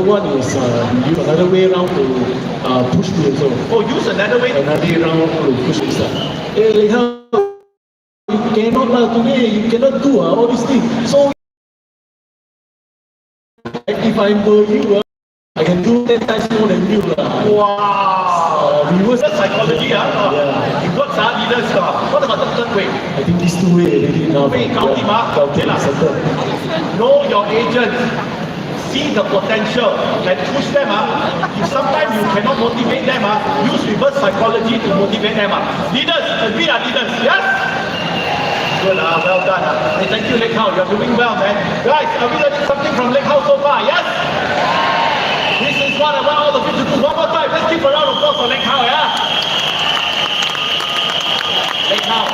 one is he use another way around to push me also. Oh, use another way. Another way around to push me. Hey, Lek Hao, you cannot today. You cannot do all these things. So if I'm you, I can do 10 times more than you. Wow. Reverse psychology. Yeah. It works, leaders. What about the third way? I think these two ways already now. Know your agents. See the potential and push them. If sometimes you cannot motivate them, use reverse psychology to motivate them. Leaders, agree, leaders, yes? Good, well done. Hey, thank you, Lek Hao. You're doing well, man. Guys, are we learning something from Lek Hao so far? Yes? This is what I want all of you to do. One more time. Let's give a round of applause for Lek Hao, yeah? Lek Hao.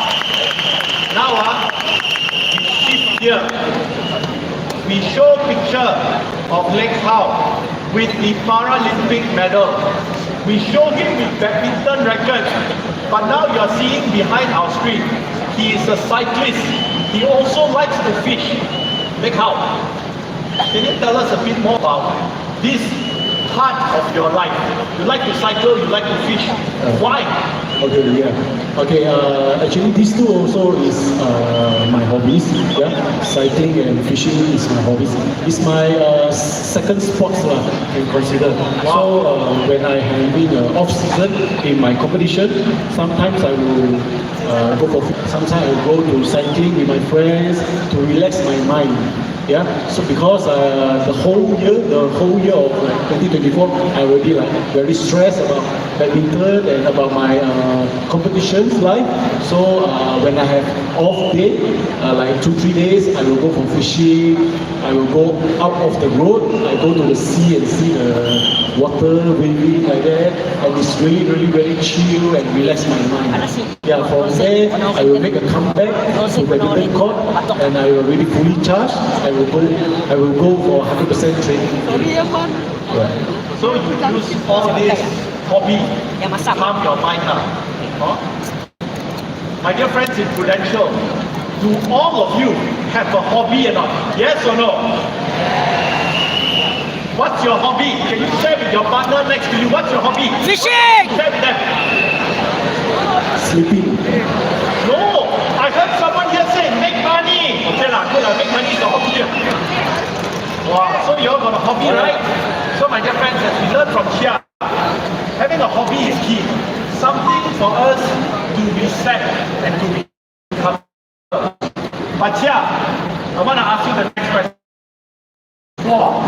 Now, we shift here. We show picture of Lek Hao with the Paralympic medal. We show him with badminton racket. But now you're seeing behind our screen, he is a cyclist. He also likes to fish. Lek Hao, can you tell us a bit more about this part of your life? You like to cycle, you like to fish. Why? Okay, yeah. Okay, actually these two also is my hobbies. Yeah, cycling and fishing is my hobbies. It's my second sports I can consider. Wow. So when I having off season in my competition, sometimes I will go for. Sometimes I will go to cycling with my friends to relax my mind. Yeah, so because the whole year of 2024, I will be like very stressed about badminton and about my competitions life. So when I have off day, like 2-3 days, I will go for fishing. I will go out of the road. I go to the sea and see the water waving like that, and it's really very chill and relax my mind. Yeah, from there I will make a comeback to badminton court, and I will really fully charged. I will go for 100% training. Yeah. So you use all this hobby to calm your mind now. My dear friends in Prudential, do all of you have a hobby or not? Yes or no? What's your hobby? Can you share with your partner next to you? What's your hobby? Fishing! Share with them. Sleeping. No, I heard someone here say make money. Okay lah, good lah, make money is a hobby. Wow, so you all got a hobby, right? So my dear friends, as we learn from Chia, having a hobby is key. Something for us to reset and to recover. But Chia, I want to ask you the next question. Wow.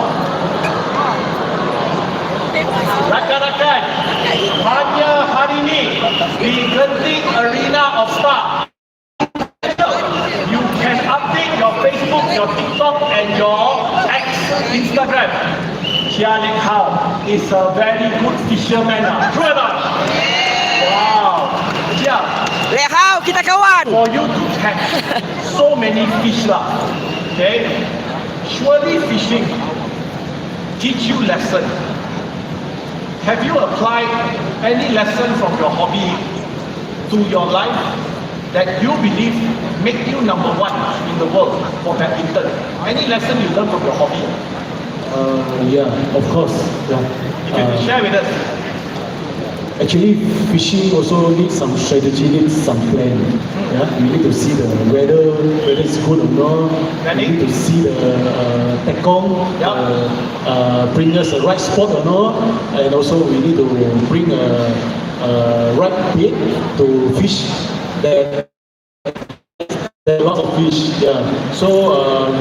Rakan-rakan, hanya hari ini di Genting Arena of Star, you can update your Facebook, your TikTok and your Instagram. Chia Lek Hao is a very good fisherman. True or not? Wow. Chia, Lek Hao, kita kawan. for you to catch so many fish okay, surely fishing teach you lesson. Have you applied any lesson from your hobby to your life that you believe make you number one in the world for badminton? Any lesson you learned from your hobby? Yeah, of course. Yeah. If you can share with us. Actually, fishing also needs some strategy, needs some plan. Yeah, you need to see the weather, whether it's good or not. You need to see the tekong, bring us the right spot or not, and also we need to bring a right bait to fish that. There are a lot of fish, yeah. So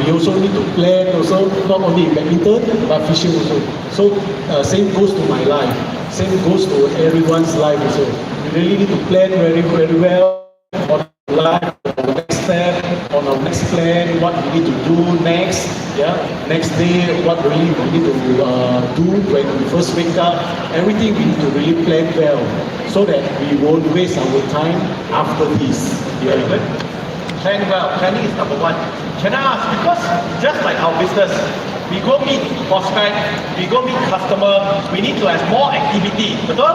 we also need to plan also, not only badminton, but fishing also. So same goes to my life, same goes to everyone's life also. We really need to plan very well on our life, on our next step, on our next plan, what we need to do next, yeah. Next day, what really we need to do when we first wake up. Everything we need to really plan well, so that we won't waste our time after this. Yeah. Very good. Plan well. Planning is number one. Can I ask, because just like our business, we go meet prospect, we go meet customer, we need to have more activity, betul?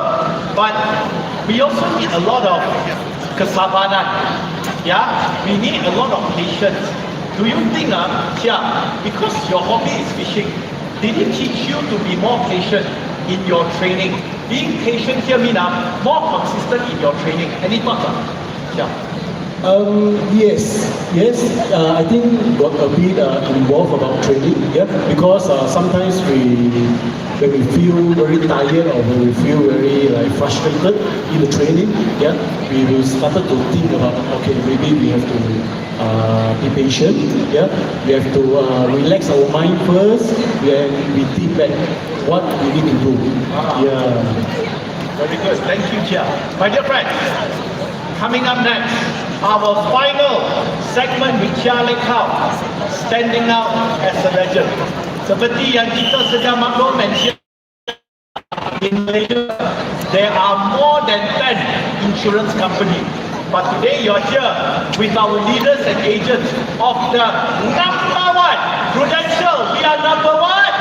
But we also need a lot of kesabaran. Yeah, we need a lot of patience. Do you think, Chia, because your hobby is fishing, Did it teach you to be more patient in your training? Being patient here means more consistent in your training. Any thoughts? Yeah. Yes. I think got a bit involved about training. Yeah, because sometimes when we feel very tired or when we feel very frustrated in the training, yeah, we will started to think about okay, maybe we have to be patient. Yeah, we have to relax our mind first. Then we think back what we need to do. Yeah. Very good. Thank you, Chia. My dear friends, coming up next, our final segment with Chia Lek Hao, standing out as a legend. Seperti yang kita sedang maklum mention in Malaysia, there are more than 10 insurance companies. But today you're here with our leaders and agents of the number one, Prudential. We are number one.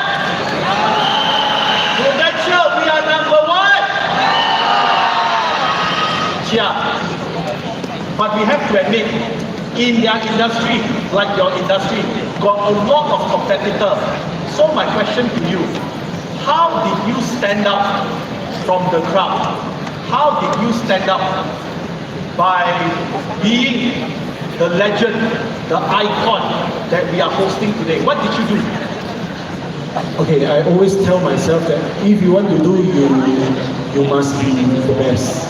Prudential, we are number one. Chia. But we have to admit, in their industry, like your industry, got a lot of competitors. So my question to you, how did you stand out from the crowd? How did you stand out by being the legend, the icon that we are hosting today? What did you do? Okay, I always tell myself that if you want to do, you must be the best.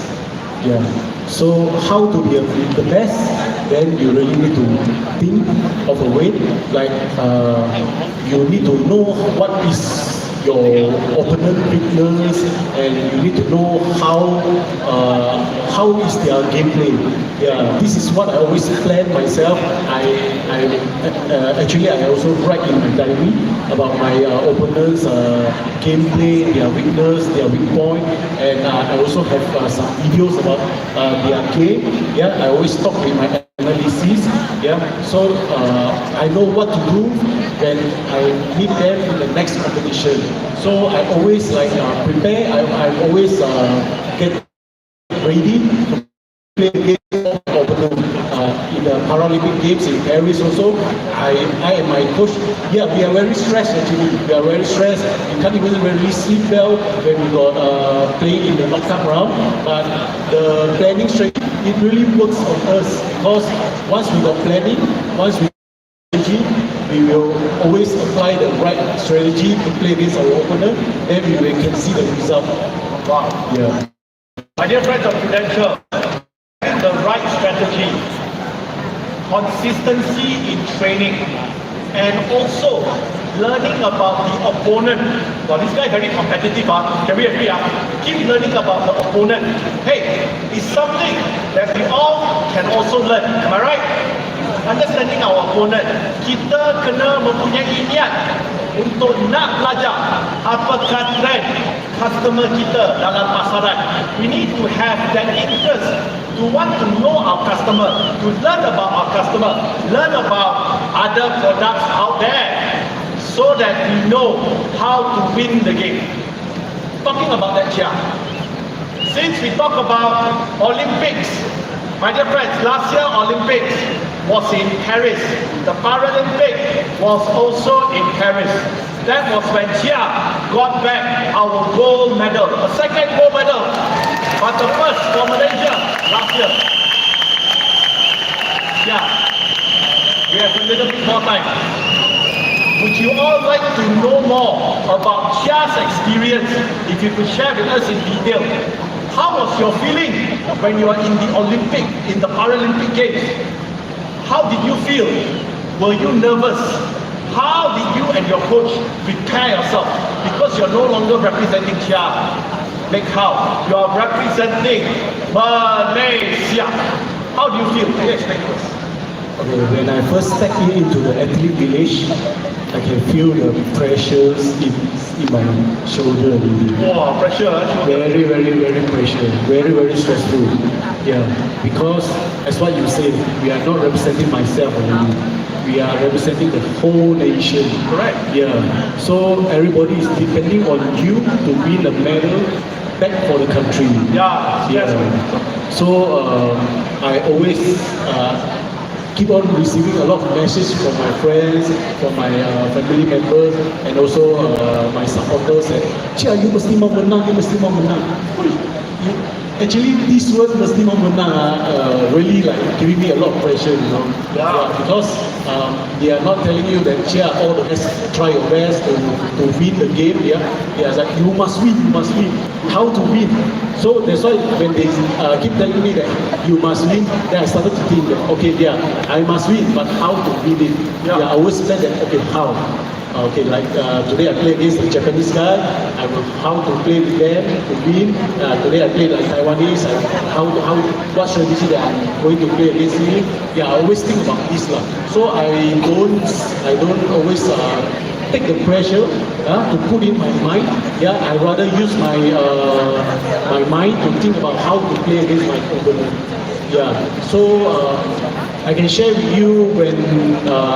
Yeah. So how to be the best? Then you really need to think of a way. Like you need to know what is your opponent weakness, and you need to know how is their gameplay. Yeah, this is what I always plan myself. Actually I also write in my diary about my opponents' gameplay, their weakness, their weak point, and I also have some videos about their game. Yeah, I always talk with my analysis. Yeah, so I know what to do when I meet them in the next competition. So I always prepare. I always get ready to play against opponent in the Paralympic Games in Paris. Also, I and my coach. Yeah, we are very stressed actually. We are very stressed. We can't even really sleep well when we got playing in the knockout round. But the planning strategy, it really works on us because once we got planning, once we we will always apply the right strategy to play against our opponent, then we can see the result. Wow. Yeah. My dear friends of Prudential, the right strategy, consistency in training, and also learning about the opponent. Well, this guy is very competitive. Can we agree? Keep learning about the opponent. Hey, it's something that we all can also learn. Am I right? Understanding our opponent, kita kena mempunyai niat untuk nak belajar apakah trend customer kita dalam pasaran. We need to have that interest to want to know our customer, to learn about our customer, learn about other products out there, so that we know how to win the game. Talking about that, Chia, since we talk about Olympics, my dear friends, last year Olympics was in Paris. The Paralympic was also in Paris. That was when Chia got back our gold medal, a second gold medal, but the first for Malaysia last year. Chia, we have a little bit more time. Would you all like to know more about Chia's experience? If you could share with us in detail. How was your feeling when you were in the Olympic, in the Paralympic Games? How did you feel? Were you nervous? How did you and your coach prepare yourself? Because you're no longer representing Chia Lek Hao, you are representing Malaysia. How do you feel? Can you explain to us? Okay, when I first stepped into the athlete village, I can feel the pressures in my shoulder. Wow, pressure. Very, very, very pressure. Very, very stressful. Yeah, because as what you said, we are not representing myself alone. We are representing the whole nation. Correct. Yeah. So everybody is depending on you to win a medal back for the country. Yeah. Yeah. So I always keep on receiving a lot of messages from my friends, from my family members, and also my supporters that, Chia, you mesti mau menang, you mesti mau menang. Actually, these words mesti mau menang really like giving me a lot of pressure, you know. Yeah, because they are not telling you that, Chia, all the best, try your best to win the game. Yeah, it's like you must win, you must win. How to win? So that's why when they keep telling me that you must win, then I started to think that, okay, yeah, I must win, but how to win it? Yeah, I always plan that, okay, how? Okay, like today I play against the Japanese guy, I will how to play with them to win. Today I play like Taiwanese, what strategy that I'm going to play against him. Yeah, I always think about this lah. So I don't always take the pressure to put in my mind. Yeah, I rather use my my mind to think about how to play against my opponent. Yeah, so I can share with you when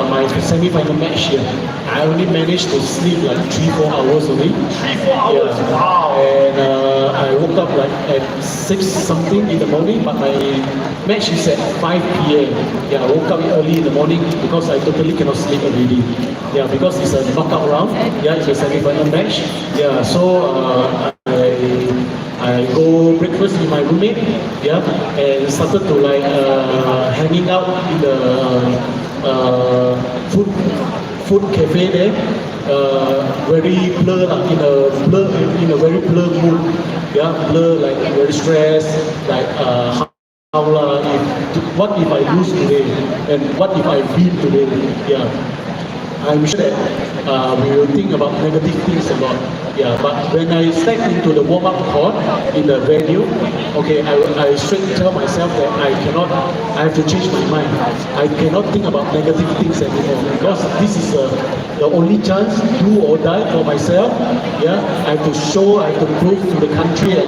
my semi-final match here, I only managed to sleep like 3-4 hours only. 3-4 hours, yeah. wow! And I woke up like at 6 something in the morning, but my match is at 5 p.m. Yeah, I woke up early in the morning because I totally cannot sleep already. Yeah, because it's a knockout round. Yeah, it's a semi-final match. Yeah, so I go breakfast with my roommate, yeah, and started to like hanging out in the food cafe there, very blur, in a very blur mood, yeah, blur, like very stressed, like what if I lose today, and what if I win today, yeah. I'm sure that we will think about negative things a lot. Yeah, but when I step into the warm-up court in the venue, okay, I straight tell myself that I have to change my mind. I cannot think about negative things anymore because this is the only chance, do or die for myself. Yeah, I have to prove to the country and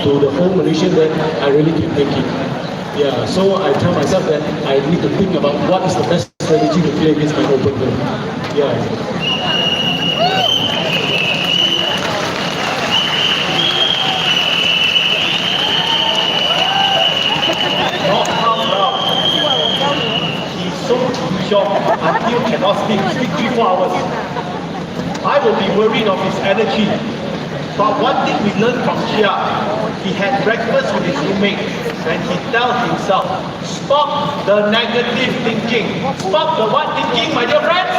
to the whole Malaysia that I really can make it. Yeah, so I tell myself that I need to think about what is the best strategy to play against my opponent. Yeah. He's so shocked until cannot speak 3-4 hours. I will be worried of his energy. But one thing we learned from Chia, he had breakfast with his roommate and he tells himself, stop the negative thinking. Stop the what thinking, my dear friends?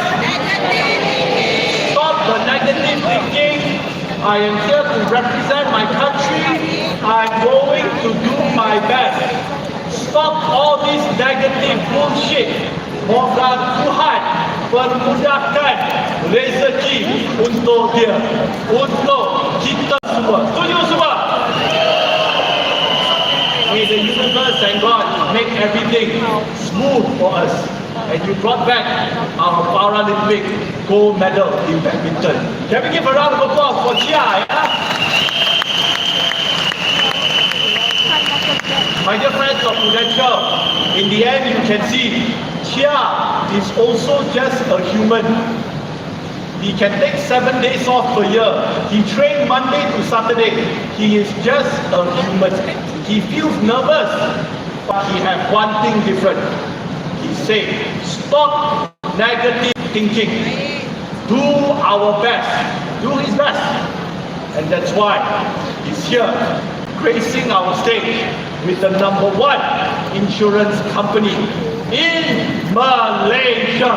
Stop the negative thinking. I am here to represent my country. I'm going to do my best. Stop all this negative bullshit. Moga Tuhan permudahkan rezeki untuk dia, untuk kita semua. Setuju semua? May the universe and God make everything smooth for us. And you brought back our Paralympic gold medal in badminton. Can we give a round of applause for Chia? Yeah? My dear friends of Prudential, in the end you can see Chia is also just a human. He can take 7 days off per year. He trains Monday to Saturday. He is just a human. He feels nervous, but he has one thing different. He said, stop negative thinking. Do our best. Do his best. And that's why he's here, gracing our stage with the #1 insurance company in Malaysia.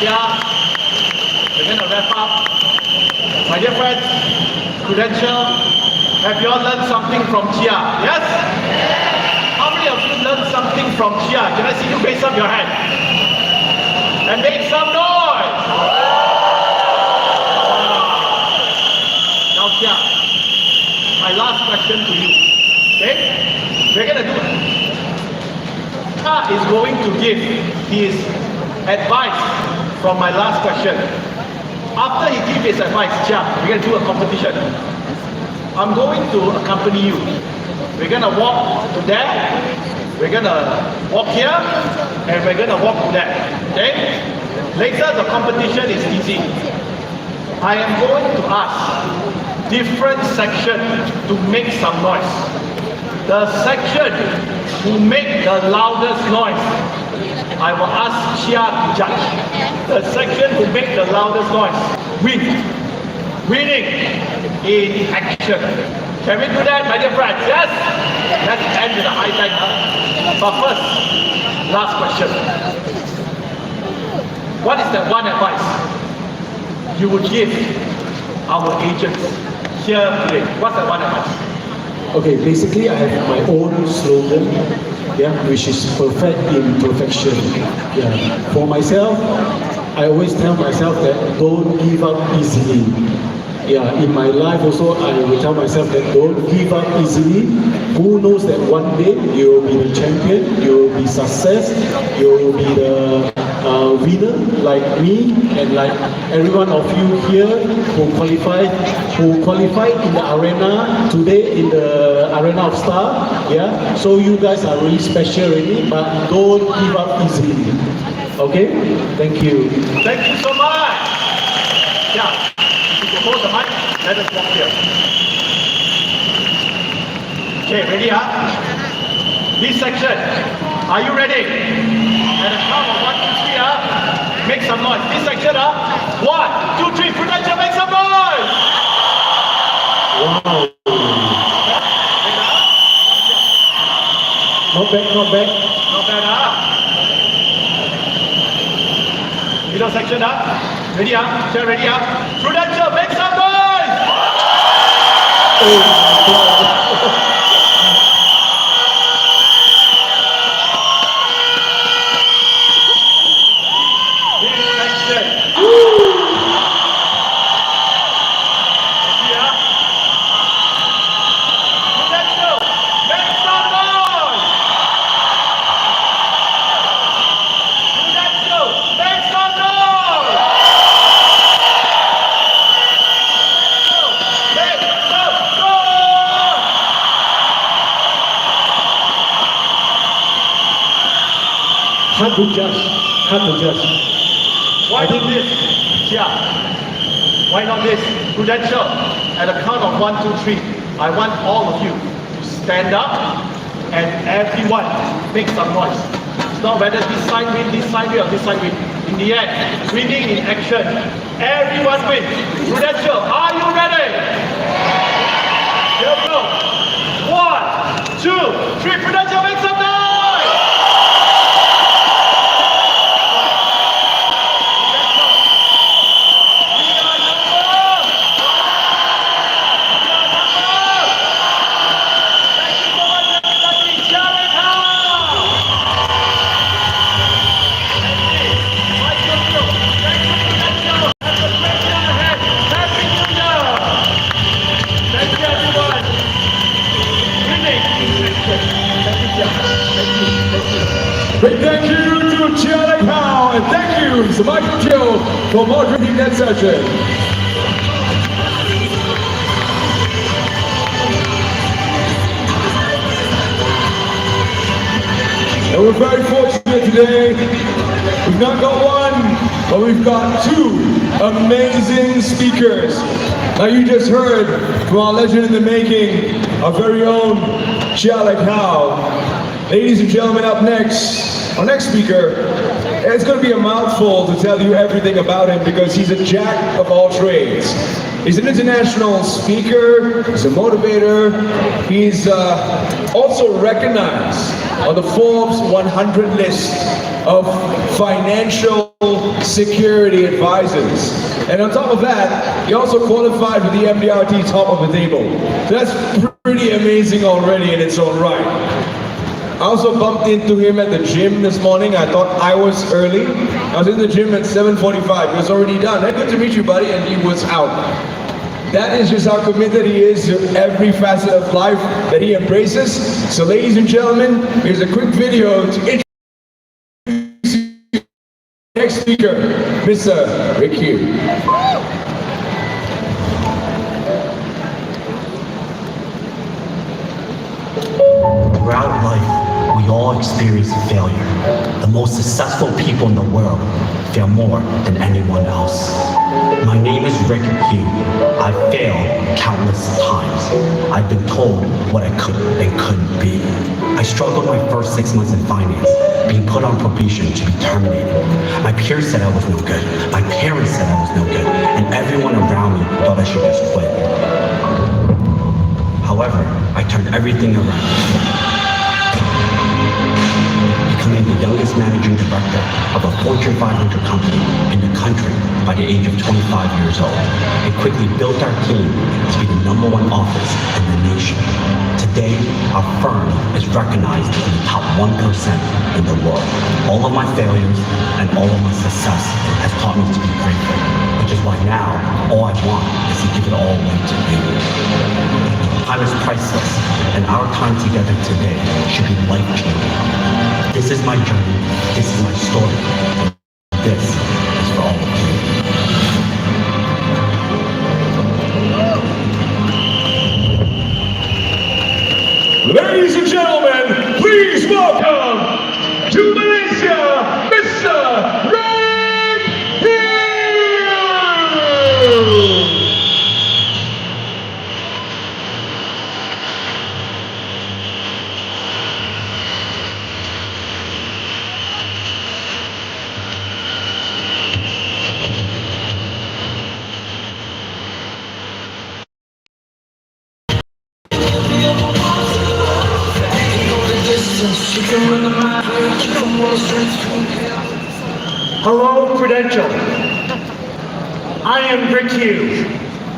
Yeah, we're going to wrap up. My dear friends, Prudential, have you all learned something from Chia? Yes? How many of you learned something from Chia? Can I see you raise up your hand? And make some noise! Now Chia, my last question to you. Okay? We're going to do it. Chia is going to give his advice from my last question. After he gives his advice, Chia, we're going to do a competition. I'm going to accompany you. We're going to walk to there, we're going to walk here, and we're going to walk to there. Okay? Later, the competition is easy. I am going to ask different sections to make some noise. The section who make the loudest noise. I will ask Chia to judge. The section who make the loudest noise win. Winning in action. Can we do that, my dear friends? Yes? Let's end with a high five. But first, last question. What is that one advice you would give our agents here today? What's that one advice? Okay, basically I have my own slogan, yeah, which is perfect in perfection. Yeah. For myself, I always tell myself that don't give up easily. Yeah, in my life also, I will tell myself that don't give up easily. Who knows that one day you will be the champion, you will be success, you will be the winner like me and like every one of you here who qualified in the arena today, in the arena of star. Yeah, so you guys are really special already, but don't give up easily. Okay, thank you. Thank you so much. Yeah. Hold the mic, let us walk here. Okay, ready, huh? This section, are you ready? At the count of 1, 2, 3, make some noise. This section, 1, 2, 3, Prudential, make some noise! Wow. Not bad, not bad. Not bad, Middle section, ready, Chair, ready, Prudential, make some noise! Oh my God. Hard to judge. Hard to judge. Why not this? Yeah. Why not this? Prudential. At the count of 1, 2, 3, I want all of you to stand up and everyone make some noise. It's not whether this side win, or this side win. In the end, winning in action. Everyone wins. Prudential, are you ready? Here we go. 1, 2, 3, Prudential, make some noise! Big thank you to Chia Hao and thank you to Michael Joe for moderating that session. And we're very fortunate today. We've not got one, but we've got two amazing speakers. Now you just heard from our legend in the making, our very own Chia Hao. Ladies and gentlemen, up next, our next speaker, it's going to be a mouthful to tell you everything about him because he's a jack of all trades. He's an international speaker, he's a motivator, he's also recognized on the Forbes 100 list of financial security advisors. And on top of that, he also qualified for the MDRT top of the table. So that's pretty amazing already in its own right. I also bumped into him at the gym this morning. I thought I was early. I was in the gym at 7:45. He was already done. Hey, good to meet you, buddy. And he was out. That is just how committed he is to every facet of life that he embraces. So ladies and gentlemen, here's a quick video to introduce the next speaker, Mr. Rick Hugh. Throughout life, we all experience failure. The most successful people in the world fail more than anyone else. My name is Rick Hugh. I failed countless times. I've been told what I could and couldn't be. I struggled my first 6 months in finance, being put on probation to be terminated. My peers said I was no good. My parents said I was no good. And everyone around me thought I should just quit. However, I turned everything around, becoming the youngest managing director of a Fortune 500 company in the country by the age of 25 years old, and quickly built our team to be the #1 office in the nation. Today, our firm is recognized in the top 1% in the world. All of my failures and all of my success has taught me to be grateful, which is why now, all I want is to give it all away to you. Time is priceless, and our time together today should be life-changing. This is my journey, this is my story, and this is for all of you. Ladies and gentlemen, please welcome to Malaysia, Mr. Red Hill! Hello, Prudential. I am Rick Hughes.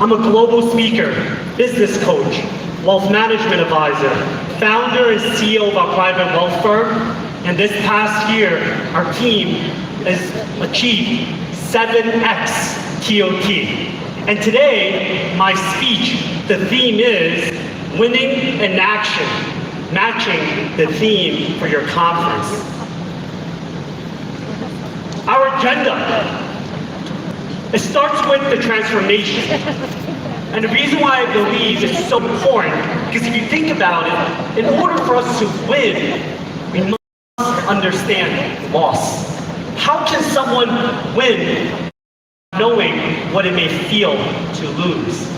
I'm a global speaker, business coach, wealth management advisor, founder and CEO of our private wealth firm. And this past year, our team has achieved 7x TOT. And today, my speech, the theme is winning in action, matching the theme for your conference. Our agenda, it starts with the transformation. And the reason why I believe it's so important, because if you think about it, in order for us to win, we must understand loss. How can someone win knowing what it may feel to lose?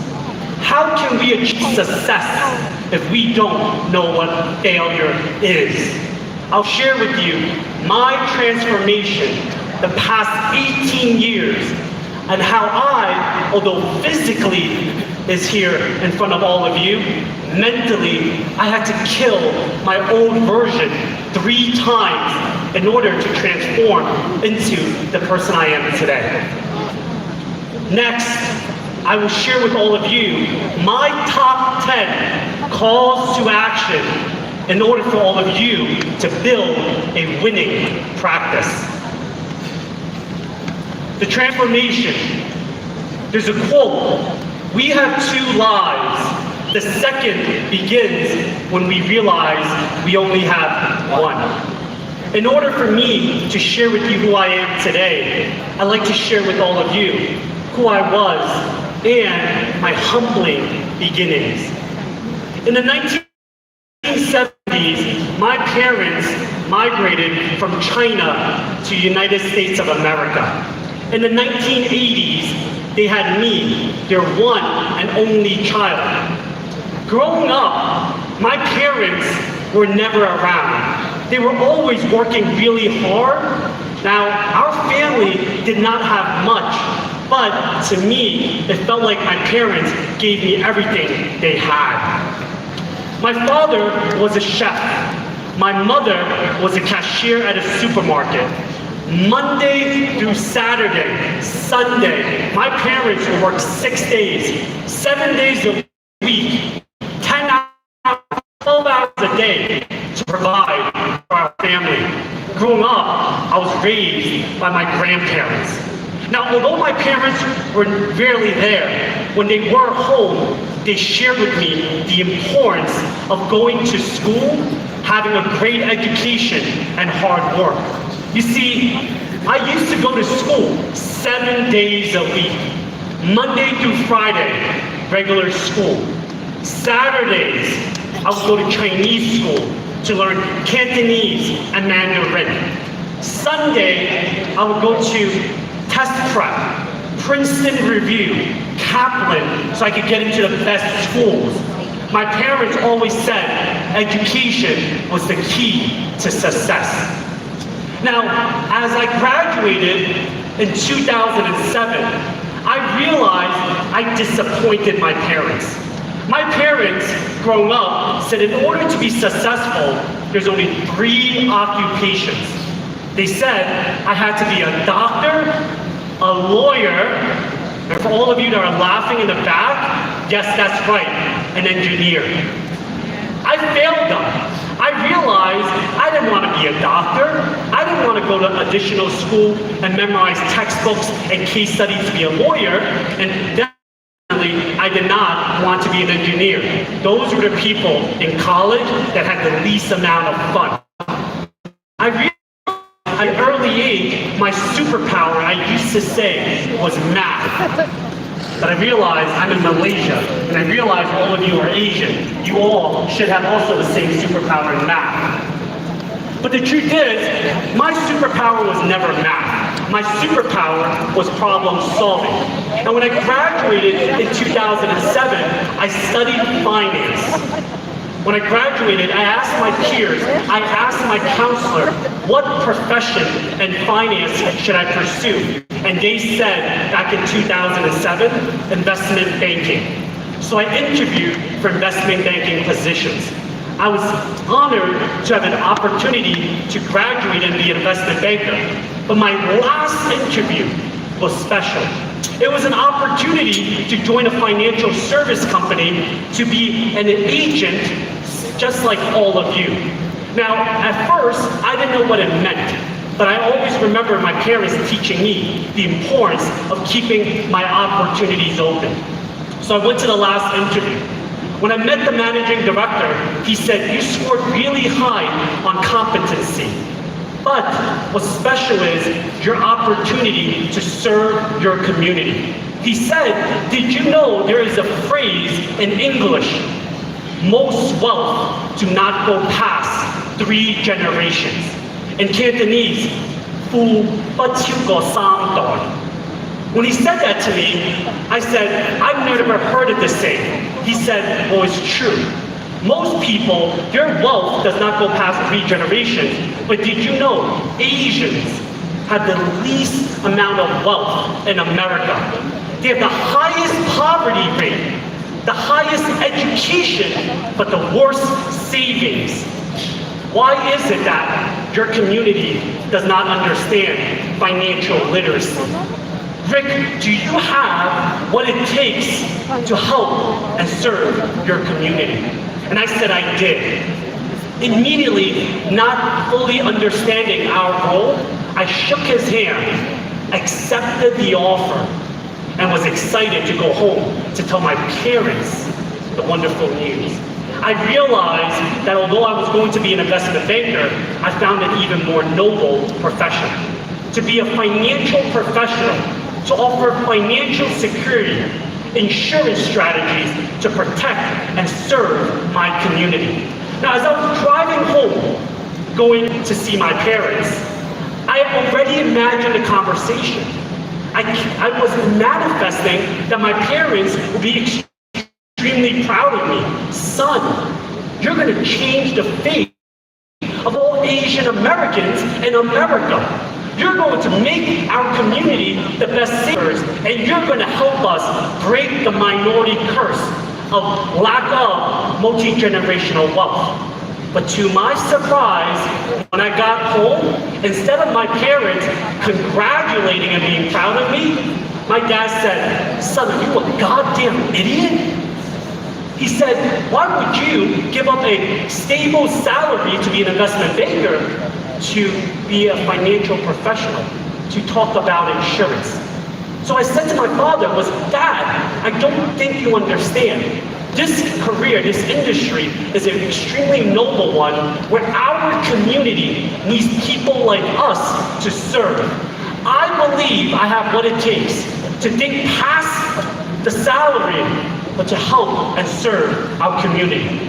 How can we achieve success if we don't know what failure is? I'll share with you my transformation the past 18 years and how I, although physically is here in front of all of you, mentally I had to kill my old version 3 times in order to transform into the person I am today. Next, I will share with all of you my top 10 calls to action in order for all of you to build a winning practice. The transformation. There's a quote, we have 2 lives. The second begins when we realize we only have 1. In order for me to share with you who I am today, I'd like to share with all of you who I was and my humbling beginnings. In the 1970s, my parents migrated from China to the United States of America. In the 1980s, they had me, their one and only child. Growing up, my parents were never around. They were always working really hard. Now, our family did not have much, but to me, it felt like my parents gave me everything they had. My father was a chef. My mother was a cashier at a supermarket. Monday through Saturday, Sunday, my parents would work 6 days, 7 days a week, 10 hours, 12 hours a day to provide for our family. Growing up, I was raised by my grandparents. Now, although my parents were rarely there, when they were home, they shared with me the importance of going to school, having a great education, and hard work. You see, I used to go to school 7 days a week. Monday through Friday, regular school. Saturdays, I would go to Chinese school to learn Cantonese and Mandarin. Sunday, I would go to test prep, Princeton review, Kaplan so I could get into the best schools. My parents always said education was the key to success. Now, as I graduated in 2007, I realized I disappointed my parents. My parents, growing up, said in order to be successful, there's only 3 occupations. They said I had to be a doctor, a lawyer, and for all of you that are laughing in the back, yes, that's right, an engineer. I failed them. I realized I didn't want to be a doctor. I didn't want to go to additional school and memorize textbooks and case studies to be a lawyer, and definitely I did not want to be an engineer. Those were the people in college that had the least amount of fun. I realized at an early age, my superpower, I used to say, was math. But I realized I'm in Malaysia, and I realize all of you are Asian. You all should have also the same superpower in math. But the truth is, my superpower was never math. My superpower was problem solving. And when I graduated in 2007, I studied finance. When I graduated, I asked my peers, I asked my counselor, what profession in finance should I pursue? And they said, back in 2007, investment banking. So I interviewed for investment banking positions. I was honored to have an opportunity to graduate and be an investment banker. But my last interview was special. It was an opportunity to join a financial service company to be an agent just like all of you. Now, at first, I didn't know what it meant, but I always remember my parents teaching me the importance of keeping my opportunities open. So I went to the last interview. When I met the managing director, he said, you scored really high on competency. But what's special is your opportunity to serve your community. He said, did you know there is a phrase in English, most wealth do not go past 3 generations. In Cantonese, Phu Ba Chiu Go Sam Doi. When he said that to me, I said, I've never heard it the same. He said, well, it's true. Most people, their wealth does not go past 3 generations. But did you know Asians have the least amount of wealth in America? They have the highest poverty rate, the highest education, but the worst savings. Why is it that your community does not understand financial literacy? Rick, do you have what it takes to help and serve your community? And I said I did. Immediately, not fully understanding our role, I shook his hand, accepted the offer, and was excited to go home to tell my parents the wonderful news. I realized that although I was going to be an investment banker, I found an even more noble profession. To be a financial professional, to offer financial security, insurance strategies to protect and serve my community. Now, as I was driving home, going to see my parents, I already imagined a conversation. I was manifesting that my parents would be extremely proud of me. Son, you're going to change the fate of all Asian Americans in America. You're going to make our community the best savers, and you're going to help us break the minority curse of lack of multi-generational wealth. But to my surprise, when I got home, instead of my parents congratulating and being proud of me, my dad said, son, are you a goddamn idiot? He said, why would you give up a stable salary to be an investment banker to be a financial professional, to talk about insurance? So I said to my father, Dad, I don't think you understand. This career, this industry is an extremely noble one where our community needs people like us to serve. I believe I have what it takes to think past the salary, but to help and serve our community.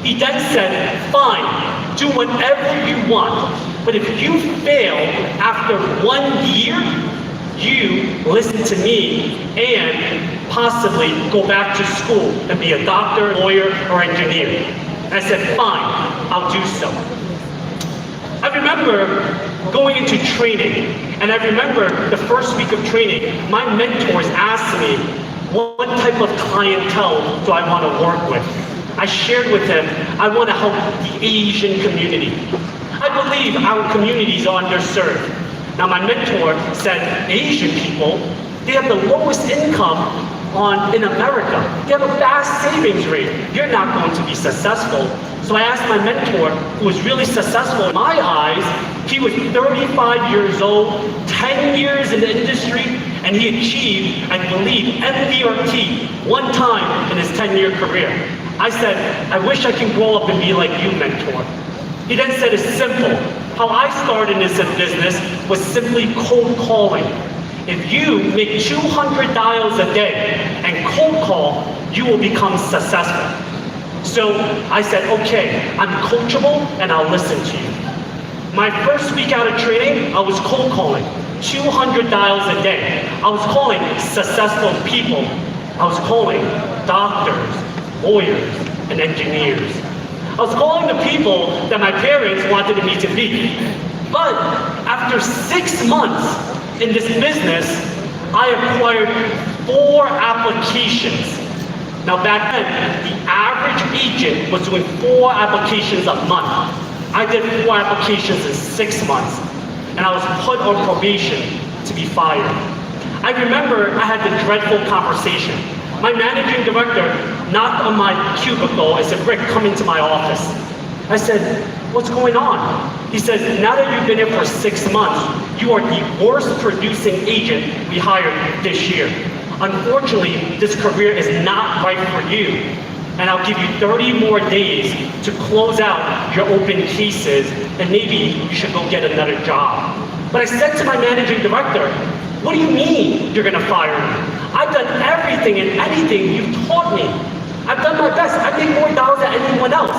He then said, fine, do whatever you want, but if you fail after 1 year, you listen to me and possibly go back to school and be a doctor, lawyer, or engineer. And I said, fine, I'll do so. I remember going into training, and I remember the first week of training, my mentors asked me, what type of clientele do I want to work with? I shared with him, I want to help the Asian community. I believe our communities are underserved. Now my mentor said, Asian people, they have the lowest income in America. They have a vast savings rate. You're not going to be successful. So I asked my mentor, who was really successful in my eyes, he was 35 years old, 10 years in the industry, and he achieved, I believe, MDRT one time in his 10-year career. I said, I wish I can grow up and be like you, mentor. He then said, it's simple. How I started in this business was simply cold calling. If you make 200 dials a day and cold call, you will become successful. So I said, okay, I'm coachable and I'll listen to you. My first week out of training, I was cold calling, 200 dials a day. I was calling successful people. I was calling doctors, lawyers, and engineers. I was calling the people that my parents wanted me to be. But after 6 months in this business, I acquired 4 applications. Now back then, the average agent was doing 4 applications a month. I did 4 applications in 6 months, and I was put on probation to be fired. I remember I had the dreadful conversation. My managing director knocked on my cubicle and said, Rick, come into my office. I said, what's going on? He says, now that you've been here for 6 months, you are the worst producing agent we hired this year. Unfortunately, this career is not right for you. And I'll give you 30 more days to close out your open cases, and maybe you should go get another job. But I said to my managing director, what do you mean you're gonna fire me? I've done everything and anything you've taught me. I've done my best. I make more dollars than anyone else.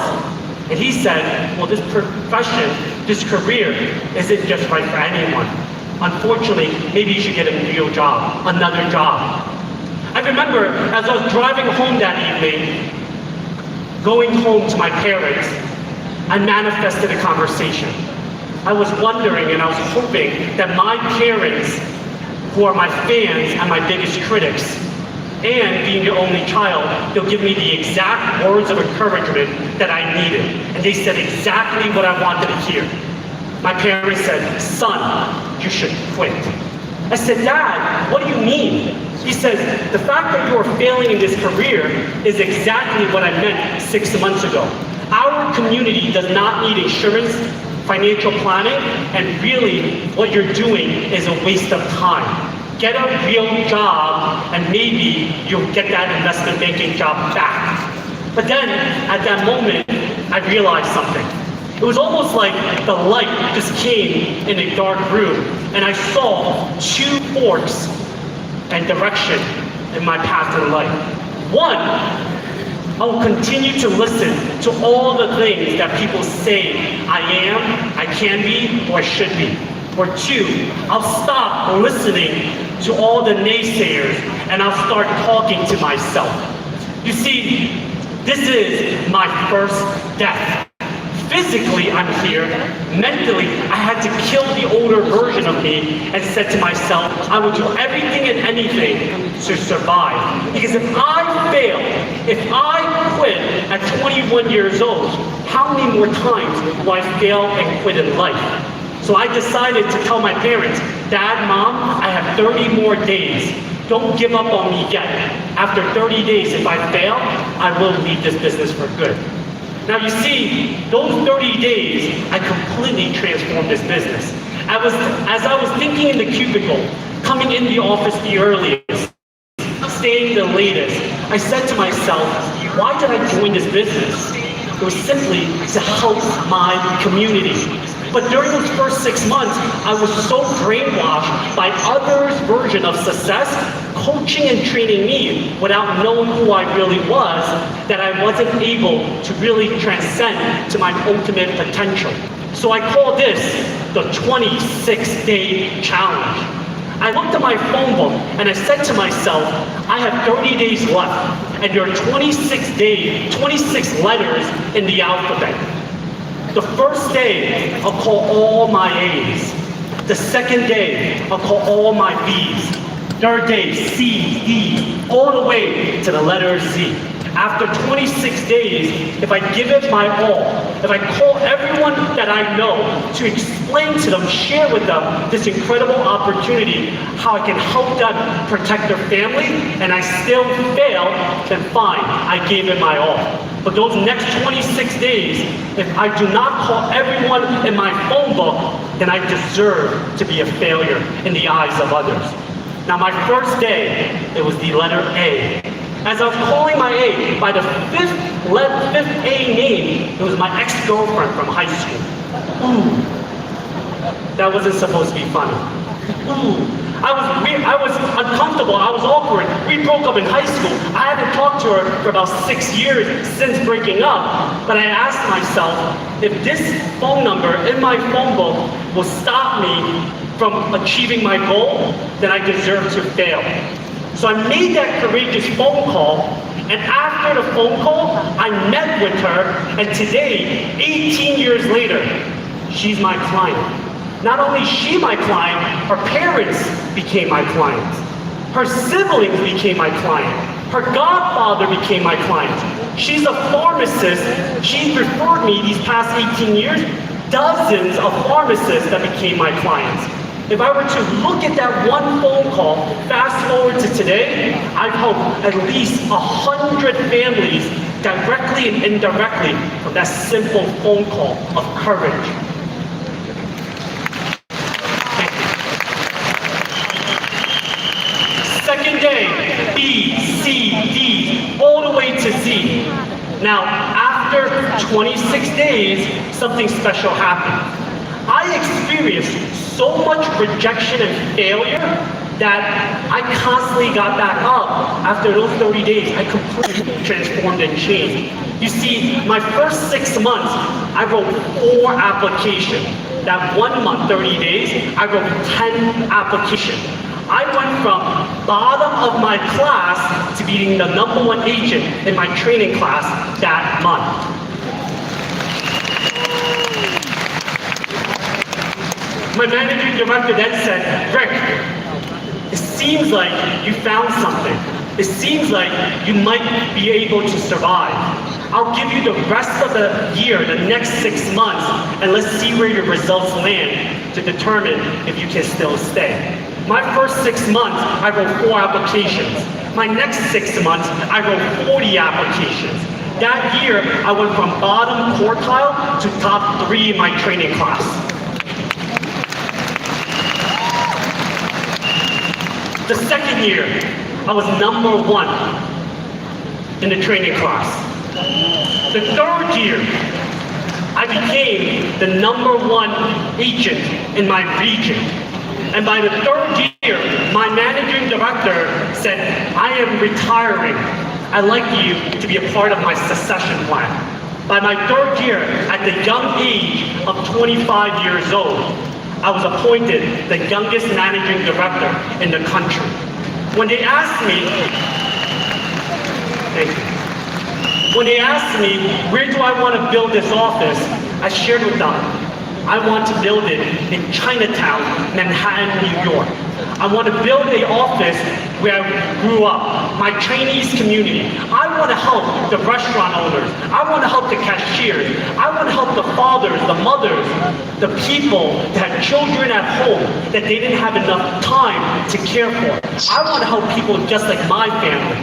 And he said, well, this profession, this career isn't just right for anyone. Unfortunately, maybe you should get a real job, another job. I remember as I was driving home that evening, going home to my parents, I manifested a conversation. I was wondering and I was hoping that my parents, who are my fans and my biggest critics, and being the only child, they'll give me the exact words of encouragement that I needed. And they said exactly what I wanted to hear. My parents said, son, you should quit. I said, Dad, what do you mean? He says, the fact that you are failing in this career is exactly what I meant 6 months ago. Our community does not need insurance, financial planning, and really what you're doing is a waste of time. Get a real job and maybe you'll get that investment banking job back. But then at that moment, I realized something. It was almost like the light just came in a dark room and I saw 2 forks and direction in my path in life. One, I will continue to listen to all the things that people say I am, I can be, or I should be. Or 2, I'll stop listening to all the naysayers and I'll start talking to myself. You see, this is my first death. Physically, I'm here. Mentally, I had to kill the older version of me and said to myself, I will do everything and anything to survive. Because if I fail, if I quit at 21 years old, how many more times will I fail and quit in life? So I decided to tell my parents, Dad, Mom, I have 30 more days. Don't give up on me yet. After 30 days, if I fail, I will leave this business for good. Now you see, those 30 days, I completely transformed this business. As I was thinking in the cubicle, coming in the office the earliest, staying the latest, I said to myself, why did I join this business? It was simply to help my community. But during those first 6 months, I was so brainwashed by others' version of success, coaching and training me without knowing who I really was, that I wasn't able to really transcend to my ultimate potential. So I call this the 26-day challenge. I looked at my phone book and I said to myself, I have 30 days left, and there are 26 letters in the alphabet. The first day, I'll call all my A's. The second day, I'll call all my B's. Third day, C, D, all the way to the letter Z. After 26 days, if I give it my all, if I call everyone that I know to explain to them, share with them this incredible opportunity, how I can help them protect their family, and I still fail, then fine, I gave it my all. But those next 26 days, if I do not call everyone in my phone book, then I deserve to be a failure in the eyes of others. Now my first day, it was the letter A. As I was calling my A, by the fifth A name, it was my ex-girlfriend from high school. Ooh, that wasn't supposed to be funny. Ooh, I was uncomfortable, I was awkward. We broke up in high school. I hadn't talked to her for about 6 years since breaking up, but I asked myself, if this phone number in my phone book will stop me from achieving my goal, then I deserve to fail. So I made that courageous phone call, and after the phone call, I met with her, and today, 18 years later, she's my client. Not only is she my client, her parents became my client. Her siblings became my client. Her godfather became my client. She's a pharmacist. She's referred me these past 18 years, dozens of pharmacists that became my clients. If I were to look at that one phone call, fast forward to today, I've helped at least 100 families directly and indirectly from that simple phone call of courage. Thank you. Second day, B, C, D, all the way to Z. Now, after 26 days, something special happened. I experienced so much rejection and failure that I constantly got back up. After those 30 days, I completely transformed and changed. You see, my first 6 months, I wrote 4 applications. That 1 month, 30 days, I wrote 10 applications. I went from bottom of my class to being the #1 agent in my training class that month. My managing director then said, Rick, it seems like you found something. It seems like you might be able to survive. I'll give you the rest of the year, the next 6 months, and let's see where your results land to determine if you can still stay. My first 6 months, I wrote 4 applications. My next 6 months, I wrote 40 applications. That year, I went from bottom quartile to top 3 in my training class. The second year, I was #1 in the training class. The third year, I became the #1 agent in my region. And by the third year, my managing director said, I am retiring. I'd like you to be a part of my succession plan. By my third year, at the young age of 25 years old, I was appointed the youngest managing director in the country. When they asked me, thank you. When they asked me, where do I want to build this office, I shared with them, I want to build it in Chinatown, Manhattan, New York. I want to build an office where I grew up, my Chinese community. I want to help the restaurant owners. I want to help the cashiers. I want to help the fathers, the mothers, the people that had children at home that they didn't have enough time to care for. I want to help people just like my family.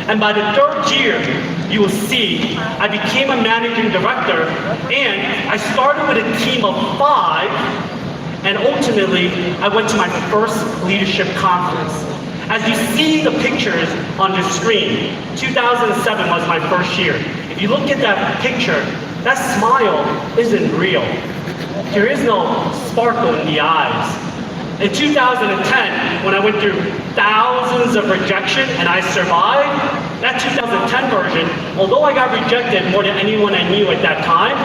And by the third year, you will see, I became a managing director, and I started with a team of 5, and ultimately, I went to my first leadership conference. As you see the pictures on the screen, 2007 was my first year. If you look at that picture, that smile isn't real. There is no sparkle in the eyes. In 2010, when I went through thousands of rejection and I survived, that 2010 version, although I got rejected more than anyone I knew at that time,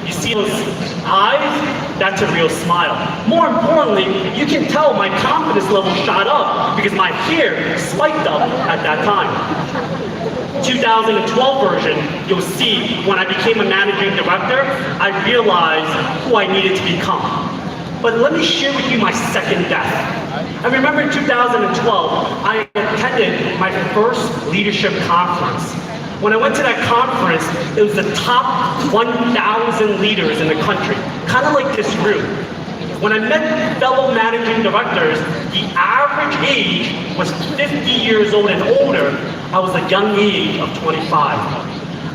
you See those eyes? That's a real smile. More importantly, you can tell my confidence level shot up because my hair spiked up at that time. 2012 version, you'll see when I became a managing director, I realized who I needed to become. But let me share with you my second death. I remember in 2012, I attended my first leadership conference. When I went to that conference, it was the top 1,000 leaders in the country, kind of like this room. When I met fellow managing directors, the average age was 50 years old and older. I was a young age of 25.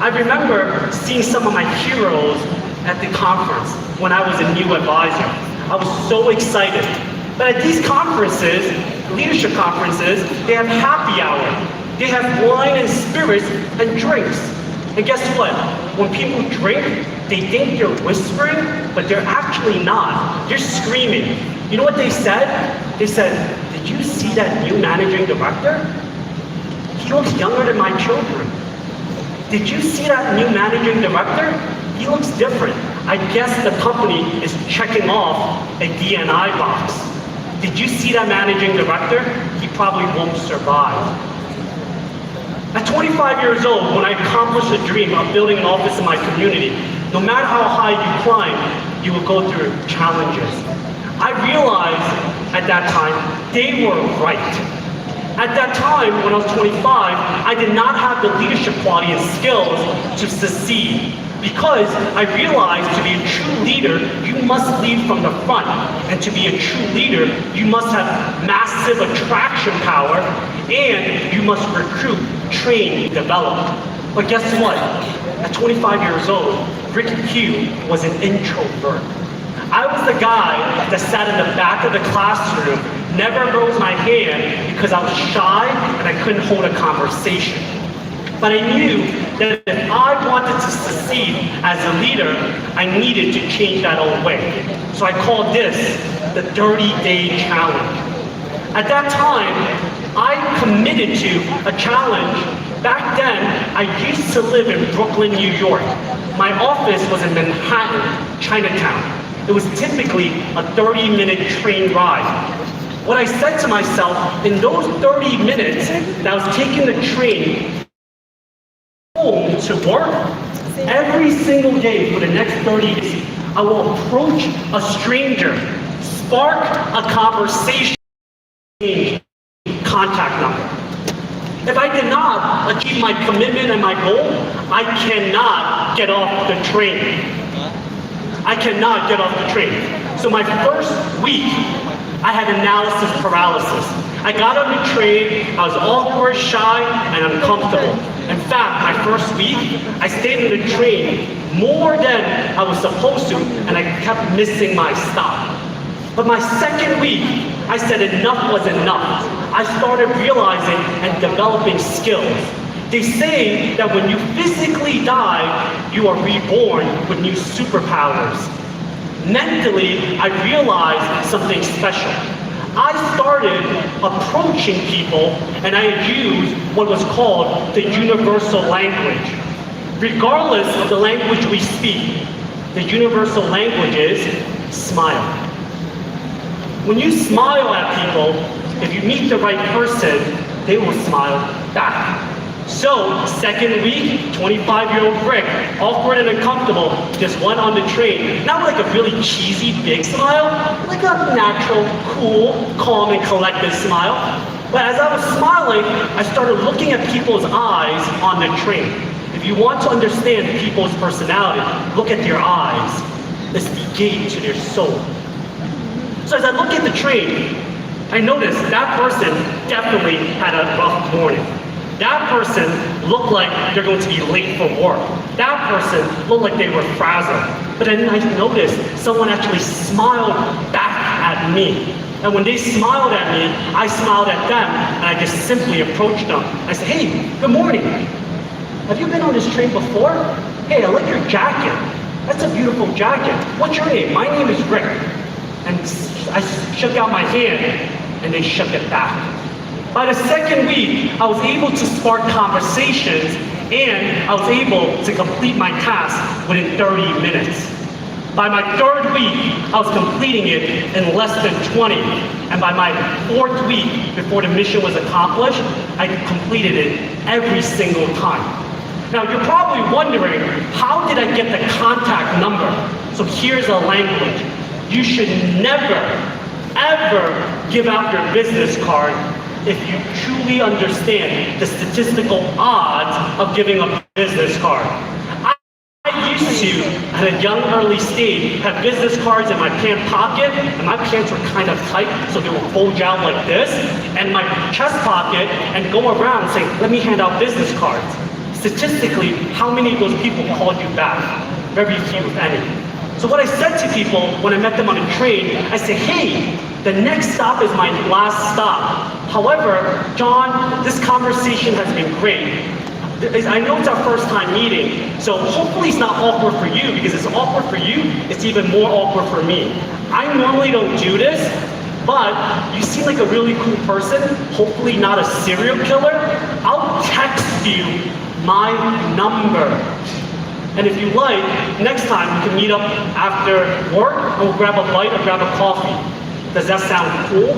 I remember seeing some of my heroes at the conference when I was a new advisor. I was so excited. But at these conferences, leadership conferences, they have happy hour. They have wine and spirits and drinks. And guess what? When people drink, they think they're whispering, but they're actually not. They're screaming. You know what they said? They said, "Did you see that new managing director? He looks younger than my children. Did you see that new managing director? He looks different. I guess the company is checking off a D&I box. Did you see that managing director? He probably won't survive." At 25 years old, when I accomplished the dream of building an office in my community, no matter how high you climb, you will go through challenges. I realized at that time, they were right. At that time, when I was 25, I did not have the leadership quality and skills to succeed. Because I realized to be a true leader, you must lead from the front. And to be a true leader, you must have massive attraction power and you must recruit, train, develop. But guess what? At 25 years old, Rick Hugh was an introvert. I was the guy that sat in the back of the classroom, never rose my hand because I was shy and I couldn't hold a conversation. But I knew that if I wanted to succeed as a leader, I needed to change that old way. So I called this the 30-day challenge. At that time, I committed to a challenge. Back then, I used to live in Brooklyn, New York. My office was in Manhattan, Chinatown. It was typically a 30-minute train ride. What I said to myself, in those 30 minutes that I was taking the train home to work, every single day for the next 30 days, I will approach a stranger, spark a conversation, contact number. If I did not achieve my commitment and my goal, I cannot get off the train. I cannot get off the train. So my first week, I had analysis paralysis. I got on the train, I was awkward, shy, and uncomfortable. In fact, my first week, I stayed on the train more than I was supposed to, and I kept missing my stop. But my second week, I said enough was enough. I started realizing and developing skills. They say that when you physically die, you are reborn with new superpowers. Mentally, I realized something special. I started approaching people and I used what was called the universal language. Regardless of the language we speak, the universal language is smile. When you smile at people, if you meet the right person, they will smile back. So, second week, 25-year-old Rick, awkward and uncomfortable, just went on the train. Not like a really cheesy big smile, like a natural, cool, calm, and collected smile. But as I was smiling, I started looking at people's eyes on the train. If you want to understand people's personality, look at their eyes. It's the gate to their soul. So as I look at the train, I noticed that person definitely had a rough morning. That person looked like they're going to be late for work. That person looked like they were frazzled. But then I noticed someone actually smiled back at me. And when they smiled at me, I smiled at them, and I just simply approached them. I said, "Hey, good morning. Have you been on this train before? Hey, I like your jacket. That's a beautiful jacket. What's your name? My name is Rick." And I shook out my hand, and they shook it back. By the second week, I was able to spark conversations and I was able to complete my task within 30 minutes. By my third week, I was completing it in less than 20. And by my fourth week, before the mission was accomplished, I completed it every single time. Now, you're probably wondering, how did I get the contact number? So here's a language. You should never, ever give out your business card if you truly understand the statistical odds of giving a business card. I used to, at a young early stage, have business cards in my pant pocket, and my pants were kind of tight, so they would bulge out like this, and my chest pocket, and go around and say, let me hand out business cards. Statistically, how many of those people called you back? Very few, if any. So what I said to people when I met them on a train, I said, hey, the next stop is my last stop. However, John, this conversation has been great. I know it's our first time meeting, so hopefully it's not awkward for you, because it's awkward for you, it's even more awkward for me. I normally don't do this, but you seem like a really cool person, hopefully not a serial killer. I'll text you my number. And if you like, next time we can meet up after work and we'll grab a bite or grab a coffee. Does that sound cool?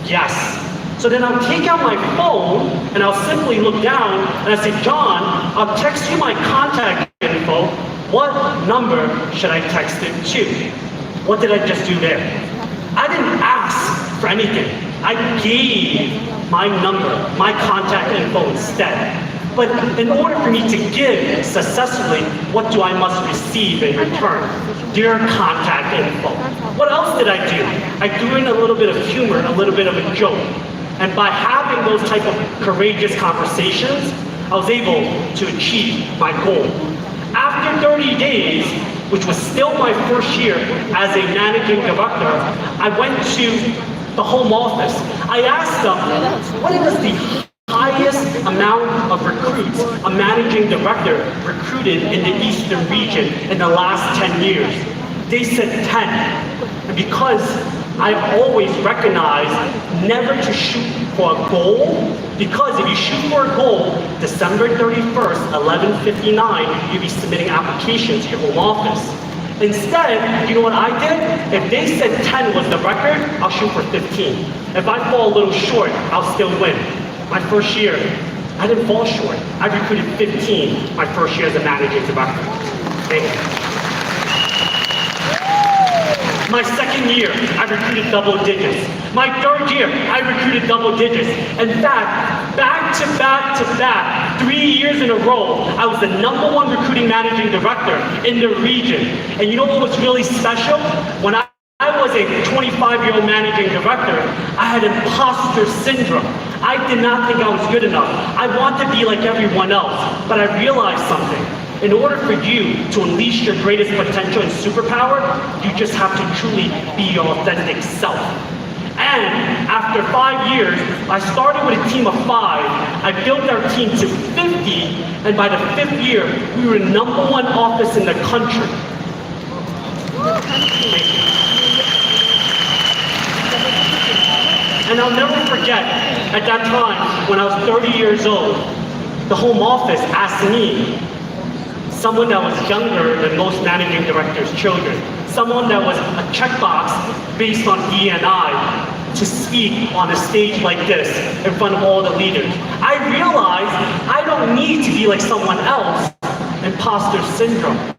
Yes. So then I'll take out my phone and I'll simply look down and I say, John, I'll text you my contact info. What number should I text it to? What did I just do there? I didn't ask for anything. I gave my number, my contact info instead. But in order for me to give successfully, what do I must receive in return? Their contact info. What else did I do? I threw in a little bit of humor, a little bit of a joke. And by having those type of courageous conversations, I was able to achieve my goal. After 30 days, which was still my first year as a managing director, I went to the home office. I asked them, what was the highest amount of recruits a managing director recruited in the Eastern region in the last 10 years? They said 10. And because I've always recognized never to shoot for a goal, because if you shoot for a goal, December 31st, 11:59, you'll be submitting applications to your home office. Instead, you know what I did? If they said 10 was the record, I'll shoot for 15. If I fall a little short, I'll still win. My first year, I didn't fall short. I recruited 15 my first year as a managing director. Thank you. My second year, I recruited double digits. My third year, I recruited double digits. In fact, back to back to back, 3 years in a row, I was the #1 recruiting managing director in the region. And you know what was really special? When I was a 25-year-old managing director, I had imposter syndrome. I did not think I was good enough. I wanted to be like everyone else, but I realized something. In order for you to unleash your greatest potential and superpower, you just have to truly be your authentic self. And after 5 years, I started with a team of 5. I built our team to 50, and by the 5th year, we were the #1 office in the country. Thank you. And I'll never forget, at that time, when I was 30 years old, the home office asked me, someone that was younger than most managing directors' children, someone that was a checkbox based on E&I, to speak on a stage like this in front of all the leaders. I realized I don't need to be like someone else, imposter syndrome.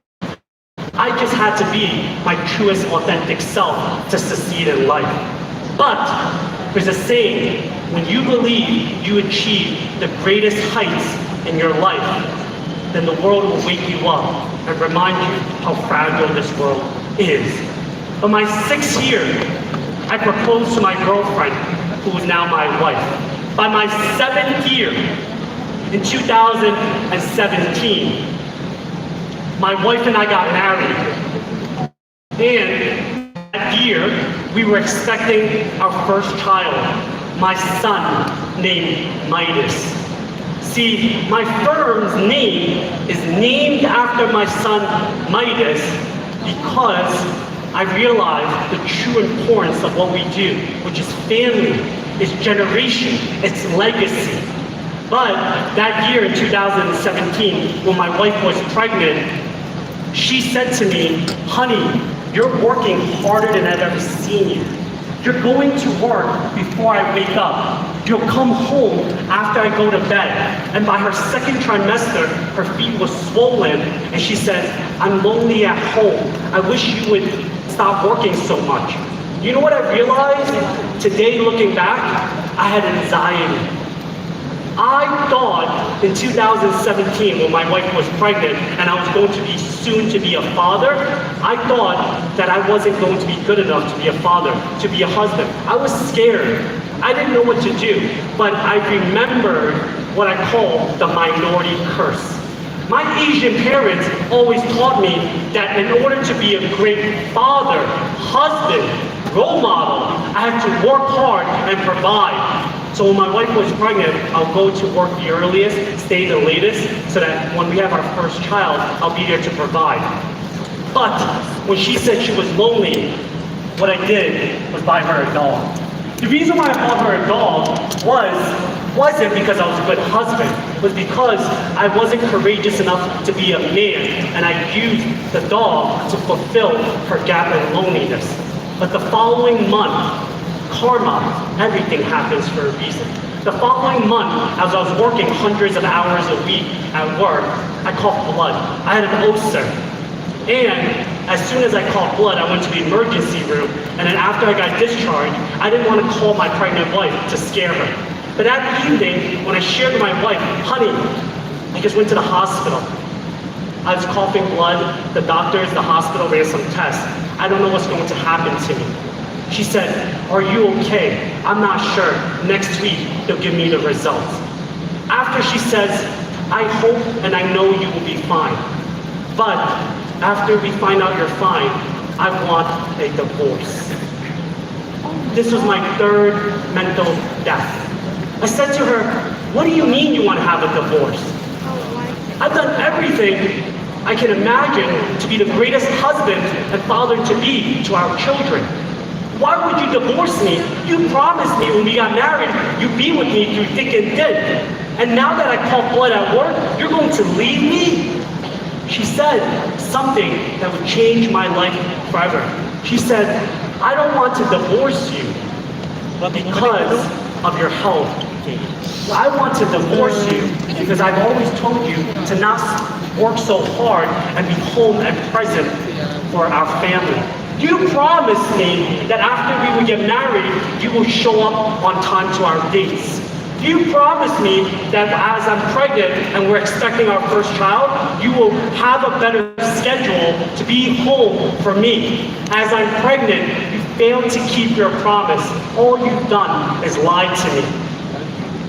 I just had to be my truest authentic self to succeed in life. But there's a saying, when you believe you achieve the greatest heights in your life, then the world will wake you up and remind you how fragile this world is. But my 6th year, I proposed to my girlfriend, who is now my wife. By my 7th year, in 2017, my wife and I got married. And that year, we were expecting our first child, my son named Midas. See, my firm's name is named after my son Midas because I realized the true importance of what we do, which is family, it's generation, it's legacy. But that year in 2017, when my wife was pregnant, She said to me, honey, you're working harder than I've ever seen you. You're going to work before I wake up. You'll come home after I go to bed. And by her second trimester, her feet were swollen, and she said, I'm lonely at home. I wish you would stop working so much. You know what I realized today looking back? I had anxiety. I thought in 2017 when my wife was pregnant and I was going to be soon to be a father, I thought that I wasn't going to be good enough to be a father, to be a husband. I was scared. I didn't know what to do, but I remembered what I call the minority curse. My Asian parents always taught me that in order to be a great father, husband, role model, I had to work hard and provide. So when my wife was pregnant, I'll go to work the earliest, stay the latest, so that when we have our first child, I'll be there to provide. But when she said she was lonely, what I did was buy her a doll. The reason why I bought her a doll wasn't because I was a good husband, it was because I wasn't courageous enough to be a man, and I used the doll to fulfill her gap in loneliness. But the following month, karma, everything happens for a reason. The following month, as I was working hundreds of hours a week at work, I caught blood. I had an ulcer. And as soon as I caught blood, I went to the emergency room, and then after I got discharged, I didn't want to call my pregnant wife to scare her. But that evening, when I shared with my wife, honey, I just went to the hospital. I was coughing blood, the doctors, the hospital ran some tests. I don't know what's going to happen to me. She said, are you okay? I'm not sure. Next week, they'll give me the results. After she says, I hope and I know you will be fine. But after we find out you're fine, I want a divorce. This was my third mental death. I said to her, what do you mean you want to have a divorce? I've done everything I can imagine to be the greatest husband and father to be to our children. Why would you divorce me? You promised me when we got married, you'd be with me through thick and thin. And now that I caught blood at work, you're going to leave me? She said something that would change my life forever. She said, I don't want to divorce you because of your health. I want to divorce you because I've always told you to not work so hard and be home and present for our family. You promised me that after we would get married, you will show up on time to our dates. You promised me that as I'm pregnant and we're expecting our first child, you will have a better schedule to be home for me. As I'm pregnant, you failed to keep your promise. All you've done is lied to me.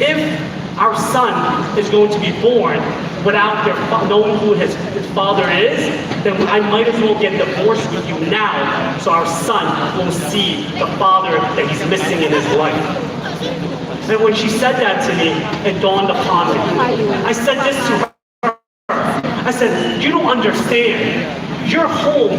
If our son is going to be born without knowing who his father is, then I might as well get divorced with you now so our son will see the father that he's missing in his life. And when she said that to me, it dawned upon me. I said this to her. I said, you don't understand. You're home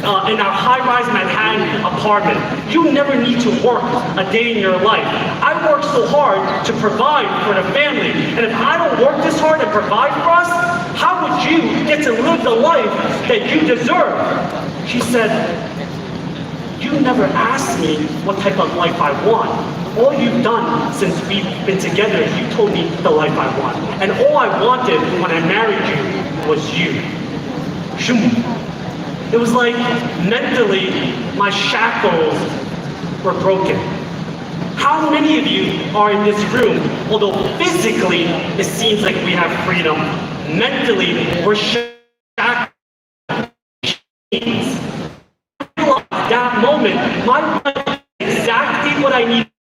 in our high-rise Manhattan apartment. You never need to work a day in your life. I work so hard to provide for the family. And if I don't work this hard and provide for us, how would you get to live the life that you deserve? She said, you never asked me what type of life I want. All you've done since we've been together is you told me the life I want. And all I wanted when I married you was you. It was like mentally my shackles were broken. How many of you are in this room, although physically it seems like we have freedom, mentally we're shackled? That moment, my life is exactly what I need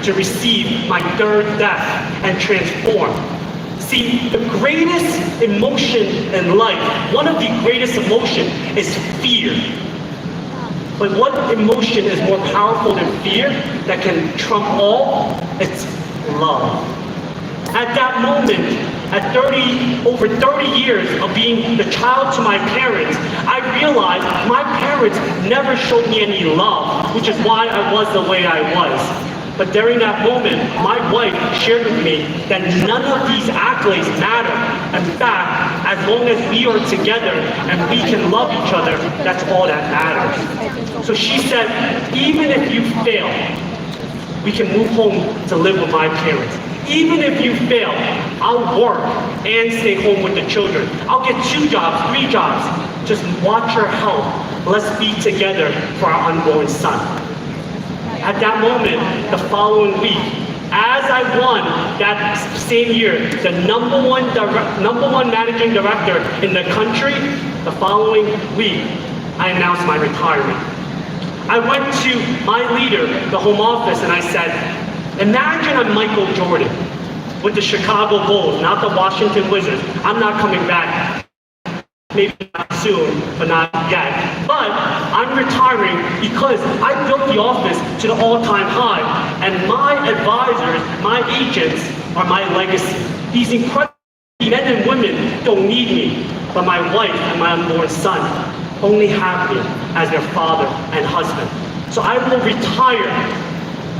to receive my third death and transform. See, the greatest emotion in life, one of the greatest emotions is fear. But what emotion is more powerful than fear that can trump all? It's love. At that moment, at over 30 years of being the child to my parents, I realized my parents never showed me any love, which is why I was the way I was. But during that moment, my wife shared with me that none of these accolades matter. In fact, as long as we are together and we can love each other, that's all that matters. So she said, even if you fail, we can move home to live with my parents. Even if you fail, I'll work and stay home with the children. I'll get 2 jobs, 3 jobs. Just watch your health. Let's be together for our unborn son. At that moment, the following week, as I won that same year, the number one managing director in the country, the following week, I announced my retirement. I went to my leader, the Home Office, and I said, imagine I'm Michael Jordan with the Chicago Bulls, not the Washington Wizards. I'm not coming back. Maybe not soon, but not yet. But I'm retiring because I built the office to the all-time high, and my advisors, my agents, are my legacy. These incredible men and women don't need me, but my wife and my unborn son only have me as their father and husband. So I will retire.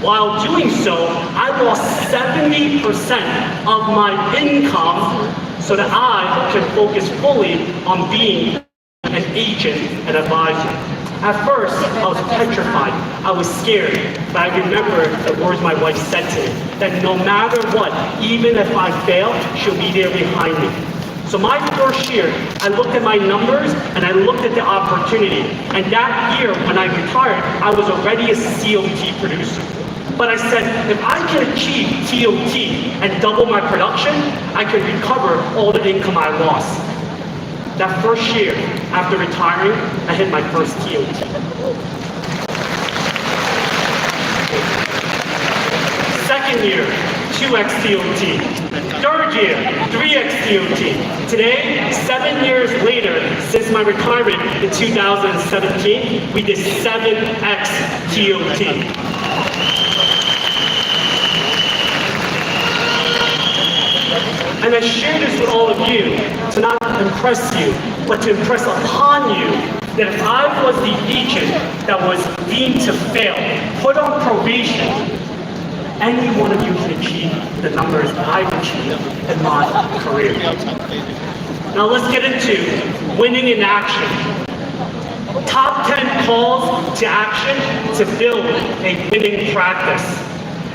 While doing so, I lost 70% of my income so that I can focus fully on being an agent and advisor. At first, I was petrified. I was scared, but I remember the words my wife said to me, that no matter what, even if I fail, she'll be there behind me. So my first year, I looked at my numbers and I looked at the opportunity. And that year, when I retired, I was already a COT producer. But I said, if I can achieve TOT and double my production, I can recover all the income I lost. That first year, after retiring, I hit my first TOT. Second year, 2x TOT. Third year, 3x TOT. Today, 7 years later, since my retirement in 2017, we did 7x TOT. And I share this with all of you to not impress you, but to impress upon you that if I was the agent that was deemed to fail, put on probation, any one of you can achieve the numbers that I've achieved in my career. Now let's get into winning in action. Top 10 calls to action to build a winning practice.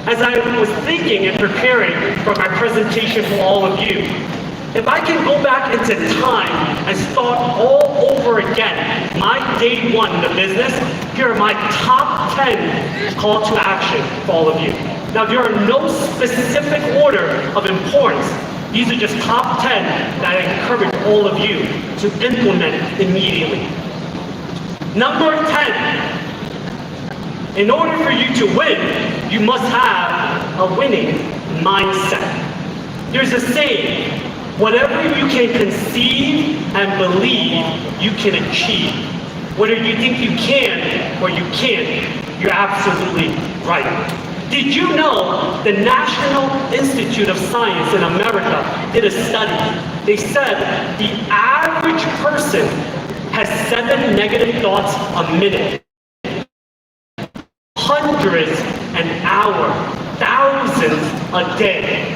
As I was thinking and preparing for my presentation for all of you, if I can go back into time and start all over again, my day one in the business, here are my top 10 call to action for all of you. Now there are no specific order of importance. These are just top 10 that I encourage all of you to implement immediately. Number 10. In order for you to win, you must have a winning mindset. There's a saying, whatever you can conceive and believe, you can achieve. Whether you think you can or you can't, you're absolutely right. Did you know the National Institute of Science in America did a study? They said the average person has 7 negative thoughts a minute. Hundreds an hour, thousands a day.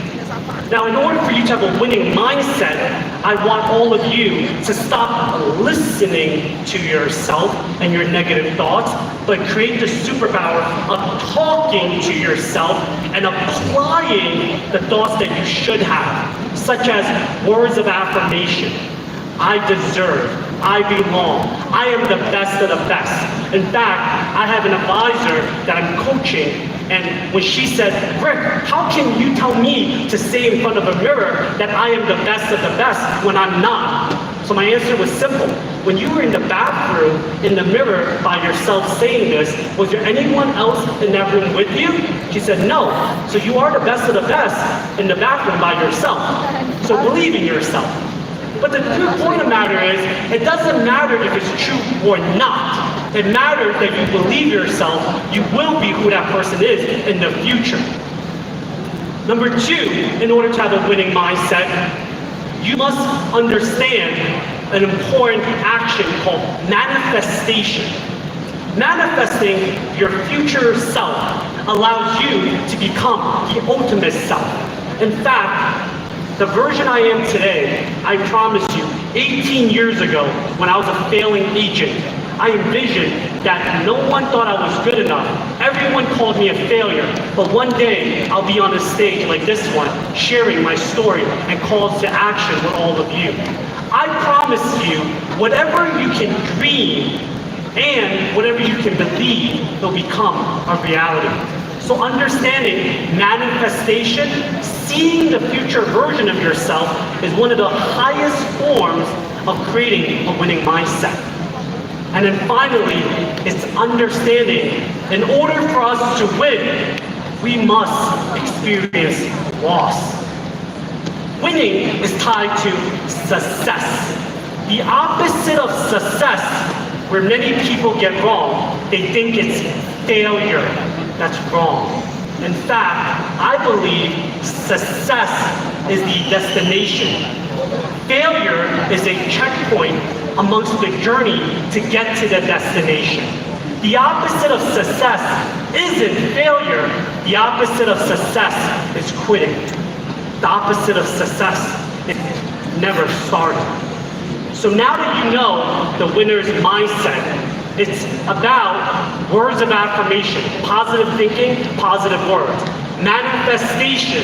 Now, in order for you to have a winning mindset, I want all of you to stop listening to yourself and your negative thoughts, but create the superpower of talking to yourself and applying the thoughts that you should have, such as words of affirmation. I deserve, I belong, I am the best of the best. In fact, I have an advisor that I'm coaching, and when she said, Rick, how can you tell me to say in front of a mirror that I am the best of the best when I'm not? So my answer was simple. When you were in the bathroom, in the mirror by yourself saying this, was there anyone else in that room with you? She said, no. So you are the best of the best in the bathroom by yourself. So believe in yourself. But the point of the matter is, it doesn't matter if it's true or not. It matters that you believe yourself, you will be who that person is in the future. Number 2, in order to have a winning mindset, you must understand an important action called manifestation. Manifesting your future self. allows you to become the ultimate self. In fact, the version I am today, I promise you, 18 years ago, when I was a failing agent, I envisioned that no one thought I was good enough. Everyone called me a failure. But one day, I'll be on a stage like this one, sharing my story and calls to action with all of you. I promise you, whatever you can dream and whatever you can believe will become a reality. So understanding manifestation, seeing the future version of yourself is one of the highest forms of creating a winning mindset. And then finally, it's understanding, in order for us to win, we must experience loss. Winning is tied to success. The opposite of success, where many people get wrong, they think it's failure. That's wrong. In fact, I believe success is the destination. Failure is a checkpoint amongst the journey to get to the destination. The opposite of success isn't failure. The opposite of success is quitting. The opposite of success is never starting. So now that you know the winner's mindset, it's about words of affirmation, positive thinking, positive words, manifestation,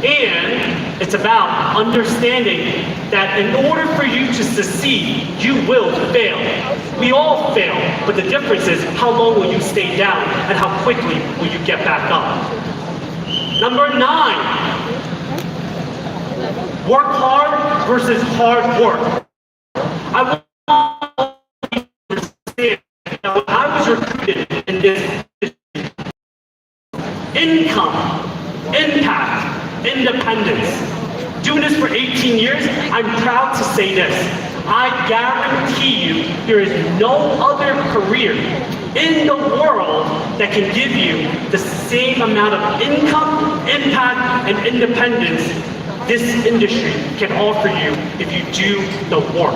and it's about understanding that in order for you to succeed, you will fail. We all fail, but the difference is how long will you stay down and how quickly will you get back up. Number 9, work hard versus hard work. I want you to understand that when I was recruited in this income, impact, independence, doing this for 18 years, I'm proud to say this. I guarantee you there is no other career in the world that can give you the same amount of income, impact, and independence this industry can offer you if you do the work.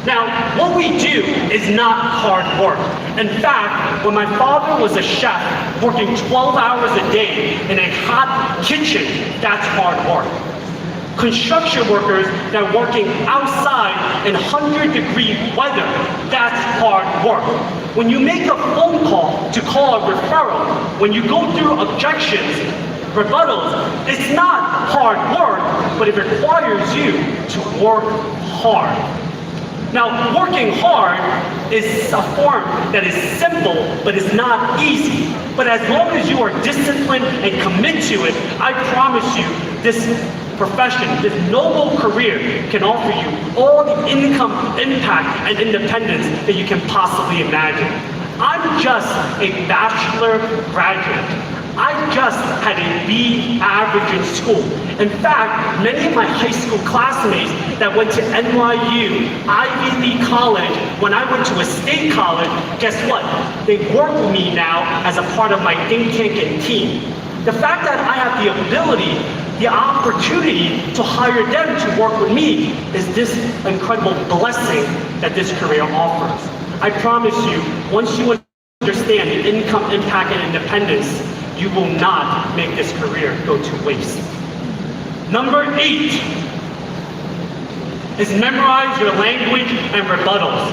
Now, what we do is not hard work. In fact, when my father was a chef working 12 hours a day in a hot kitchen, that's hard work. Construction workers that are working outside in 100-degree weather, that's hard work. When you make a phone call to call a referral, when you go through objections, rebuttals, it's not hard work, but it requires you to work hard. Now, working hard is a form that is simple, but it's not easy. But as long as you are disciplined and commit to it, I promise you, this profession, this noble career can offer you all the income, impact, and independence that you can possibly imagine. I'm just a bachelor graduate. I just had a B average in school. In fact, many of my high school classmates that went to NYU, Ivy League college, when I went to a state college, guess what? They work with me now as a part of my think tank and team. The fact that I have the ability, the opportunity to hire them to work with me is this incredible blessing that this career offers. I promise you, once you understand the income, impact, and independence, you will not make this career go to waste. Number 8 is memorize your language and rebuttals.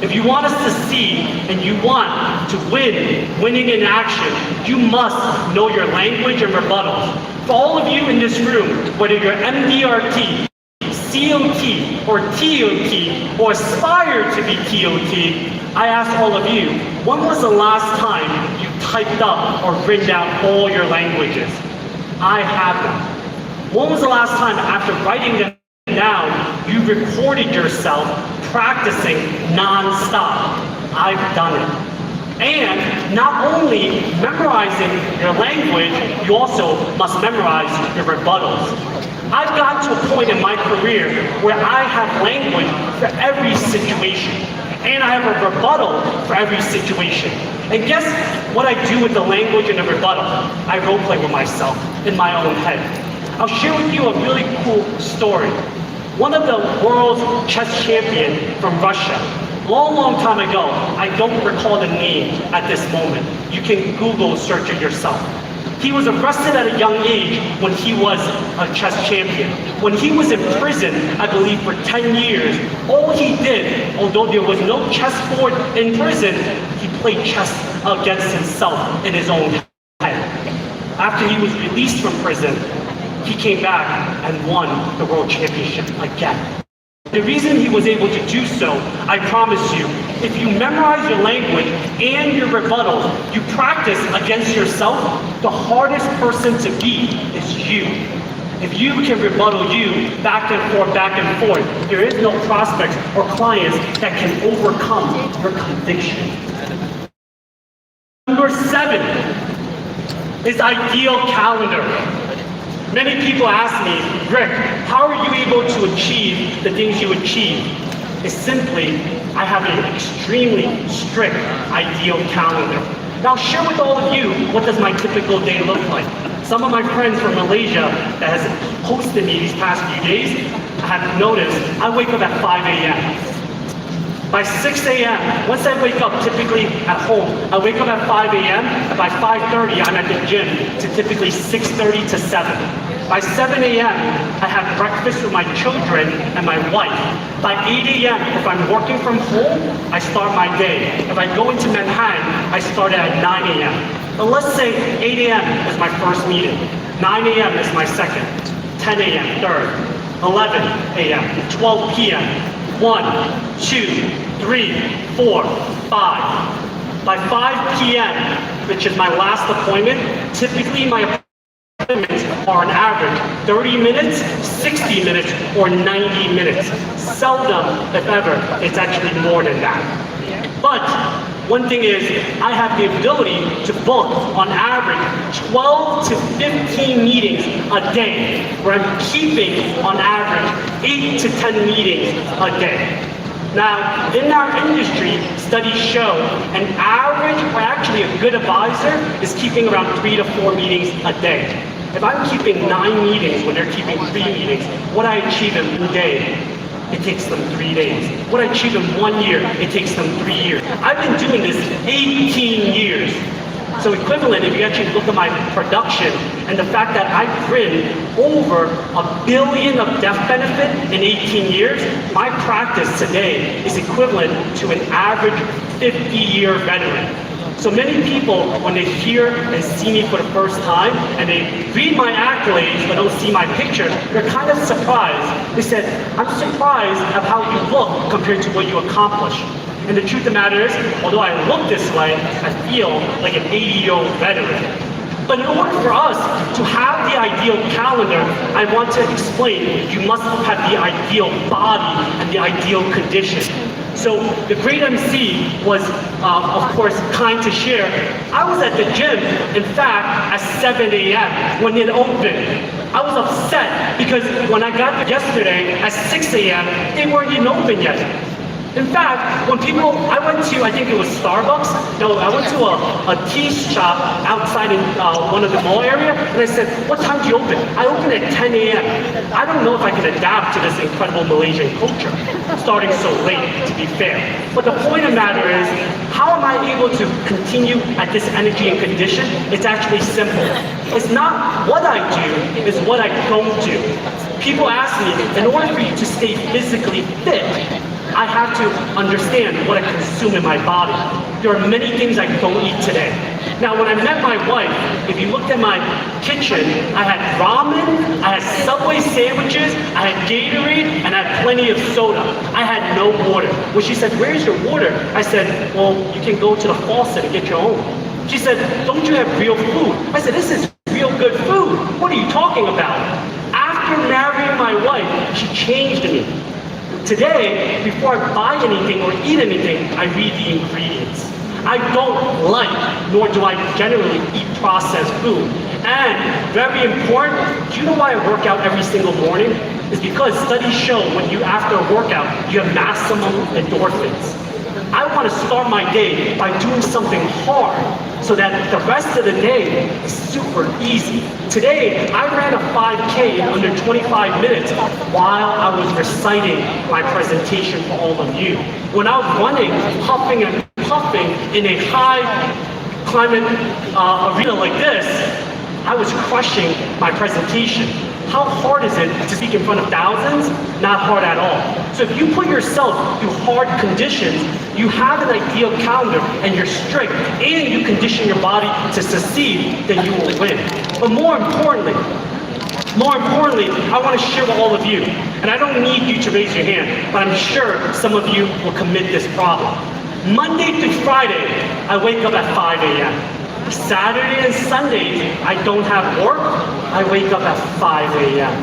If you want to succeed and you want to winning in action, you must know your language and rebuttals. For all of you in this room, whether you're MDRT, COT, or TOT, or aspire to be TOT, I ask all of you, when was the last time you typed up or written down all your languages? I have them. When was the last time after writing them down, you recorded yourself practicing non-stop? I've done it. And not only memorizing your language, you also must memorize your rebuttals. I've gotten to a point in my career where I have language for every situation. And I have a rebuttal for every situation. And guess what I do with the language and the rebuttal? I role play with myself in my own head. I'll share with you a really cool story. One of the world's chess champion from Russia, long time ago, I don't recall the name at this moment. You can Google search it yourself. He was arrested at a young age when he was a chess champion. When he was in prison, I believe for 10 years, all he did, although there was no chessboard in prison, he played chess against himself in his own head. After he was released from prison, he came back and won the world championship again. The reason he was able to do so, I promise you, if you memorize your language and your rebuttals, you practice against yourself, the hardest person to beat is you. If you can rebuttal you back and forth, there is no prospects or clients that can overcome your conviction. Number 7 is ideal calendar. Many people ask me, Rick, how are you able to achieve the things you achieve? It's simply, I have an extremely strict ideal calendar. Now I'll share with all of you, what does my typical day look like? Some of my friends from Malaysia that has hosted me these past few days have noticed I wake up at 5 a.m. By 6 a.m., once I wake up, typically at home, I wake up at 5 a.m., and by 5:30, I'm at the gym to typically 6:30 to 7. By 7 a.m., I have breakfast with my children and my wife. By 8 a.m., if I'm working from home, I start my day. If I go into Manhattan, I start at 9 a.m. But let's say 8 a.m. is my first meeting, 9 a.m. is my second, 10 a.m. third, 11 a.m., 12 p.m., 1, 2, 3, 4, 5. By 5 p.m., which is my last appointment, typically my appointments are on average 30 minutes, 60 minutes, or 90 minutes. Seldom, if ever, it's actually more than that. But one thing is, I have the ability to book, on average, 12 to 15 meetings a day, where I'm keeping, on average, 8 to 10 meetings a day. Now, in our industry, studies show an average, or actually a good advisor, is keeping around 3 to 4 meetings a day. If I'm keeping 9 meetings when they're keeping 3 meetings, what I achieve in 1 day, it takes them 3 days. What I achieve in 1 year, it takes them 3 years. I've been doing this 18 years. So equivalent, if you actually look at my production and the fact that I've written over $1 billion of death benefit in 18 years, my practice today is equivalent to an average 50-year veteran. So many people, when they hear and see me for the first time, and they read my accolades but don't see my picture, they're kind of surprised. They said, I'm surprised at how you look compared to what you accomplished. And the truth of the matter is, although I look this way, I feel like an 80-year-old veteran. But in order for us to have the ideal calendar, I want to explain, you must have the ideal body and the ideal condition. So the great MC was, of course, kind to share. I was at the gym, in fact, at 7 a.m. when it opened. I was upset because when I got there yesterday at 6 a.m., they weren't even open yet. In fact, when people, I went to, I think it was Starbucks, no, I went to a tea shop outside in one of the mall area, and I said, what time do you open? I open at 10 a.m. I don't know if I can adapt to this incredible Malaysian culture, starting so late, to be fair. But the point of the matter is, how am I able to continue at this energy and condition? It's actually simple. It's not what I do, it's what I don't do. People ask me, in order for you to stay physically fit, I have to understand what I consume in my body. There are many things I don't eat today. Now, when I met my wife, if you looked at my kitchen, I had ramen, I had Subway sandwiches, I had Gatorade, and I had plenty of soda. I had no water. When she said, where's your water? I said, well, you can go to the faucet and get your own. She said, don't you have real food? I said, this is real good food. What are you talking about? After marrying my wife, she changed me. Today, before I buy anything or eat anything, I read the ingredients. I don't like, nor do I generally eat processed food. And very important, do you know why I work out every single morning? It's because studies show when you, after a workout, you have maximum endorphins. I want to start my day by doing something hard so that the rest of the day is super easy. Today, I ran a 5K in under 25 minutes while I was reciting my presentation for all of you. When I was running, huffing and puffing in a high climate arena like this, I was crushing my presentation. How hard is it to speak in front of thousands? Not hard at all. So if you put yourself through hard conditions, you have an ideal calendar and you're strict and you condition your body to succeed, then you will win. But more importantly, I want to share with all of you, and I don't need you to raise your hand, but I'm sure some of you will commit this problem. Monday through Friday, I wake up at 5 a.m. Saturday and Sundays, I don't have work, I wake up at 5 a.m.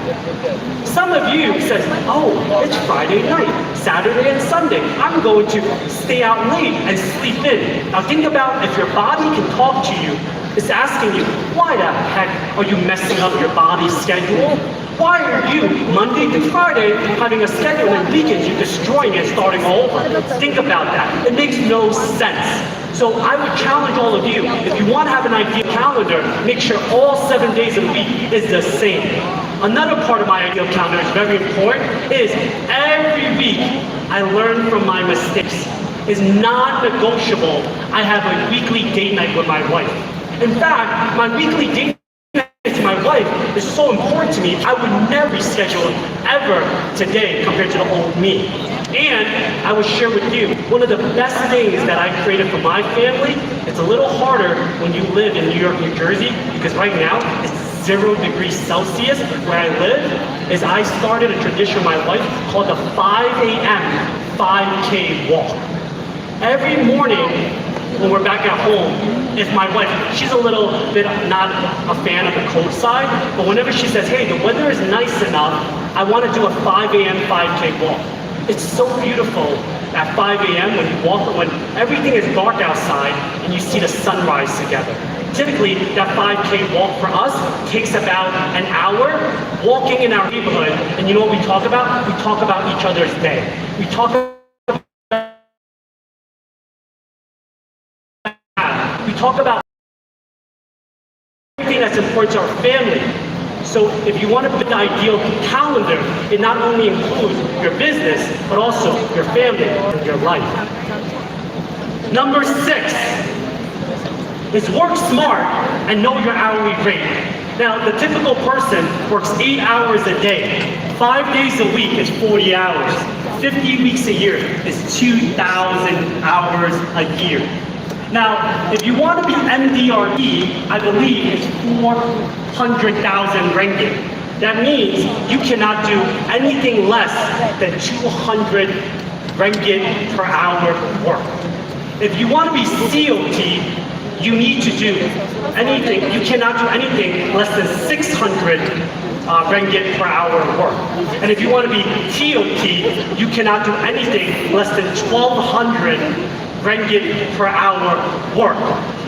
Some of you says, oh, it's Friday night, Saturday and Sunday, I'm going to stay out late and sleep in. Now think about if your body can talk to you, it's asking you, why the heck are you messing up your body's schedule? Why are you, Monday to Friday, having a schedule and weekends, you're destroying it, starting over? Think about that. It makes no sense. So I would challenge all of you, if you want to have an ideal calendar, make sure all 7 days a week is the same. Another part of my ideal calendar is very important, is every week I learn from my mistakes. It's non-negotiable. I have a weekly date night with my wife. In fact, my weekly date night to my wife is so important to me, I would never reschedule ever today compared to the old me. And I will share with you, one of the best things that I created for my family, it's a little harder when you live in New York, New Jersey, because right now it's 0 degrees Celsius where I live, is I started a tradition with my wife called the 5 a.m. 5K walk. Every morning, when we're back at home, if my wife, she's a little bit not a fan of the cold side, but whenever she says, hey, the weather is nice enough, I want to do a 5 a.m. 5K walk. It's so beautiful at 5 a.m. when you walk, when everything is dark outside and you see the sunrise together. Typically, that 5K walk for us takes about an hour walking in our neighborhood. And you know what we talk about? We talk about each other's day. We talk about everything that's important to our family. So if you want to build an ideal calendar, it not only includes your business, but also your family and your life. Number 6 is work smart and know your hourly rate. Now, the typical person works 8 hours a day. 5 days a week is 40 hours. 50 weeks a year is 2,000 hours a year. Now, if you want to be MDRE, I believe it's 400,000 ringgit. That means you cannot do anything less than 200 ringgit per hour work. If you want to be COT, you need to do anything, you cannot do anything less than 600 ringgit per hour work. And if you want to be TOT, you cannot do anything less than 1,200 ringgit per hour work.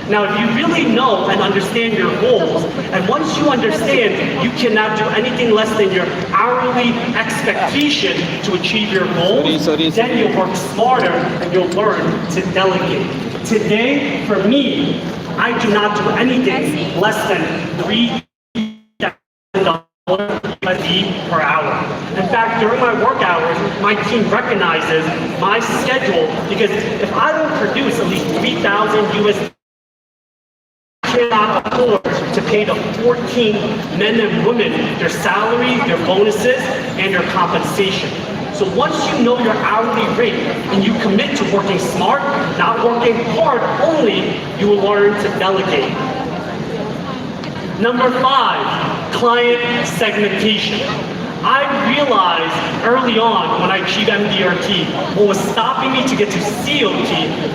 Now, if you really know and understand your goals, and once you understand you cannot do anything less than your hourly expectation to achieve your goals, then you'll work smarter and you'll learn to delegate. Today, for me, I do not do anything less than $3,000 per hour. In fact, during my work hours, my team recognizes my schedule because if I don't produce at least 3,000 US, I cannot afford to pay the 14 men and women their salaries, their bonuses, and their compensation. So once you know your hourly rate and you commit to working smart, not working hard only, you will learn to delegate. Number 5, client segmentation. I realized early on when I achieved MDRT, what was stopping me to get to COT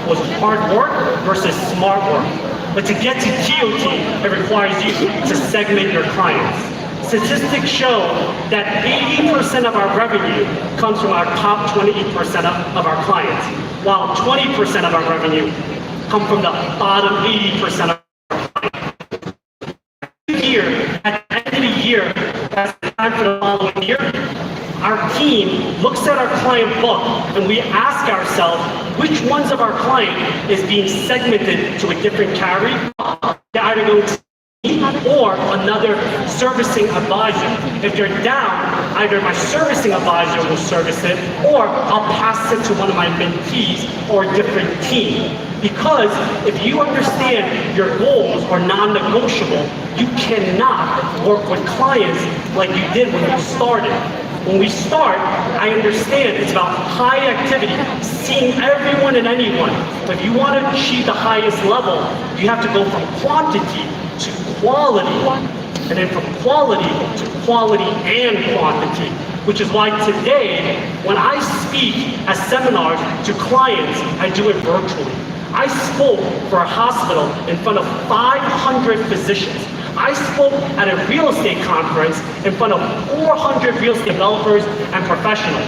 was hard work versus smart work. But to get to TOT, it requires you to segment your clients. Statistics show that 80% of our revenue comes from our top 20% of our clients, while 20% of our revenue come from the bottom 80% of our clients. At the end of the year, that's the time for the following year, our team looks at our client book and we ask ourselves which ones of our client is being segmented to a different carrier. They're either going to or another servicing advisor. If you're down, either my servicing advisor will service it, or I'll pass it to one of my mentees or a different team. Because if you understand your goals are non-negotiable, you cannot work with clients like you did when you started. When we start, I understand it's about high activity, seeing everyone and anyone. But if you want to achieve the highest level, you have to go from quantity to quality, and then from quality to quality and quantity. Which is why today, when I speak at seminars to clients, I do it virtually. I spoke for a hospital in front of 500 physicians. I spoke at a real estate conference in front of 400 real estate developers and professionals.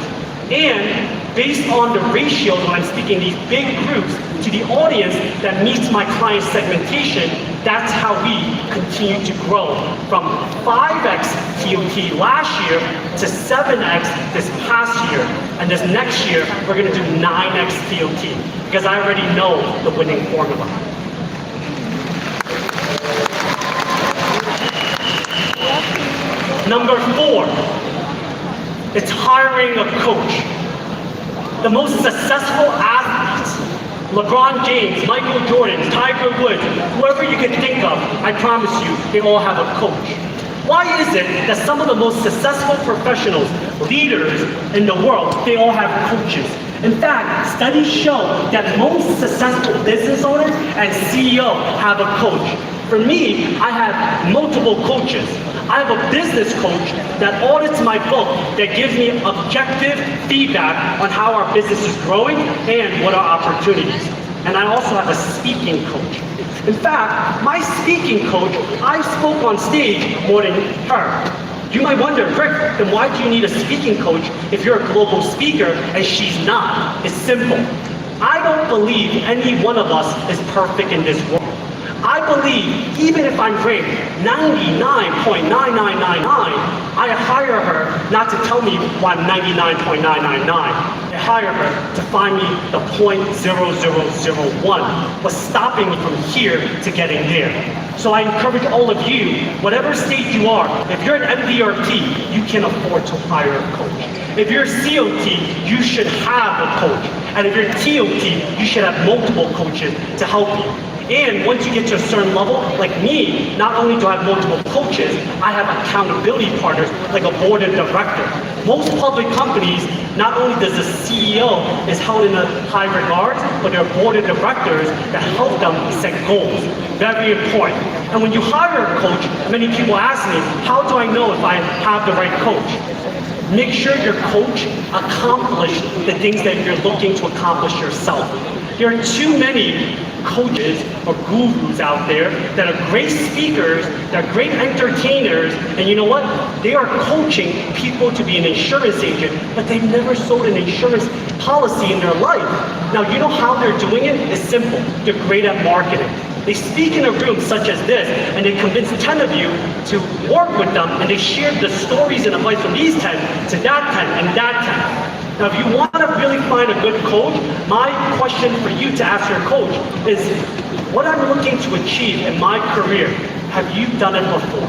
And based on the ratios when I'm speaking these big groups to the audience that meets my client segmentation, that's how we continue to grow from 5x TOT last year to 7x this past year. And this next year, we're going to do 9x TOT because I already know the winning formula. Number 4, it's hiring a coach. The most successful athletes, LeBron James, Michael Jordan, Tiger Woods, whoever you can think of, I promise you, they all have a coach. Why is it that some of the most successful professionals, leaders in the world, they all have coaches? In fact, studies show that most successful business owners and CEOs have a coach. For me, I have multiple coaches. I have a business coach that audits my book, that gives me objective feedback on how our business is growing and what are opportunities. And I also have a speaking coach. In fact, my speaking coach, I spoke on stage more than her. You might wonder, Rick, then why do you need a speaking coach if you're a global speaker and she's not? It's simple. I don't believe any one of us is perfect in this world. I believe even if I'm ranked 99.9999, I hire her not to tell me why I'm 99.999. I hire her to find me the 0.0001. What's stopping me from here to getting there? So I encourage all of you, whatever stage you are, if you're an MDRT, you can afford to hire a coach. If you're a COT, you should have a coach. And if you're a TOT, you should have multiple coaches to help you. And once you get to a certain level, like me, not only do I have multiple coaches, I have accountability partners like a board of directors. Most public companies, not only does the CEO is held in a high regard, but there are board of directors that help them set goals. Very important. And when you hire a coach, many people ask me, how do I know if I have the right coach? Make sure your coach accomplishes the things that you're looking to accomplish yourself. There are too many coaches or gurus out there that are great speakers, that are great entertainers, and you know what? They are coaching people to be an insurance agent, but they've never sold an insurance policy in their life. Now, you know how they're doing it? It's simple. They're great at marketing. They speak in a room such as this, and they convince 10 of you to work with them, and they share the stories and advice from these 10 to that 10 and that 10. Now, if you want to really find a good coach, my question for you to ask your coach is, what I'm looking to achieve in my career, have you done it before?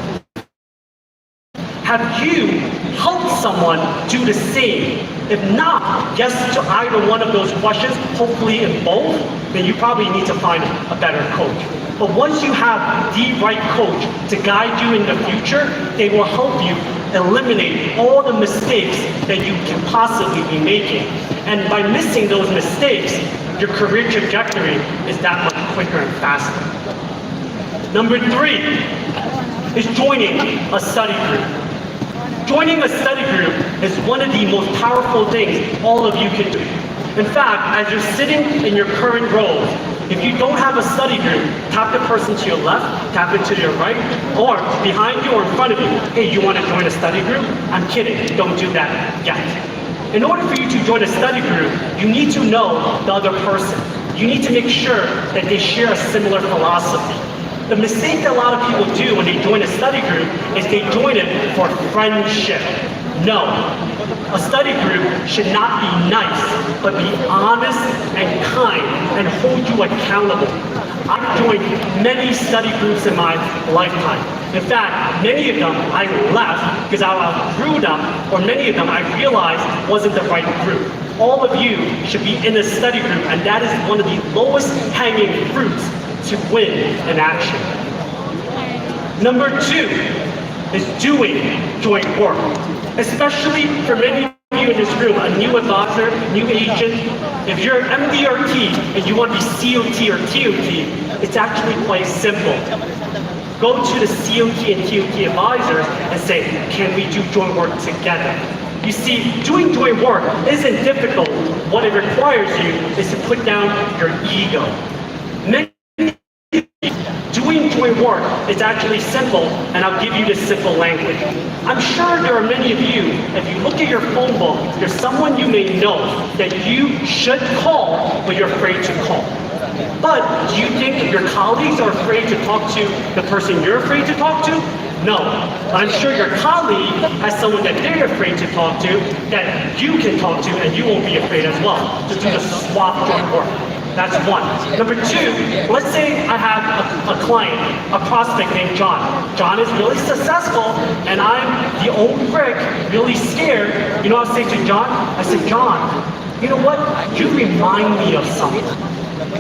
Have you helped someone do the same? If not, yes to either one of those questions, hopefully in both, then you probably need to find a better coach. But once you have the right coach to guide you in the future, they will help you eliminate all the mistakes that you can possibly be making. And by missing those mistakes, your career trajectory is that much quicker and faster. Number 3 is joining a study group. Joining a study group is one of the most powerful things all of you can do. In fact, as you're sitting in your current roles, if you don't have a study group, tap the person to your left, tap it to your right, or behind you or in front of you. Hey, you want to join a study group? I'm kidding, don't do that yet. In order for you to join a study group, you need to know the other person. You need to make sure that they share a similar philosophy. The mistake that a lot of people do when they join a study group is they join it for friendship. No, a study group should not be nice, but be honest and kind and hold you accountable. I've joined many study groups in my lifetime. In fact, many of them I left because I outgrew them, or many of them I realized wasn't the right group. all of you should be in a study group, and that is one of the lowest hanging fruits to win an action. Number 2 is doing joint work, especially for many of you in this room, a new advisor, new agent. If you're MDRT and you want to be COT or TOT, it's actually quite simple. Go to the COT and TOT advisors and say, can we do joint work together? You see, doing joint work isn't difficult. What it requires you is to put down your ego. Doing joint work is actually simple, and I'll give you this simple language. I'm sure there are many of you, if you look at your phone book, there's someone you may know that you should call, but you're afraid to call. But do you think your colleagues are afraid to talk to the person you're afraid to talk to? No. But I'm sure your colleague has someone that they're afraid to talk to that you can talk to, and you won't be afraid as well to do the swap joint work. That's one. Number 2, let's say I have a client, a prospect named John. John is really successful, and I'm the old Rick, really scared. You know what I say to John? I say, John, you know what? You remind me of someone.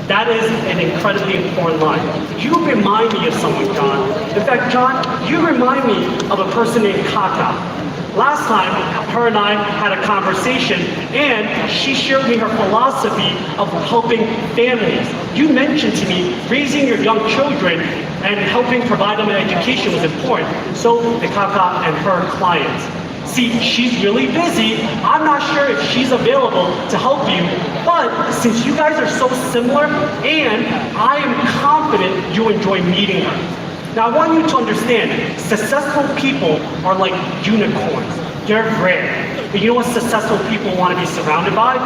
That is an incredibly important line. You remind me of someone, John. In fact, John, you remind me of a person named Kaka. Last time, her and I had a conversation, and she shared me her philosophy of helping families. You mentioned to me raising your young children and helping provide them an education was important. So did Kaka and her clients. See, she's really busy. I'm not sure if she's available to help you, but since you guys are so similar, and I am confident you enjoy meeting her. Now, I want you to understand, successful people are like unicorns. They're rare. But you know what successful people want to be surrounded by?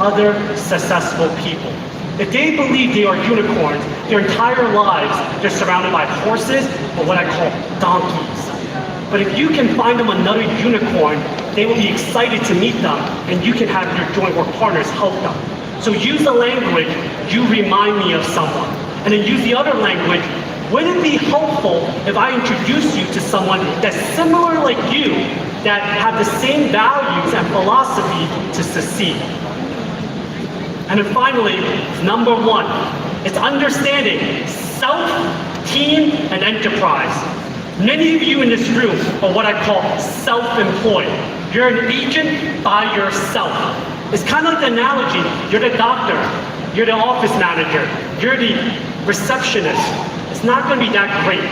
Other successful people. If they believe they are unicorns, their entire lives, they're surrounded by horses, or what I call donkeys. But if you can find them another unicorn, they will be excited to meet them, and you can have your joint work partners help them. So use the language, you remind me of someone. And then use the other language, would it be helpful if I introduce you to someone that's similar like you, that have the same values and philosophy to succeed? And then finally, number 1, it's understanding self, team, and enterprise. Many of you in this room are what I call self-employed. You're an agent by yourself. It's kind of like the analogy, you're the doctor, you're the office manager, you're the receptionist. It's not going to be that great.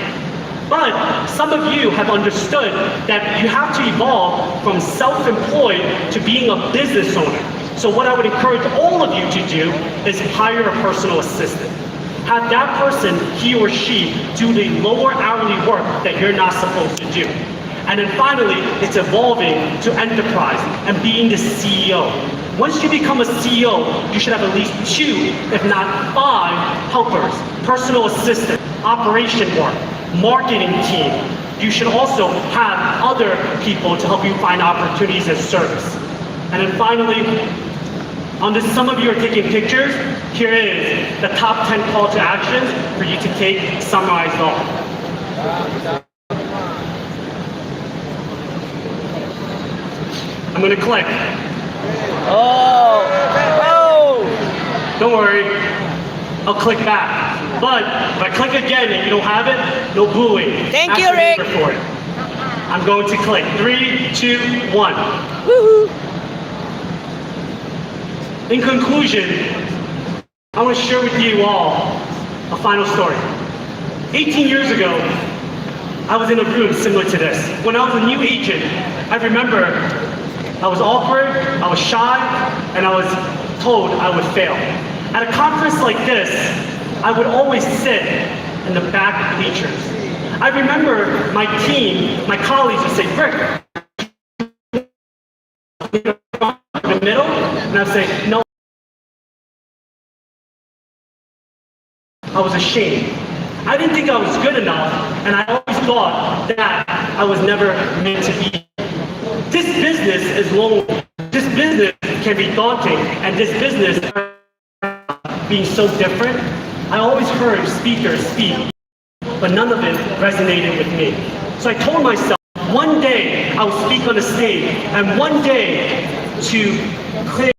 But some of you have understood that you have to evolve from self-employed to being a business owner. So what I would encourage all of you to do is hire a personal assistant. Have that person, he or she, do the lower hourly work that you're not supposed to do. And then finally, it's evolving to enterprise and being the CEO. Once you become a CEO, you should have at least 2, if not 5, helpers, personal assistant, operation work, marketing team. You should also have other people to help you find opportunities and service. And then finally, on this, some of you are taking pictures. Here is the top 10 call to actions for you to take, summarize all. I'm going to click. Oh! Don't worry, I'll click back. But if I click again and you don't have it, no booing. Thank you, Ask your Rick. neighbor for it. I'm going to click. 3, 2, 1. Woohoo! In conclusion, I want to share with you all a final story. 18 years ago, I was in a room similar to this. When I was a new agent, I remember I was awkward, I was shy, and I was told I would fail. At a conference like this, I would always sit in the back bleachers. I remember my team, my colleagues would say, Rick, in the middle, and I'd say, no. I was ashamed. I didn't think I was good enough, and I always thought that I was never meant to be. This business is lonely. This business can be daunting, and this business being so different. I always heard speakers speak, but none of it resonated with me. So I told myself, one day I will speak on a stage, and one day to clear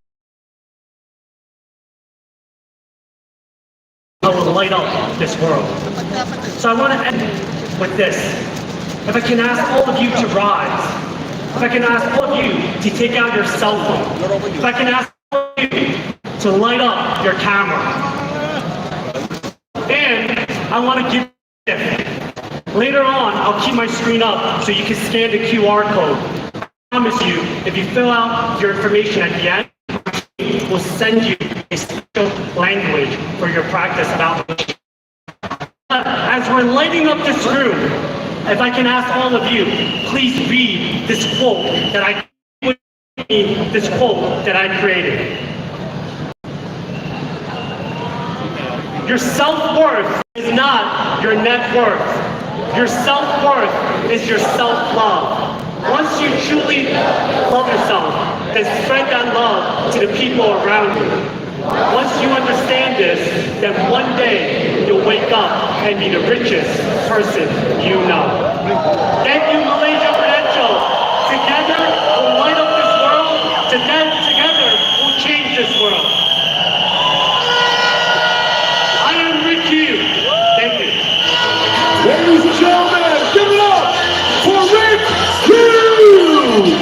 light up this world. So I want to end with this. If I can ask all of you to rise, if I can ask all of you to take out your cell phone, if I can ask all of you to light up your camera, and I want to give you a gift. Later on, I'll keep my screen up so you can scan the QR code. I promise you, if you fill out your information at the end, we'll send you a special language for your practice about it. As we're lighting up this room, if I can ask all of you, please read this quote that I created. Your self-worth is not your net worth. Your self-worth is your self-love. Once you truly love yourself, then spread that love to the people around you. Once you understand this, then one day you'll wake up and be the richest person you know. Thank you, Malaysia Prudential. Together, we'll light up this world. Together, we'll change this world. I am Rick Hugh. Thank you. Ladies and gentlemen, give it up for Rick Hugh!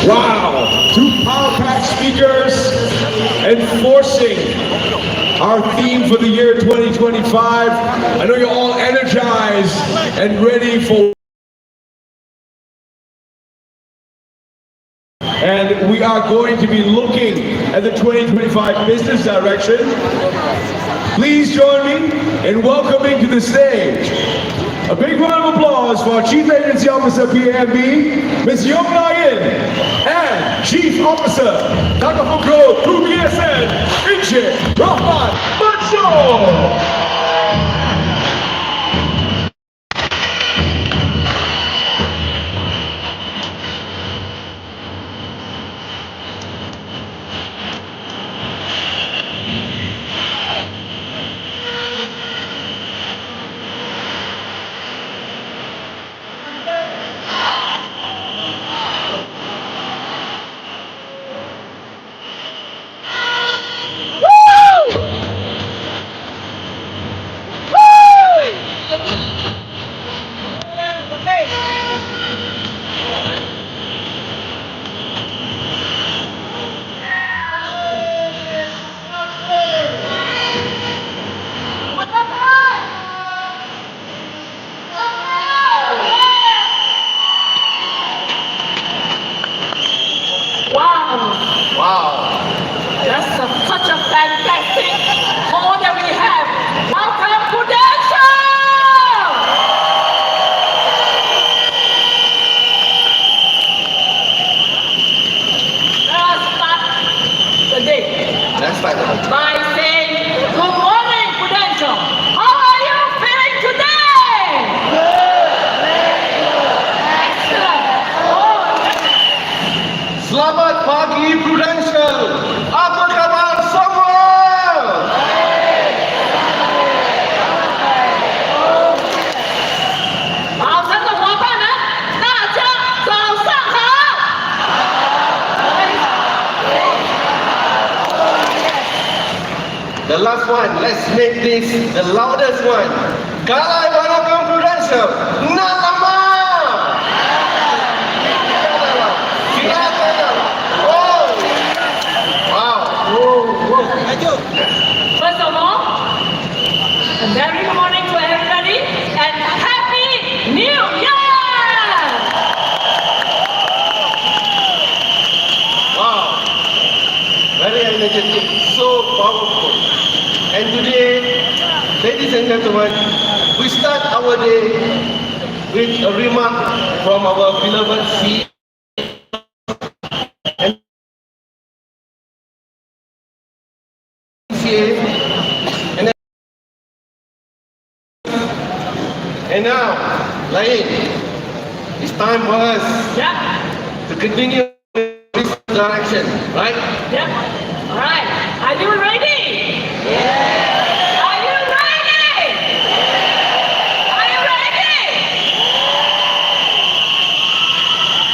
Wow, two power-packed speakers enforcing our theme for the year 2025. I know you're all energized and ready for. And we are going to be looking at the 2025 business direction. Please join me in welcoming to the stage a big round of applause for our Chief Agency Officer PAMB, Ms. Yong Na-yin, and Chief Officer Takafukro PBSN, Encik Rahman Mansor. Such a fantastic hall that we have. Welcome, Prudential! Let us start the day by saying, good morning, Prudential. How are you feeling today? Excellent. Selamat pagi, Prudential. Apa khabar semua? The last one, let's make this the loudest one. Kalai walaupun Prudential, Nalama! Oh! Wow! Thank you. First of all, a very good morning to everybody and Happy New Year! Wow! Very energetic, so powerful. And today, ladies and gentlemen, we start our day with a remark from our beloved CEO. And now, Lain, it's time for us to continue direction, right? Yep. All right. Are you ready? Yeah. Are you ready? Are you ready?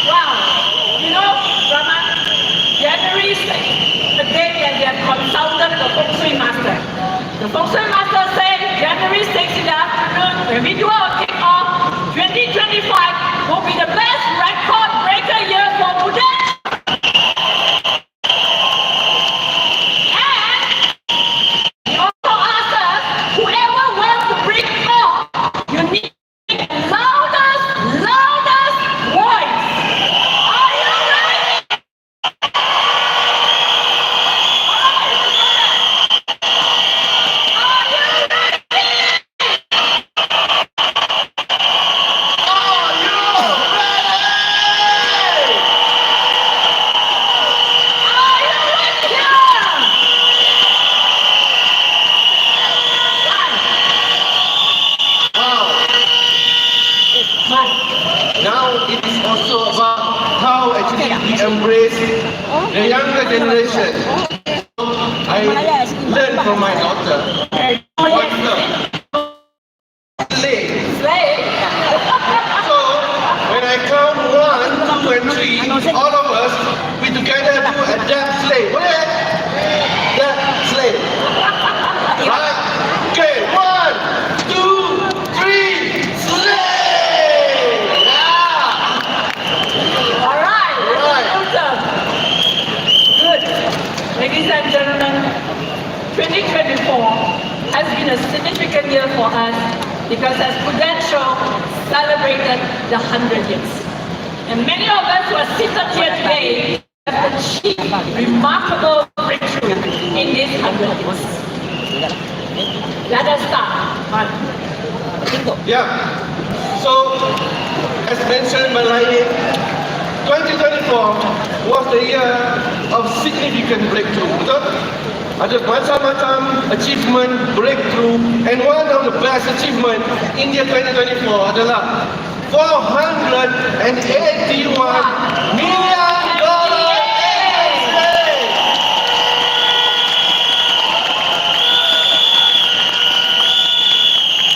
Wow. You know, Brahman, January 6th, the day that they have consulted the Feng Shui master. The Feng Shui master said January 6th in the afternoon, when we do our kickoff, 2025 will be the best record breaker year for Prudential. Now it is also about how actually we embrace the younger generation. I learned from my daughter. Slay. So when I count 1, 2, and 3, all of us, we together do a dab slay. What is it? Dab slay. Right? Okay, 1, 2, 3, slay! Ladies and gentlemen, 2024 has been a significant year for us because as Prudential celebrated the 100 years. And many of us who are seated here today have achieved remarkable breakthrough in these 100 years. Let us start. Yeah. So, as mentioned by Laini, 2024 was the year of significant breakthrough. Betul? Ada macam-macam achievement, breakthrough, and one of the best achievement in year 2024 adalah $481 million.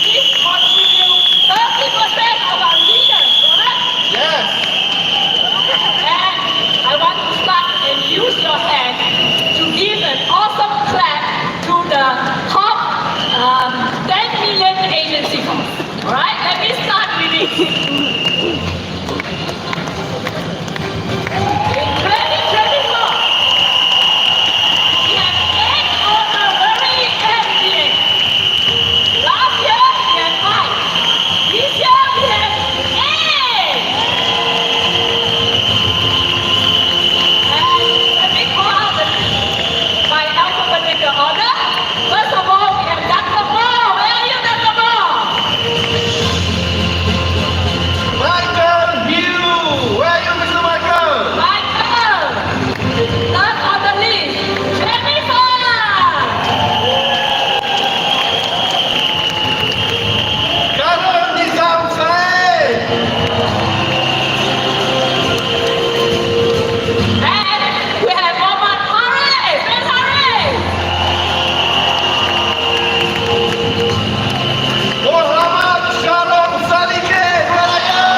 This contributes 30% of our leaders, correct? Yes. And I want to start and use your hand to give an awesome clap to the top 10 million agency force. Alright, let me start with it. In 2024, we have 8 honorary MBA. Last year, we had 5. This year, we have 8. Let me call out by alphabetical order. First of all, we have Dr. Mo. Where are you, Dr. Mo? Michael Hugh. Where are you, Mr. Michael? Michael. Third on the list, Jennifer. Karun Nizam Said. And we have Muhammad Harith. Where's Harith? Muhammad Shalom Salikin. Where are you?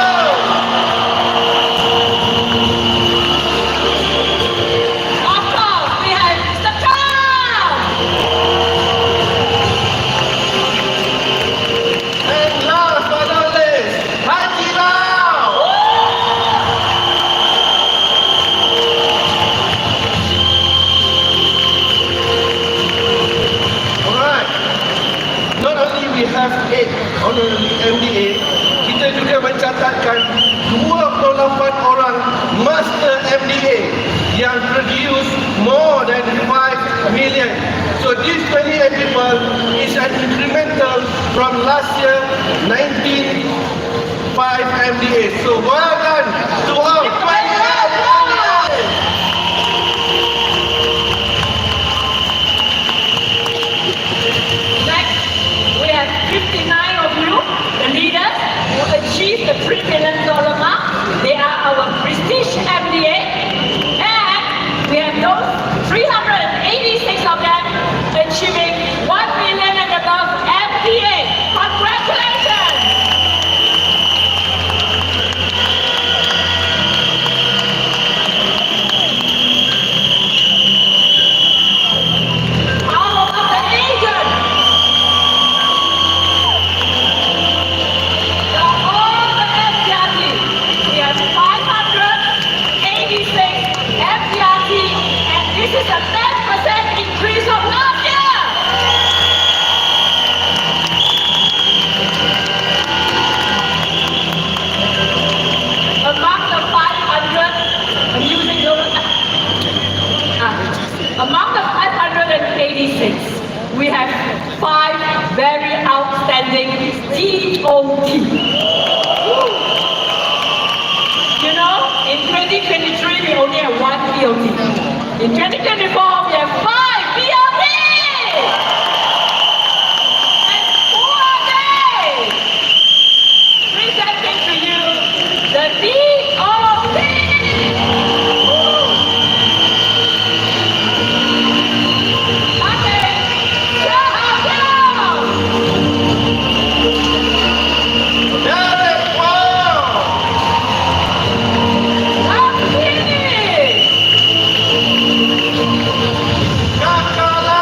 Of course, we have Mr. Trump. And last but not least, Haji Lau. Alright. Not only we have 8 honorary MBA, kita juga mencatatkan 28 orang master MBA yang produce more than 5 million. So these 28 people is an incremental from last year 19.5 MBA. So well done to all 28 MBA. Next, we have 59 of you, the leaders who achieved the $3 million mark. They are our prestige MBA. And BOT. You know, in 2023 we only have 1 BOT. In 2024 we have 5 BOT. And who are they? Presenting to you the BOT. Okay, Derek Wong, Kakala,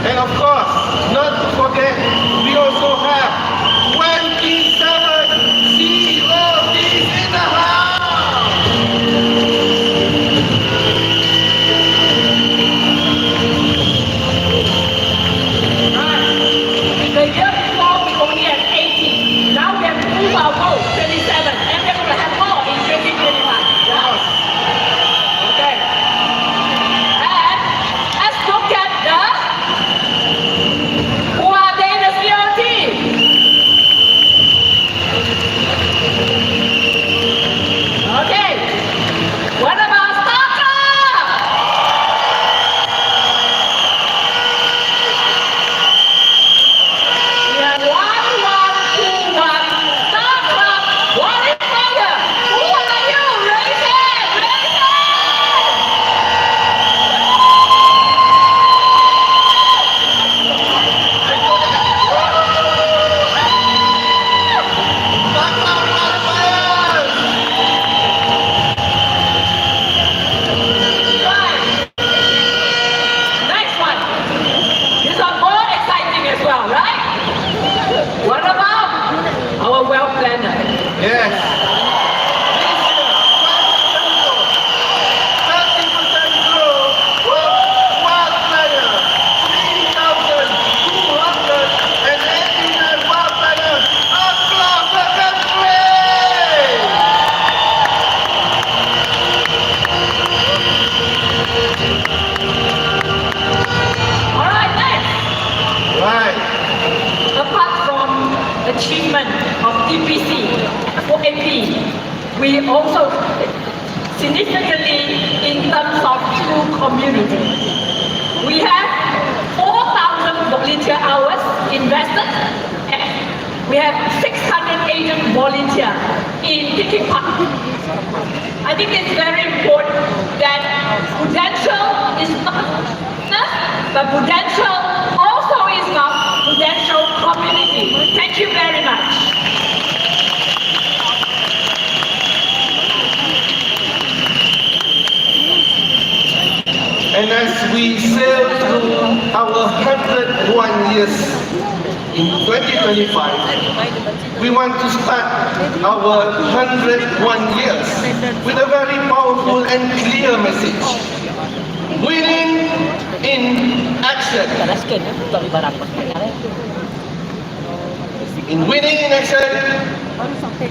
and of course, not to forget, we also have 27 CODs in the house. The year before we only had 18. Now we have moved our goal 27, and we're going to have more in 2025. Okay. And let's look at the who are they, the COT? Okay. What about Star Club? We have 1121 Star Club qualifier. Who are you? Raise it! Raise it! Right. Next one. These are more exciting as well, right? What about our wealth planner? Yes. This year, 30% growth of wealth planner, 3,289 wealth planners across the country. All right, next. Right. Apart from achievement of TPC, OAP, we also significantly in terms of true community. We have 4,000 volunteer hours invested, and we have 600 agent volunteer in Kickoff. I think it's very important that Prudential is not business, but Prudential also is not Prudential community. Thank you very much. And as we sail through our 101 years in 2025, we want to start our 101 years with a very powerful and clear message. Winning in action. In winning in action,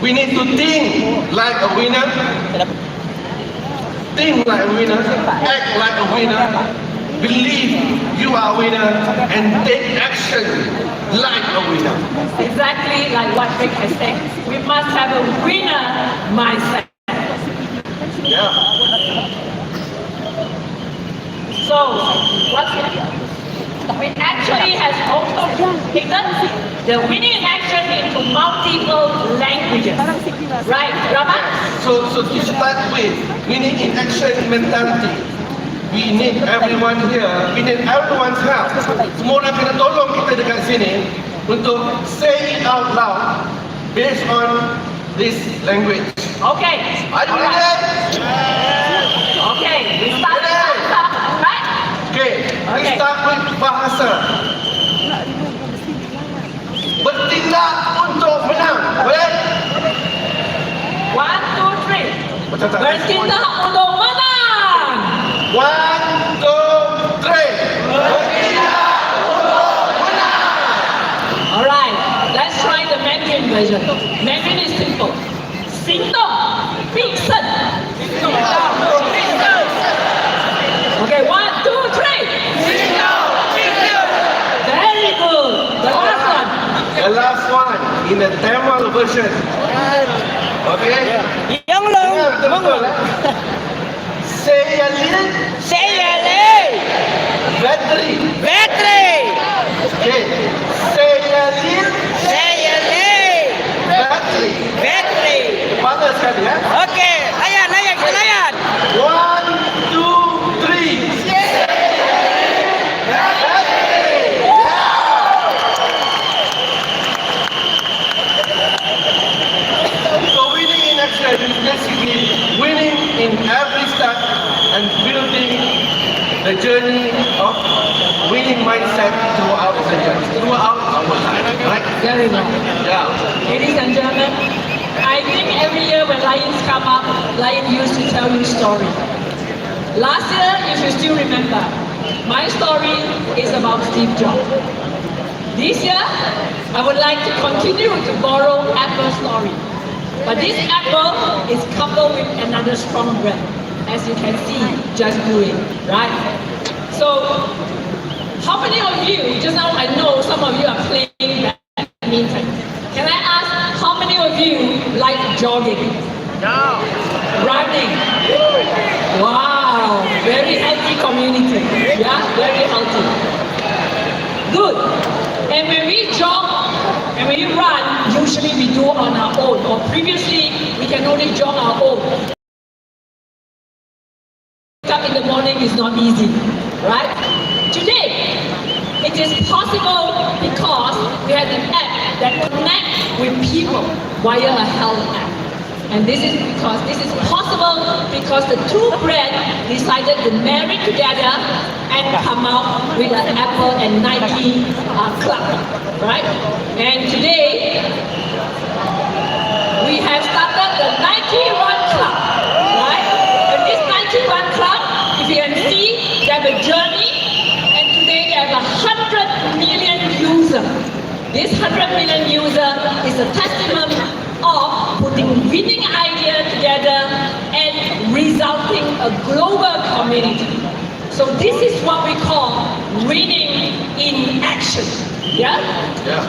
we need to think like a winner, think like a winner, act like a winner, believe you are a winner, and take action like a winner. Exactly like what Rick has said. We must have a winner mindset. Yeah. So, what's it? We actually has also taken the winning in action into multiple languages. Right, Rama? So to start with, winning in action mentality. We need everyone here, we need everyone's help. Semua orang kena tolong kita dekat sini untuk say it out loud based on this language. Okay. Are you Alright. ready? Okay, we start with Bahasa, right? Okay, we Okay. start with bahasa. Bertindak untuk menang, boleh? 1, 2, 3. Macam tak? Bertindak untuk menang. 1, 2, 3. Bertindak untuk menang. Alright, let's try the Mandarin version. Mandarin is simple. 行动，必 in the Tamil version. Okay? Yang long, Betul, eh? Sayalil battery. Okay. Sayalil battery. Panas sekali, ya? Okey, layan, kita layan. 1, 2, 3. So winning in action is basically winning in every step and building the journey of winning mindset throughout the journey, throughout our life, right? Very well. Yeah. Ladies and gentlemen, I think every year when Lions come up, Lion used to tell you story. Last year, if you still remember, my story is about Steve Jobs. This year, I would like to continue to borrow Apple's story. But this Apple is coupled with another strong brand, as you can see, just do it, right? So, how many of you, just now I know some of you are playing badminton. Can I ask, how many of you like jogging? No. Running? Wow, very healthy community. Yeah, very healthy. Good. And when we jog and when we run, usually we do on our own. Or previously, we can only jog our own. Wake up in the morning is not easy, right? Today, it is possible because we have an app that connects with people via a health app. And this is possible because the two brands decided to marry together and come out with an Apple and Nike club, right? And today, we have started the Nike Run Club, right? And this Nike Run Club, if you can see, they have a journey, and today they have 100 million users. This 100 million user is a testament of putting winning idea together and resulting a global community. So this is what we call winning in action. Yeah? Yeah.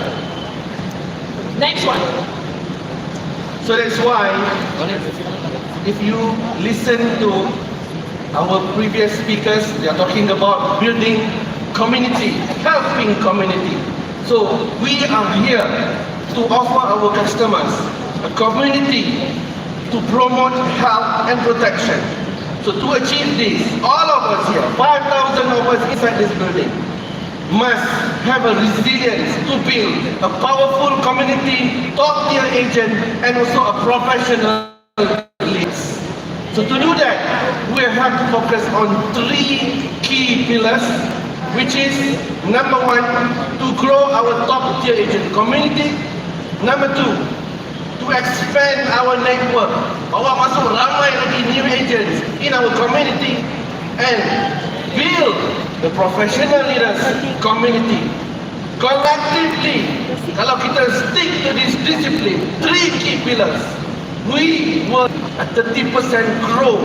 Next one. So that's why, if you listen to our previous speakers, they are talking about building community, helping community. So we are here to offer our customers a community to promote health and protection. So to achieve this, all of us here, 5,000 of us inside this building, must have a resilience to build a powerful community, top-tier agent, and also a professional leads. So to do that, we have to focus on 3 key pillars, which is number 1, to grow our top-tier agent community. Number 2, to expand our network, bawa masuk ramai lagi new agents in our community, and build the professional leaders community. Collectively, kalau kita stick to this discipline, 3 key pillars, we will a 30% grow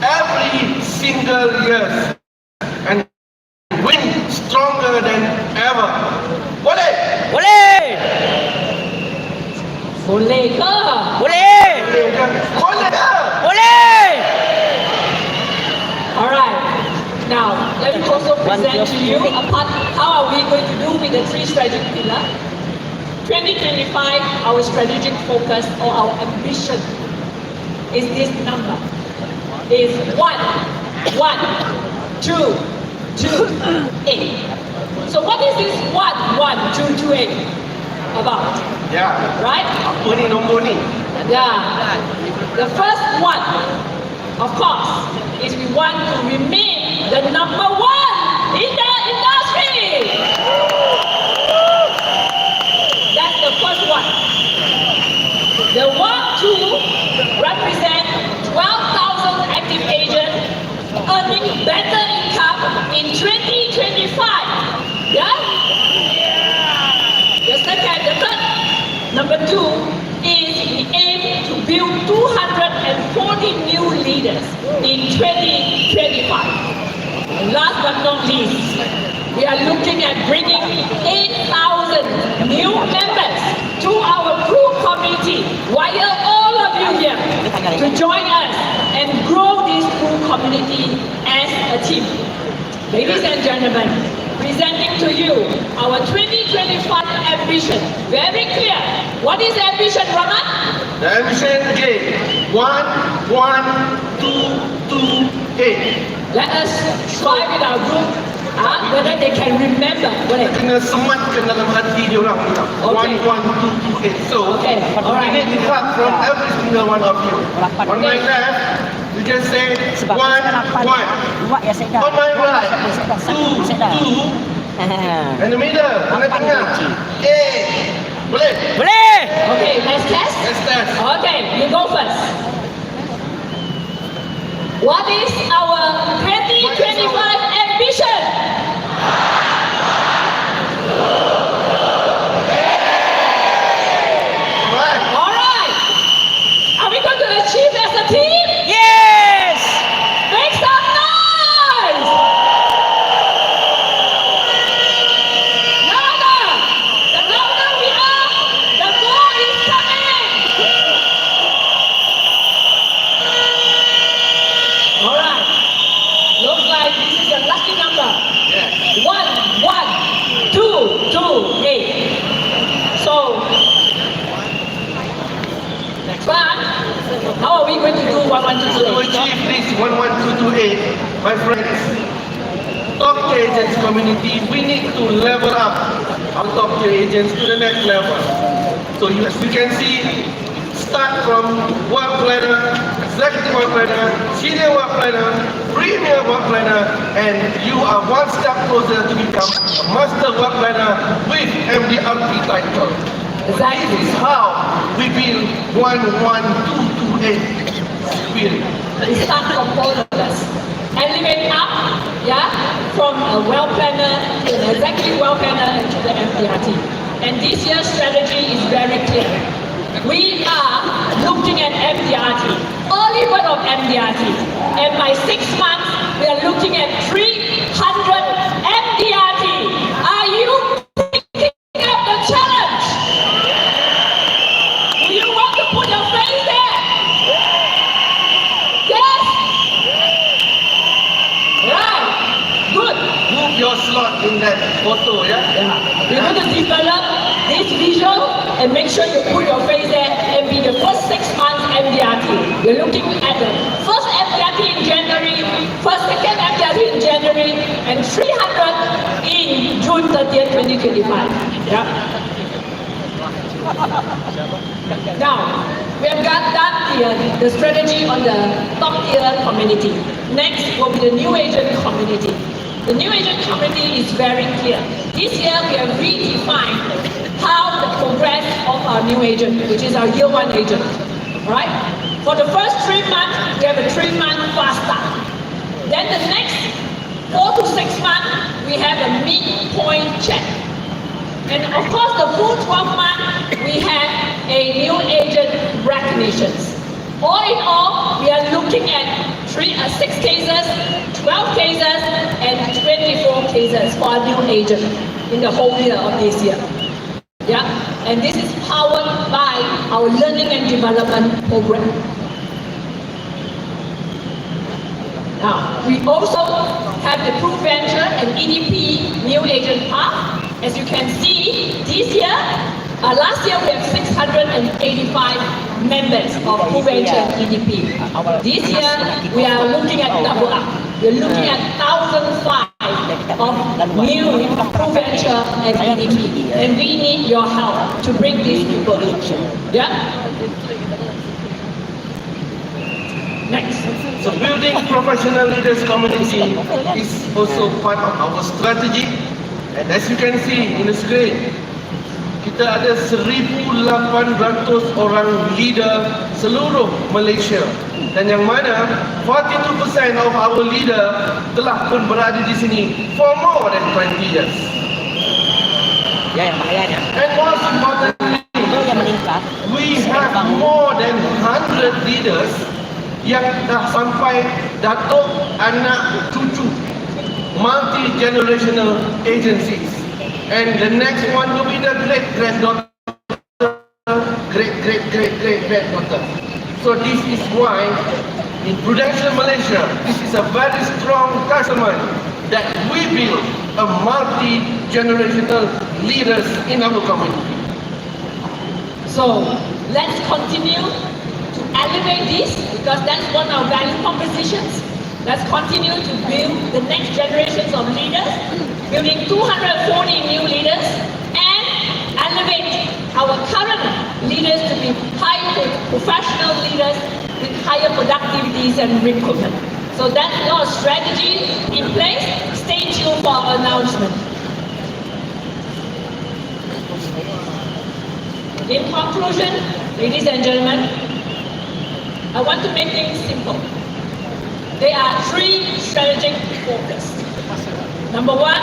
every single year and win stronger than ever. Boleh? Boleh. Boleh ke? Boleh. Boleh ke? Boleh. Alright. Now, let me also present to you a part how are we going to do with the 3 strategic pillars. 2025, our strategic focus or our ambition is this number. Is 1, 1, 2, 2, 8. So what is this 1, 1, 2, 2, 8 about? Ya. Right? Apa ni nombor ni? Yeah. The first one, of course, is we want to remain the number 1 in the industry. That's the first one. The 1, 2 represent 12,000 active agents earning better income in 2025. Yeah? The second, the third, number 2 is we aim to build 240 new leaders in 2025. And last but not least, we are looking at bringing 8,000 new members to our group. and grow this full community as a team. Ladies and gentlemen, presenting to you our 2025 ambition. Very clear. What is the ambition, Rahman? The ambition again. 1, 1, 2, 2, 8. Let us try with our group whether they can remember. Boleh? Kena sematkan dalam hati dia orang. 1, 1, 2, 2, 8. So, Okay, alright. we need help from every single one of you. On my left, you can say 1, 1. Buat ya saya dah. On my right, 2, 2. In the middle, tengah-tengah. 8. Boleh? Boleh. Okay, let's test. Let's test. Okay, you go first. What is our 2025 ambition? Right. Alright. Are we going to achieve as a team? Yes. Make some noise! Louder! The louder we are, the more is coming! Alright. Looks like this is a lucky number. Yes. 1, 1, 2, 2, 8. So, but how are we going to do 1, 1, 2, 2, To 8? achieve this 1, 1, 2, 2, 8, my friends, top tier agents community, we need to level up our top tier agents to the next level. So as you can see, start from work planner, executive work planner, senior work planner, premier work planner, and you are one step closer to become a master work planner with MDRP title. Exactly. This is how we build 1, 1, 2, 2, 8 spirit. We start from all of us. Elevate up, yeah, from a well planner to an executive well planner and to the MDRT. And this year's strategy is very clear. We are looking at MDRT, early bird of MDRT. And by 6 months, we are looking at 300 MDRT. Are you picking up the challenge? Do you want to put your face there? Yes? Right. Good. Move your slot in that photo, yeah? We're going to develop this visual and make sure you put your face there and be the first 6 months MDRT. We're looking at the first MDRT in January, second MDRT in January, and 300 in June 30th, 2025. Yeah. Now, we have got done the strategy on the top tier community. Next will be the new agent community. The new agent community is very clear. This year we have redefined how the progress of our new agent, which is our year 1 agent. Right? For the first 3 months, we have a 3-month fast start. Then the next 4 to 6 months, we have a midpoint check. And of course, the full 12 months, we have a new agent recognitions. All in all, we are looking at 6 cases, 12 cases, and 24 cases for our new agent in the whole year of this year. Yeah, and this is powered by our learning and development program. Now, we also have the Prudential and EDP new agent path. As you can see, this year, last year we have 685 members of Prudential EDP. This year, we are looking at double up. We're looking at 1,005 of new Prudential and EDP. And we need your help to bring these people in. Yeah? Next. So building professional leaders community is also part of our strategy. And as you can see in the screen, kita ada 1,800 orang leader seluruh Malaysia. Dan yang mana 42% of our leader telah pun berada di sini for more than 20 years. Ya, yang bahayanya. And most importantly, Itu yang meningkat. we have more than 100 leaders yang dah sampai datuk, anak, cucu, multi-generational agencies. And the next one will be the great-granddaughter, great-great-great-great-granddaughter. So this is why in Prudential Malaysia, this is a very strong testament that we build a multi-generational leaders in our community. So let's continue to elevate this because that's one of our value propositions. Let's continue to build the next generations of leaders, building 240 new leaders, and elevate our current leaders to be high professional leaders with higher productivities and recruitment. So that's our strategy in place. Stay tuned for our announcement. In conclusion, ladies and gentlemen, I want to make things simple. There are three strategic focus. Number one,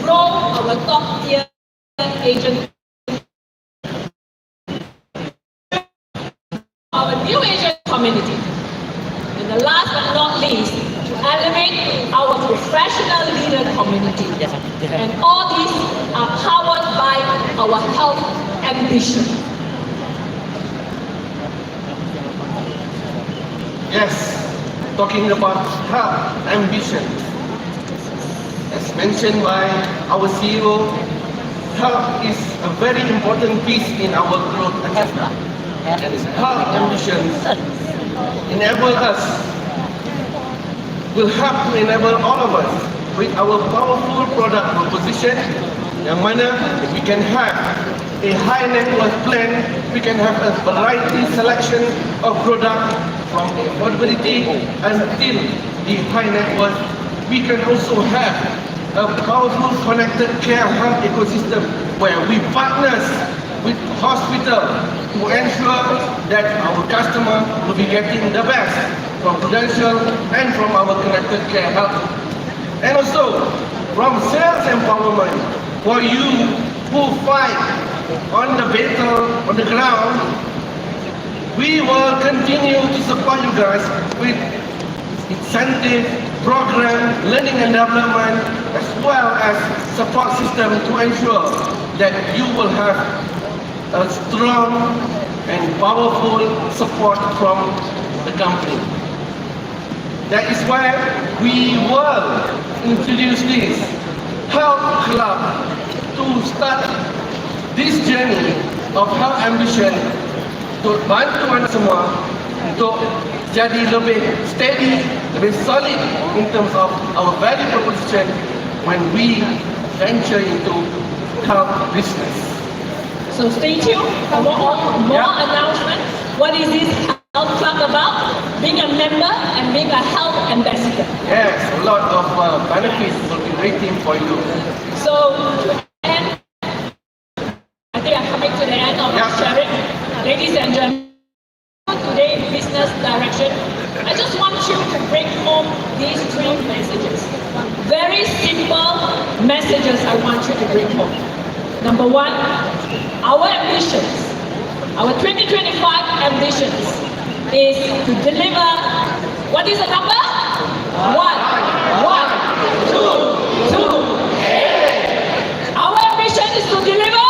grow our top tier agent, our new agent community. And the last but not least, to elevate our professional leader community. And all these are powered by our health ambition. Yes, talking about health ambition. As mentioned by our CEO, health is a very important piece in our growth agenda. And health ambitions enable us, will help to enable all of us with our powerful product proposition, yang mana we can have a high net worth plan, we can have a variety selection of product from affordability until the high net worth. We can also have a powerful connected care health ecosystem where we partner with hospital to ensure that our customer will be getting the best from Prudential and from our connected care health. And also from sales empowerment for you who fight on the battle on the ground. We will continue to support you guys with incentive, program, learning and development, as well as support system to ensure that you will have a strong and powerful support from the company. That is why we will introduce this health club to start this journey of health ambition untuk bantu anda semua untuk jadi lebih steady, lebih solid in terms of our value proposition when we venture into health business. So stay tuned for more announcement. What is this health club about? Being a member and being a health ambassador. Yes, a lot of benefits will be waiting for you. So to end, I think I'm coming to the end of my sharing. Ladies and gentlemen, today's business direction, I just want you to bring home these three messages. Very simple messages I want you to bring home. Number one, our ambitions, our 2025 ambitions is to deliver, what is the number? 1, 1, 2, 2. Our ambition is to deliver.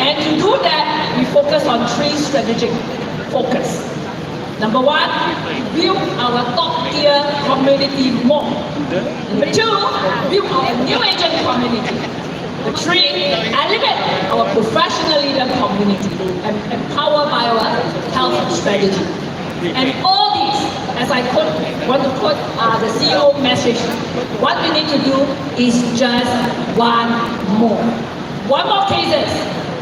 And to do that, we focus on three strategic focus. Number one, build our top tier community more. Number two, build our new agent community. Number three, elevate our professional leader community and empower by our health strategy. And all these, as I want to quote the CEO message, what we need to do is just one more. One more cases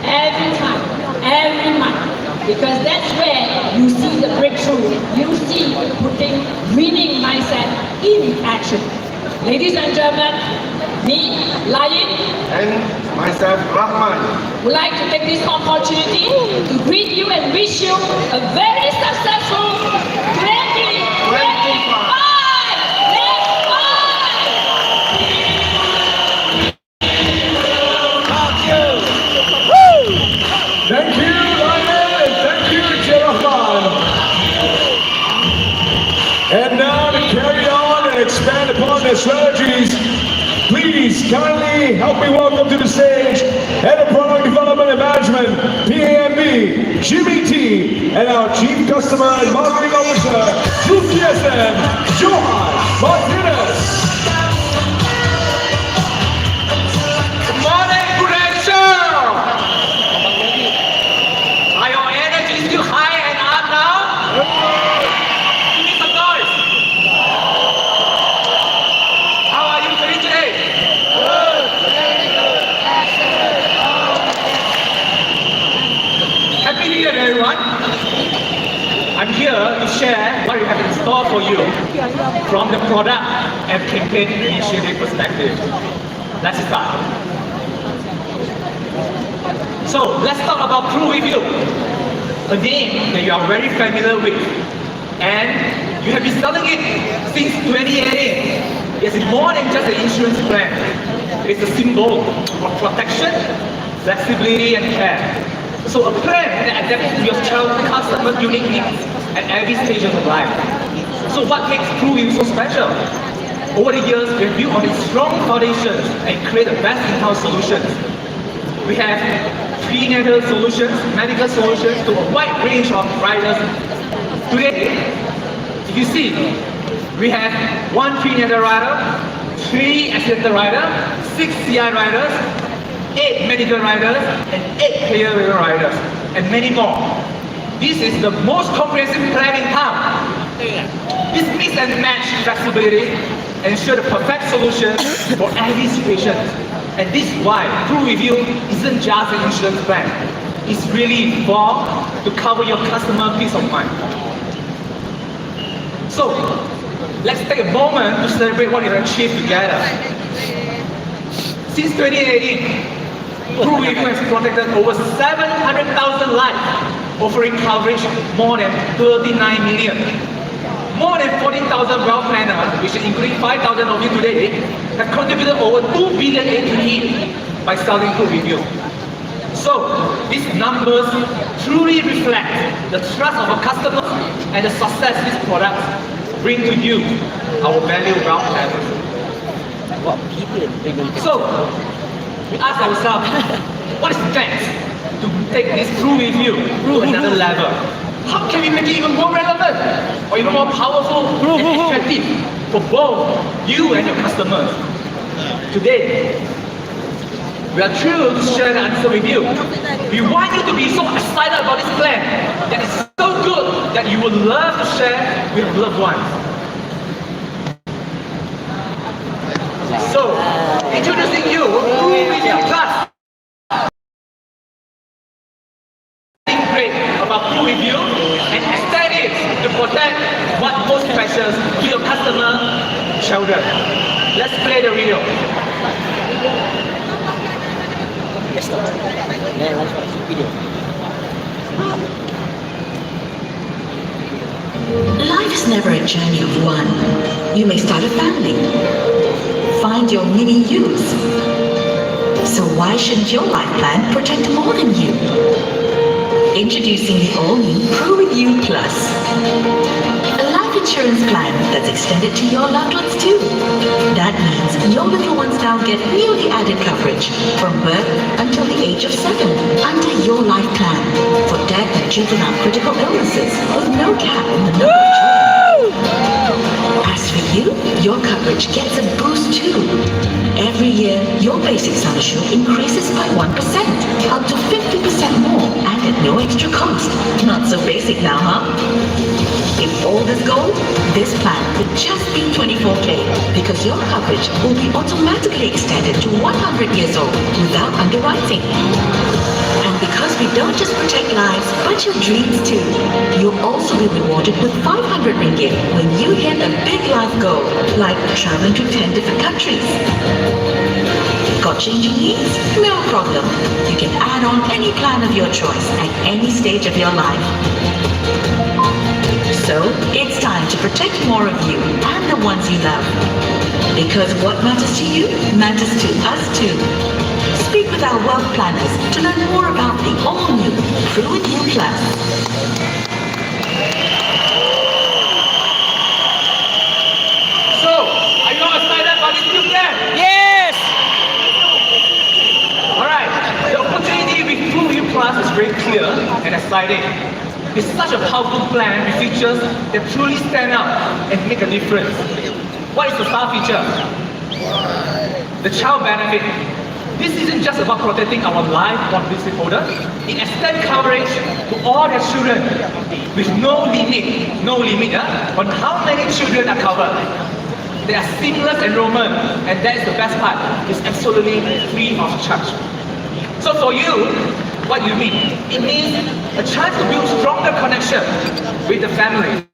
every time, every month. Because that's where you see the breakthrough. You see putting winning mindset in action. Ladies and gentlemen, me, Lain, and myself, Rahman, would like to take this opportunity to greet you and wish you a very successful 2025. Thank you, Ryan, and thank you, Rahman. And now to carry on and expand upon their strategies, please kindly help me welcome to the stage Head of Product Development and Management, PAMB me, Jimmy T, and our Chief Customer and Marketing Officer, UCSM, Johan Martinez. Good morning, Prudential! Are your energy still high and up now? Give me some noise! How are you feeling today? Happy New Year, everyone! I'm here to share what we have in store for you from the product and campaign initiative perspective. Let's start. So let's talk about PruReview, a name that you are very familiar with, and you have been selling it since 2018. It's more than just an insurance plan. It's a symbol of protection, flexibility, and care. So a plan that adapts to your child's customer's unique needs at every stage of life. So what makes PruReview so special? Over the years, we have built on its strong foundations and created best-in-house solutions. We have prenatal solutions, medical solutions to a wide range of riders. Today, if you see, we have 1 prenatal rider, 3 accidental riders, 6 CI riders, 8 medical riders, and 8 payer riders, and many more. This is the most comprehensive plan in town. This mix and match flexibility ensure the perfect solution for every situation. And this is why PruReview isn't just an insurance plan. It's really to cover your customer peace of mind. So, let's take a moment to celebrate what we have achieved together. Since 2018, PruReview has protected over 700,000 lives, offering coverage more than 39 million. More than 14,000 wealth planners, which including 5,000 of you today, have contributed over 2 billion APE by selling PruReview. So, these numbers truly reflect the trust of our customers and the success these products bring to you, our valued wealth planners. So, we ask ourselves, what is next to take this PruReview to another level? How can we make it even more relevant or even more powerful and effective for both you and your customers? Today, we are thrilled to share the answer with you. We want you to be so excited about this plan that is so good that you would love to share with loved ones. So, introducing you PruReview Plus. Great about PruReview and extend it to protect what most precious to your customer, children. Let's play the video. Life is never a journey of one. You may start a family, find your mini yous. So why shouldn't your life plan protect more than you? Introducing the all-new PruReview Plus. A life insurance plan that's extended to your loved ones too. That means your little ones now get newly added coverage from birth until the age of 7 under your life plan for death and juvenile critical illnesses with no cap in the number of children. As for you, your coverage gets a boost too. Every year, your basic sum assured increases by 1%, up to 50% more, and at no extra cost. Not so basic now, huh? If all is gold, this plan could just be 24K, because your coverage will be automatically extended to 100 years old without underwriting. And because we don't just protect lives, but your dreams too. You'll also be rewarded with 500 ringgit when you hit a big life goal, like traveling to 10 different countries. Got changing needs? No problem. You can add on any plan of your choice at any stage of your life. So, it's time to protect more of you and the ones you love. Because what matters to you matters to us too. Speak with our wealth planners to learn more about the all-new PruReview Plus. So, are you all excited about this new plan? Yes! Alright, the opportunity with PruReview Plus is very clear and exciting. It's such a powerful plan with features that truly stand out and make a difference. What is the star feature? The child benefit. This isn't just about protecting our life policy holder. It extends coverage to all their children with no limit on how many children are covered. They are seamless enrollment, and that is the best part. It's absolutely free of charge. So for you, what do you mean? It means a chance to build stronger connection with the family.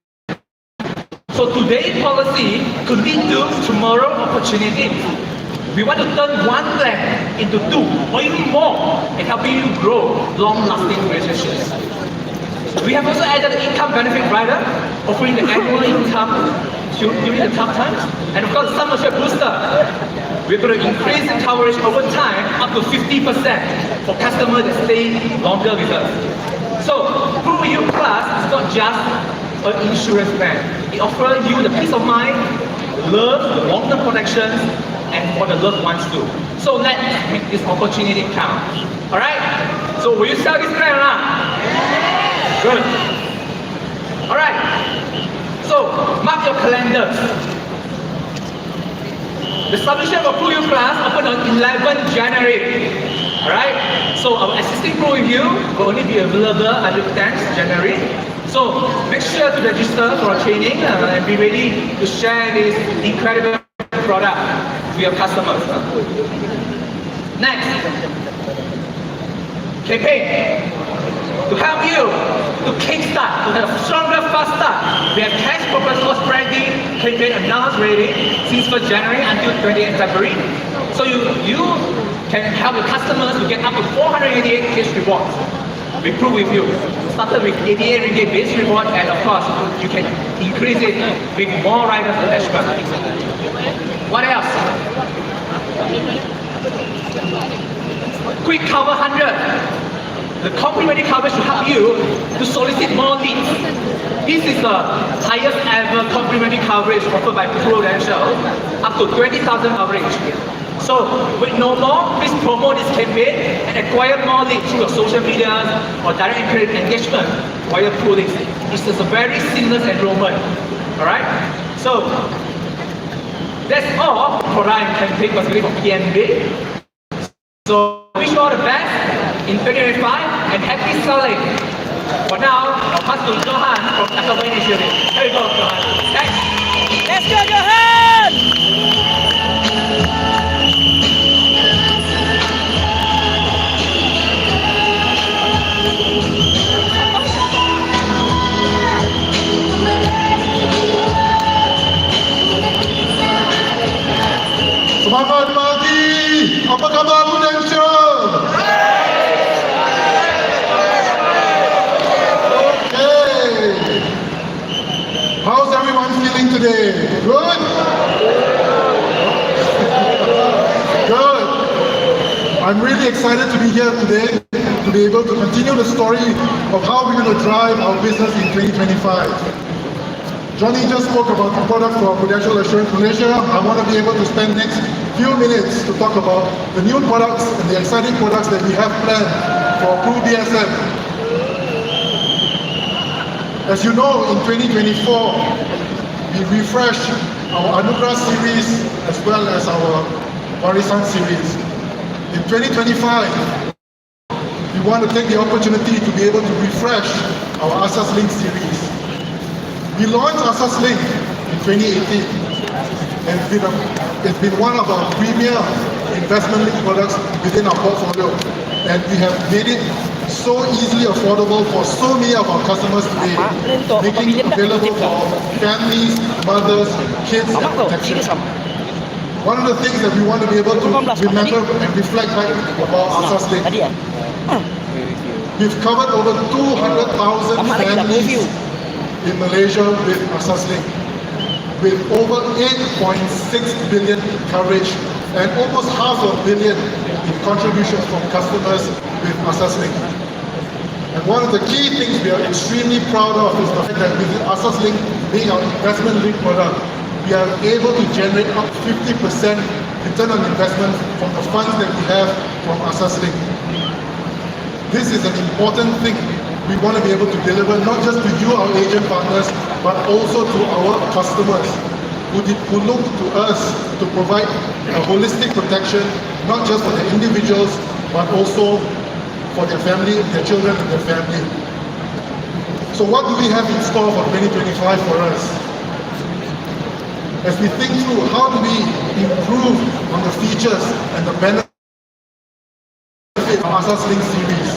So today's policy could lead to tomorrow's opportunity. We want to turn one plan into two or even more and helping you grow long-lasting relationships. We have also added an income benefit rider, offering the annual income during the tough times. And of course, the sum assured booster. We're going to increase the coverage over time up to 50% for customers that stay longer with us. So, PruU Plus is not just an insurance plan. It offers you the peace of mind, love, long-term protections, and for the loved ones too. So let's make this opportunity count. Alright? So will you sell this plan or not? Good. Alright. So mark your calendars. The submission for PruU Plus opened on 11 January. Alright? So our existing PruU will only be available until 10th January. So make sure to register for our training and be ready to share this incredible product with your customers. Next, campaign. To help you to kickstart, to have a stronger, fast start, we have cash proposal spreading campaign announced already since 1st January until 28th February. So you can help your customers to get up to 488 cash rewards. We prove with you. Started with 88 ringgit base reward, and of course, you can increase it with more riders attachment. What else? Quick Cover 100. The complimentary coverage to help you to solicit more leads. This is the highest ever complimentary coverage offered by Prudential, up to 20,000 coverage. So, with no more, please promote this campaign and acquire more leads through your social media or direct engagement via PruLinks. This is a very seamless enrollment. Alright? So, that's all for our campaign specifically for PNB. So, wish you all the best in 2025 and happy selling. For now, I'll pass to Johan from Kickoff Initiative. Here you go, Johan. Thanks. Let's go, Johan! Selamat pagi. Apa khabar Prudential? Okay. How's everyone feeling today? Good? Good. I'm really excited to be here today to be able to continue the story of how we're going to drive our business in 2025. Johnny just spoke about the product for Prudential Assurance Malaysia. I want to be able to spend next few minutes to talk about the new products and the exciting products that we have planned for PRU DSM. As you know, in 2024, we refreshed our Anugerah series as well as our Warisan series. In 2025, we want to take the opportunity to be able to refresh our Asas Link series. We launched Asas Link in 2018, and it's been one of our premier investment link products within our portfolio, and we have made it so easily affordable for so many of our customers today, making it available for families, mothers, kids, and protection. One of the things that we want to be able to remember and reflect back about Asas Link, we've covered over 200,000 families in Malaysia with Asas Link, with over 8.6 billion coverage and almost $500 million in contributions from customers with Asas Link. And one of the key things we are extremely proud of is the fact that with Asas Link being our investment link product, we are able to generate up 50% return on investment from the funds that we have from Asas Link. This is an important thing we want to be able to deliver not just to you, our agent partners, but also to our customers who look to us to provide a holistic protection, not just for the individuals, but also for their family, their children and their family. So what do we have in store for 2025 for us? As we think through how do we improve on the features and the benefits of Asas Link series,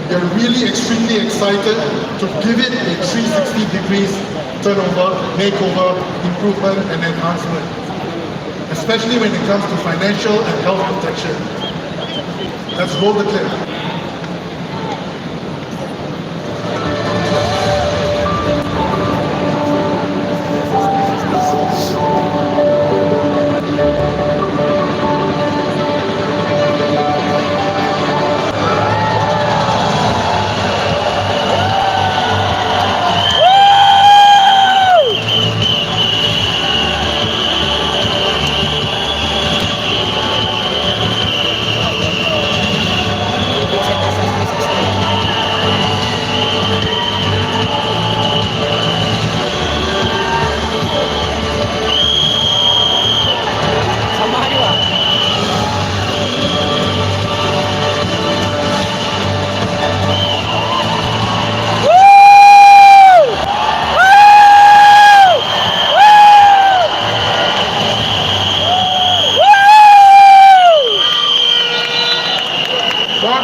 we are really extremely excited to give it a 360 degrees turnover, makeover, improvement and enhancement, especially when it comes to financial and health protection. Let's roll the clip.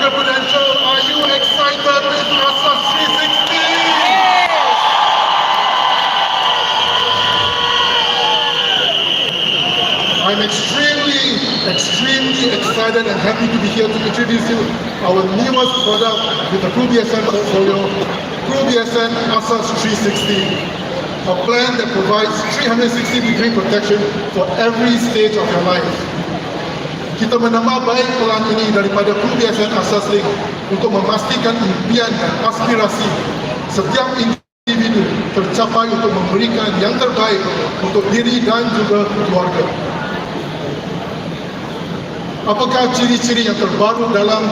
Prudential, are you excited with Asas 360? I'm extremely excited and happy to be here to introduce you our newest product with the PruBSN portfolio, PruBSN Asas 360. A plan that provides 360-degree protection for every stage of your life. Kita menambah baik pelan ini daripada PruBSN Asas Link untuk memastikan impian dan aspirasi setiap individu tercapai untuk memberikan yang terbaik untuk diri dan juga keluarga. Apakah ciri-ciri yang terbaru dalam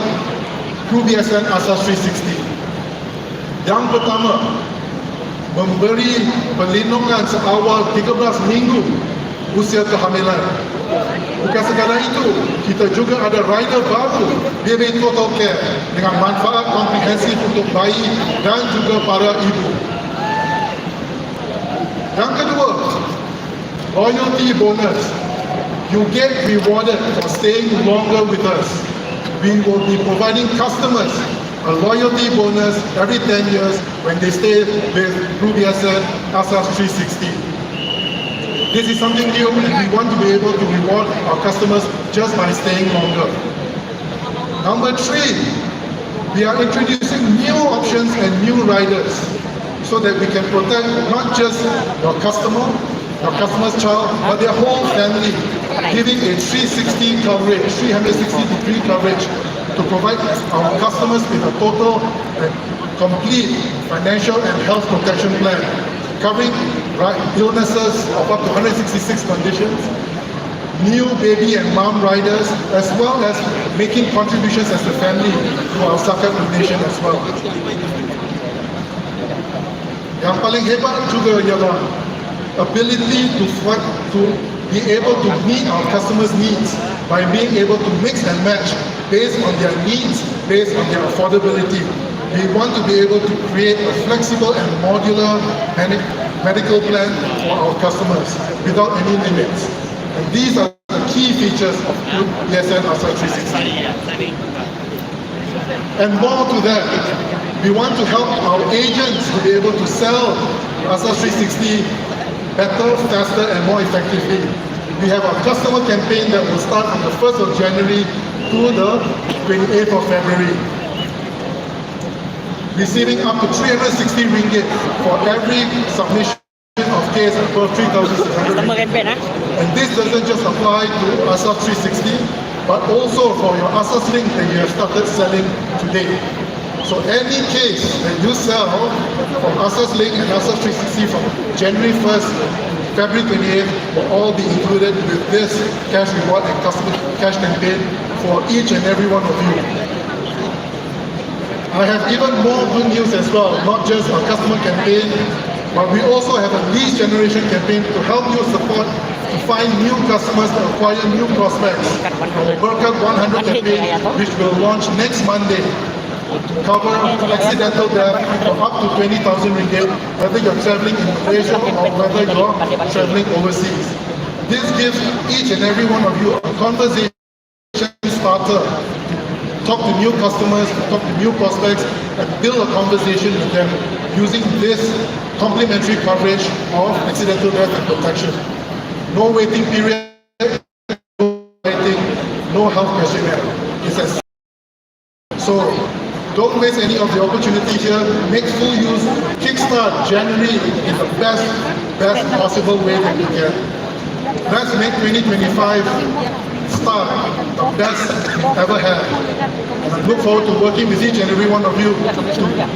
PruBSN Asas 360? Yang pertama, memberi perlindungan seawal 13 minggu usia kehamilan. Bukan sekadar itu, kita juga ada rider baru, Baby Total Care, dengan manfaat komprehensif untuk bayi dan juga para ibu. Yang kedua, loyalty bonus. You get rewarded for staying longer with us. We will be providing customers a loyalty bonus every 10 years when they stay with PruBSN Asas 360. This is something new and we want to be able to reward our customers just by staying longer. Number 3, we are introducing new options and new riders so that we can protect not just your customer's child, but their whole family, giving a 360 coverage, 360-degree coverage to provide our customers with a total and complete financial and health protection plan, covering illnesses of up to 166 conditions, new baby and mom riders, as well as making contributions as a family to our zakat donation as well. Yang paling hebat juga ialah ability to be able to meet our customers' needs by being able to mix and match based on their needs, based on their affordability. We want to be able to create a flexible and modular medical plan for our customers without any limits. And these are the key features of PruBSN Asas 360. And more to that, we want to help our agents to be able to sell Asas 360 better, faster and more effectively. We have a customer campaign that will start from the 1st of January to the 28th of February. Receiving up to 360 ringgit for every submission of case above 3,600 ringgit. And this doesn't just apply to Asas 360, but also for your Asas Link that you have started selling today. So any case that you sell from Asas Link and Asas 360 from January 1st to February 28th will all be included with this cash reward and customer cash campaign for each and every one of you. I have even more good news as well, not just a customer campaign, but we also have a lead generation campaign to help you support to find new customers to acquire new prospects. Our Berkat 100 campaign, which will launch next Monday, to cover accidental death for up to 20,000 ringgit, whether you're traveling in Malaysia or whether you're traveling overseas. This gives each and every one of you a conversation starter. Talk to new customers, talk to new prospects, and build a conversation with them using this complimentary coverage of accidental death and protection. No waiting period, no waiting, no health questionnaire. It's as so. Don't waste any of the opportunity here. Make full use. Kickstart January in the best possible way that you can. Let's make 2025 start the best ever had. And I look forward to working with each and every one of you to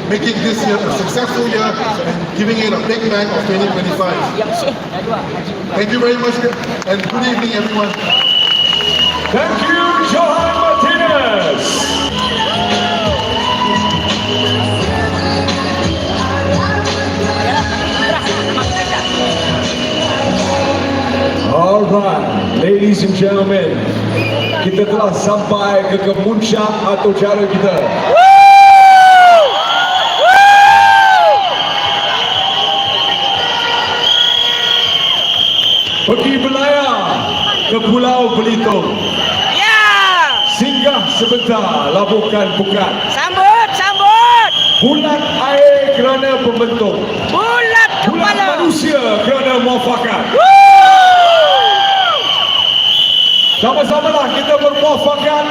making this year a successful year and giving it a big bang of 2025. Thank you very much and good evening everyone. Thank you, Johan Martinez. Alright, ladies and gentlemen, kita telah sampai ke kemuncak atau cara kita. Pergi berlayar ke Pulau Belitung. Singgah sebentar, labuhkan pukat. Sambut, sambut. Bulat air kerana pembentuk. Bulat Bulat kepala. manusia kerana muafakat. Sama-samalah kita bermuafakat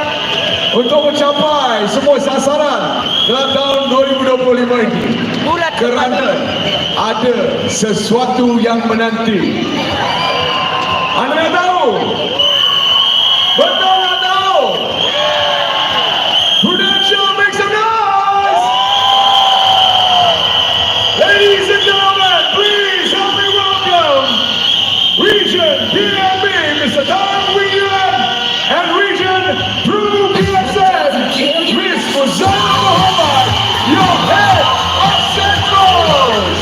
untuk mencapai semua sasaran dalam tahun 2025 ini. Bulat Kerana ada sesuatu yang menanti. Anda nak tahu? Betul nak tahu? Prudential, make some noise! Ladies and gentlemen, please help me welcome Region PMB, Mr. Tan Wiyuan, and Region Drew PSN, Miss Fazal Muhammad, your head of Centrals.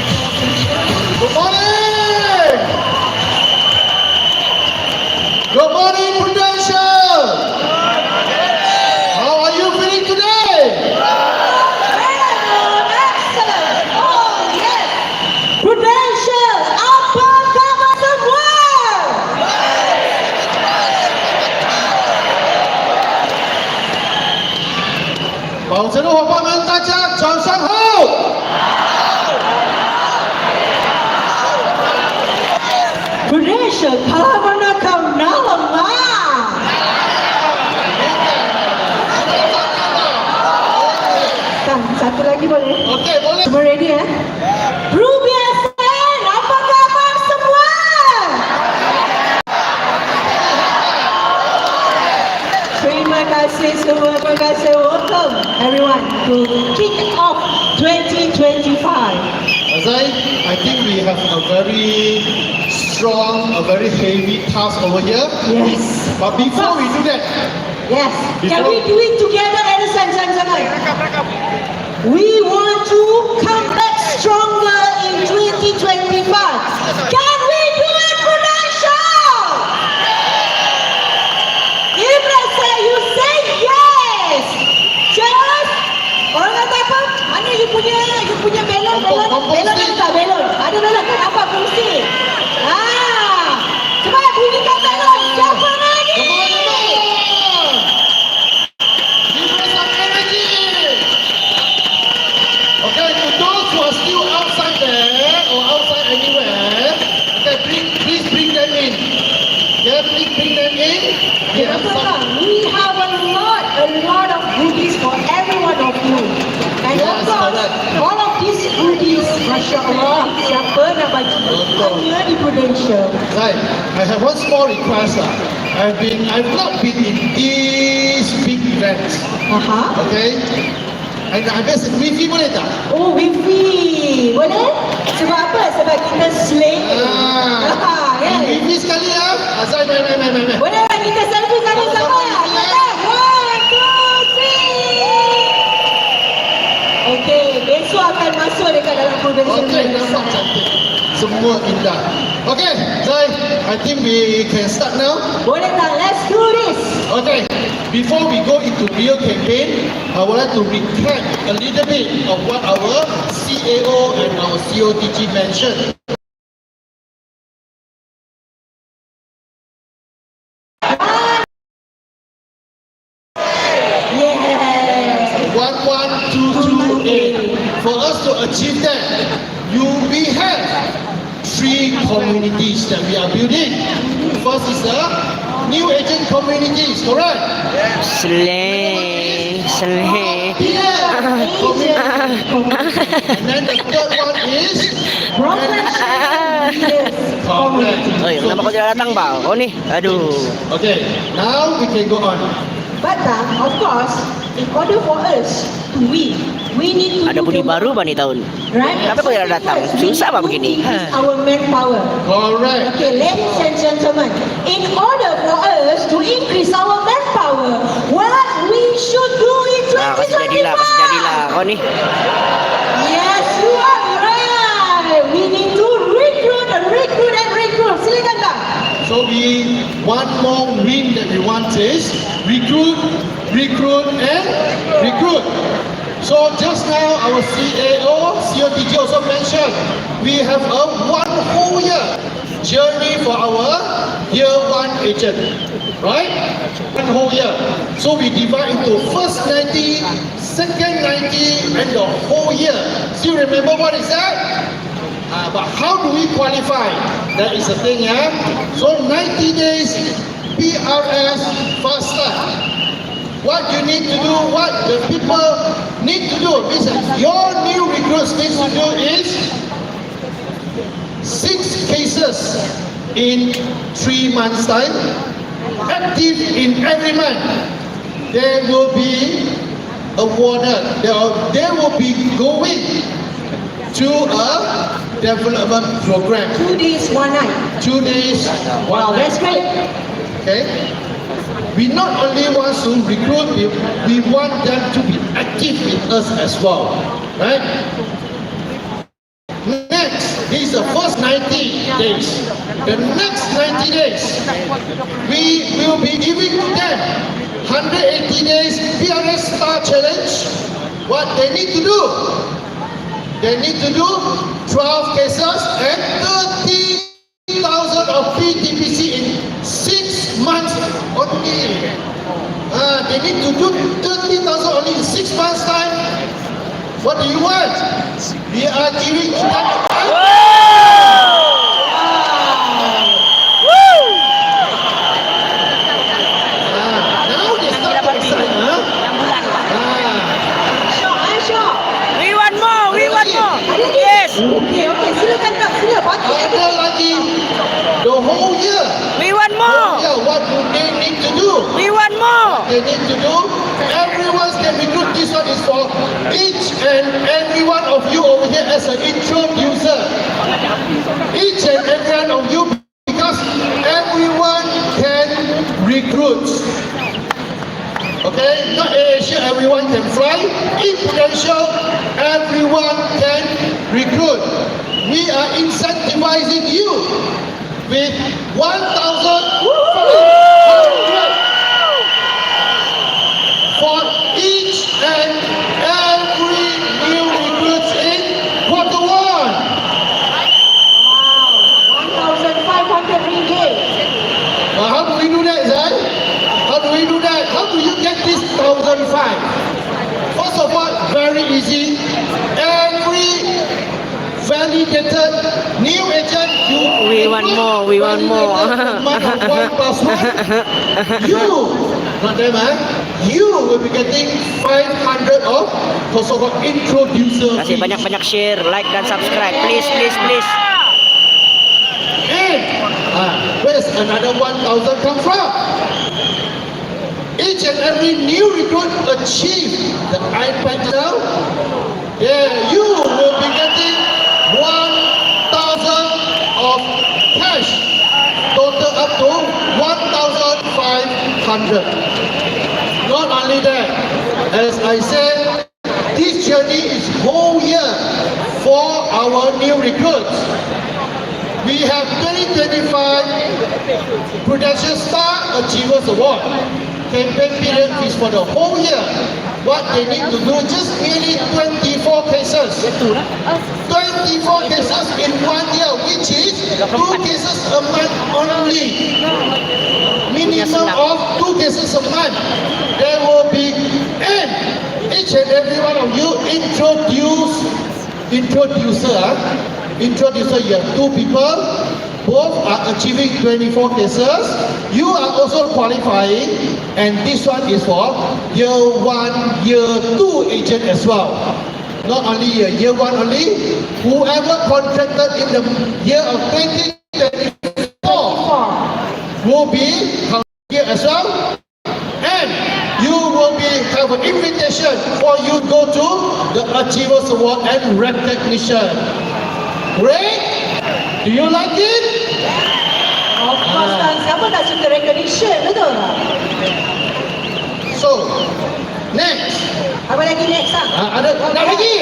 Good morning! Good morning, Prudential! How are you feeling today? Excellent! Oh yes! Prudential, apa khabar semua?保持的伙伴们，大家掌声好！ Prudential, kalau mana kau nama? Satu lagi boleh? Okey, boleh. Semua ready ya? Prudential, apa khabar semua? Terima kasih semua, terima kasih. Welcome everyone to Kickoff 2025. Azai, I think we have a very strong, a very heavy task over here. Yes. But before we do that, Yes. Can Before- we do it together at the same time? We want to come back stronger in 2025. Can we do it, Prudential? If let's say you say yes, just orang kata apa? Mana you punya belon, belon tak belon? Ada belon, kenapa fungsi? Cepat bunyikan belon. Siapa lagi? come on. Give us some energy. Okay, to those who are still outside there or outside anywhere, okay, please bring them in. Yeah, please bring them in. We have some. We have a lot of goodies for every one of you. And of Yes, course, correct. all of these goodies, Masya Allah, siapa nak bagi? Hanya di Prudential. Right. I have one small request. I've not been in these big events. Aha. Okay. Habis wifi boleh tak? Oh, wifi. Boleh? Sebab apa? Sebab kita sling. Kan? Wifi sekali ya. Azai main. Boleh tak kita selfie sama-sama? Boleh? 1, 2, 3. Okey, besok akan masuk dekat dalam Prudential. Okey, nampak cantik. Semua indah. Okay, Zai, I think we can start now. Boleh tak? Let's do this. Okay, before we go into real campaign, I would like to recap a little bit of what our CAO and our COTG mentioned. Yes. 11228. For us to achieve that, we have 3 communities that we are building. First is the new agent communities, correct? Slang. And then the third one is correct. Oi, kenapa kau tidak datang bang? Oh ni, aduh. Okay, now we can go on. But of course, in order for us to win, we need to Ada do bunyi the baru work, bang ni tahun. right? Kenapa kau tidak datang? First, we Susah need bang to begini. increase our manpower. Correct. Okay, ladies and gentlemen, in order for us to increase our manpower, what we should do in Kasih jadilah 2025? kau ni. Yes, you are right. We need to recruit. Silakan bang. So one more win that we want is recruit. So just now our COTG also mentioned we have a 1 whole year journey for our year 1 agent, right? 1 whole year. So we divide into first 90, second 90, and the whole year. Still remember what is that? But how do we qualify? That is the thing, yeah? So 90 days PRS fast start. What you need to do, what the people need to do, is your new recruits need to do is 6 cases in 3 months time, active in every month. They will be awarded, they will be going to a development program. 2 days, 1 night. 2 days, 1 Wow, night. that's great. Okay? We not only want to recruit, we want them to be active with us as well. Right? Next is the first 90 days. The next 90 days, we will be giving them 180 days PRS Star Challenge. What they need to do? They need to do 12 cases and 30,000 of PTPC in 6 months only. They need to do 30,000 only in 6 months time. What do you want? We are giving to them. Now they start to excite, huh? Sure. We want more. Yes. Okay, silakan bang, silakan. Ada lagi the whole year. We want more. Yeah, what do they need to do? We want more. They need to do. Everyone can recruit. This one is for each and every one of you over here as an introducer. Each and every one of you, because everyone can recruit. Okay, not Asia, everyone can fly. In Prudential, everyone can recruit. We are incentivizing you with 1,500 for each and every new recruits in quarter 1. 1,500 ringgit. Now, how do we do that, Zai? How do we do that? How do you get this 1,500? First of all, very easy. Every validated new agent, We want more. Month of 1+1, you, not them, you will be getting 500 of so-called introducer Kasih fees. banyak-banyak share, like dan subscribe. Please. And where's another 1,000 come from? each and every new recruit achieve the iPad now, yeah, you will be getting 1,000 of cash, total up to 1,500. Not only that, as I said, this journey is whole year for our new recruits. We have 2025 Prudential Star Achievers Award. Campaign period is for the whole year. What they need to do, just nearly 24 cases. 24 cases in 1 year, which is 2 cases a month only. Minimum of 2 cases a month. There will be, and each and every one of you introducer, you have 2 people, both are achieving 24 cases. You are also qualifying, and this one is for year 1, year 2 agent as well. Not only year 1 only, whoever contracted in the year of 2024 will be here as well, and you will have an invitation for you to go to the Achievers Award and recognition. Great? Do you like it? Of course lah, siapa tak suka recognition, betul tak? So, next. Apa lagi next lah? Ada nak lagi?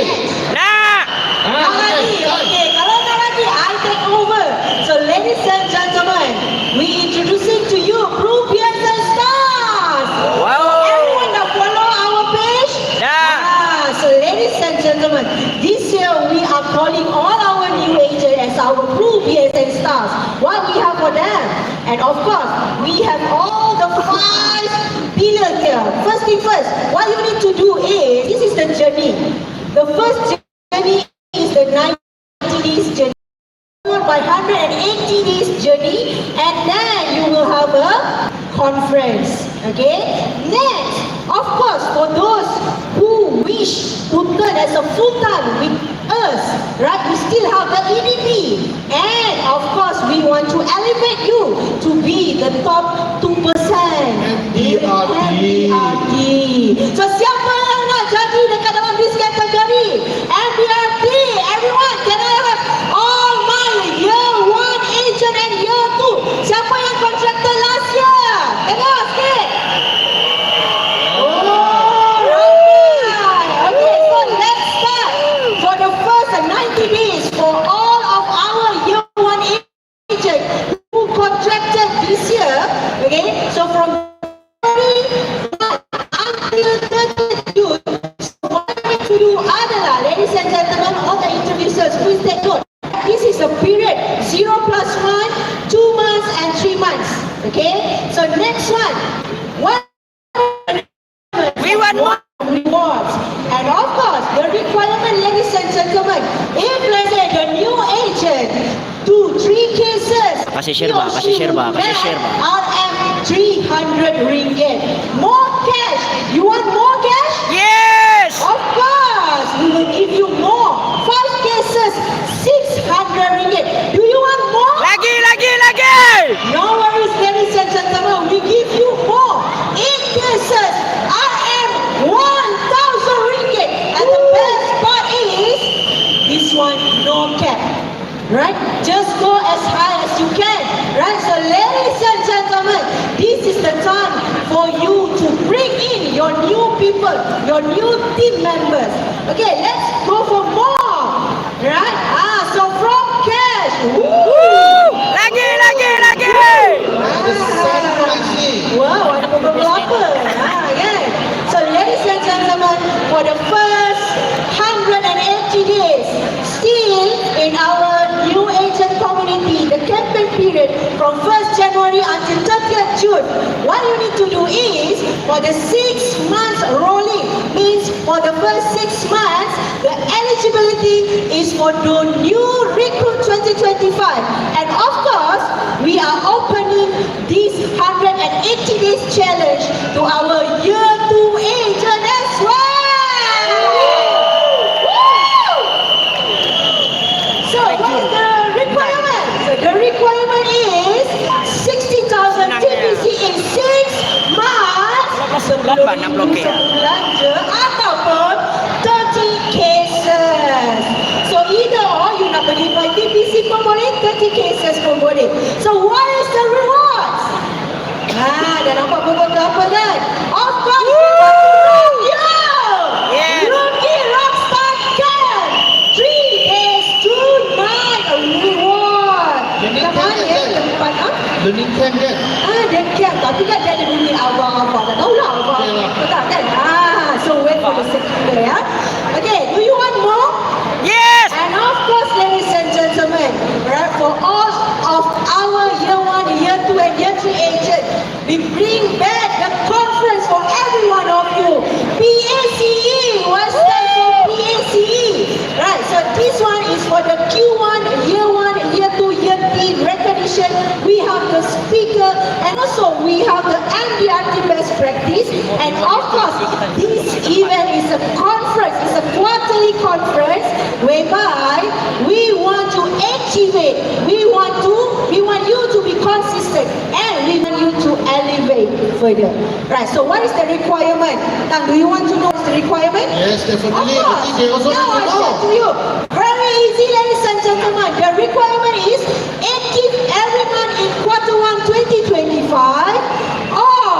Nak. Tak lagi, okay. Kalau tak lagi, I take over. So ladies and gentlemen, we introducing to you Prudential Stars. Wow. Everyone dah follow our page? Dah. So ladies and gentlemen, this year we are calling all our new agents as our Prudential Stars. What we have for them? And of course, we have all the 5 pillars here. First thing first, what you need to do is, this is the journey. The first journey is the 90 days journey, followed by 180 days journey, and then you will have a conference. Okay? Next, of course, for those who wish to turn as a full-time with us, right? We still have the EDP, and of course, we want to elevate you to be the top 2%. MDRT. So siapa yang nak jadi dekat dalam this category? MDRT. Everyone, can I have all my year 1 agent and year 2? Siapa yang contracted last year? Tengok sikit. Oh, right. Okay, so let's start. For the first 90 days, for all of our year 1 agent who contracted this year, okay, so from until 30th June, so what we need to do adalah, ladies and gentlemen, all the introducers, please take note. This is a period 0 plus 1, 2 months and 3 months. Okay, so next one, what We want more. rewards, and of course the requirement, ladies and gentlemen, if let's say the new agent do 3 cases, Kasih share ba, kasih share ba, kasih share ba. RM 300 ringgit. More cash. You want more cash? Yes. Of course, we will give you more. 5 cases, 600 ringgit. Do you want more? Lagi. No worries, ladies and gentlemen. We give you more. 8 cases, RM 1,000 ringgit. And the best part is, this one no cap. Right? Just go as high as you can. Right? So ladies and gentlemen, this is the time for you to bring in your new people, your new team members. Okay, let's go for more. Right? So from cash. Lagi. Ada sunrise ni. Wow, ada beberapa. Kan? So ladies and gentlemen, for the first 180 days, still in our new agent community, the campaign period from 1st January until 30th June, what you need to do is, for the 6 months rolling, means for the first 6 months, the eligibility is for the new recruit 2025. And of course, we are opening this 180 days challenge to our year 2 agent as well. So what is the requirement? So the requirement is 60,000 TPC in 6 months RM belanja ataupun 30 cases. So either or, you nak beli TPC pun boleh, 30 cases pun boleh. So what is the rewards? Dah nampak pokok apa kan? Of course, Yes. Rookie Rockstar Camp 3 days 2 night reward. Learning Yang camp mana kan? tempat Learning camp kan? dia camp, tapi kan dia ada bunyi abang-abang. Tak tahulah abang. Okay lah. Betul kan? So wait for the second ya. Okay, do you want more? Yes. And of course, ladies and gentlemen, right, for all of our year 1, year 2 and year 3 agents, we bring back the conference for every one of you. PACE, what stands for PACE? Right, so this one is for the Q1, year 1, year 2, year 3 recognition. We have the speaker and also we have the MDRT best practice. And of course, this event is a conference, it's a quarterly conference whereby we want to activate, we want you to be consistent and we want you to elevate further. Right, so what is the requirement? Tang, do you want to know what's the requirement? Yes, definitely. Of course. I think they also Now I need to know. share to you. Very easy, ladies and gentlemen. The requirement is active every month in Q1 2025 or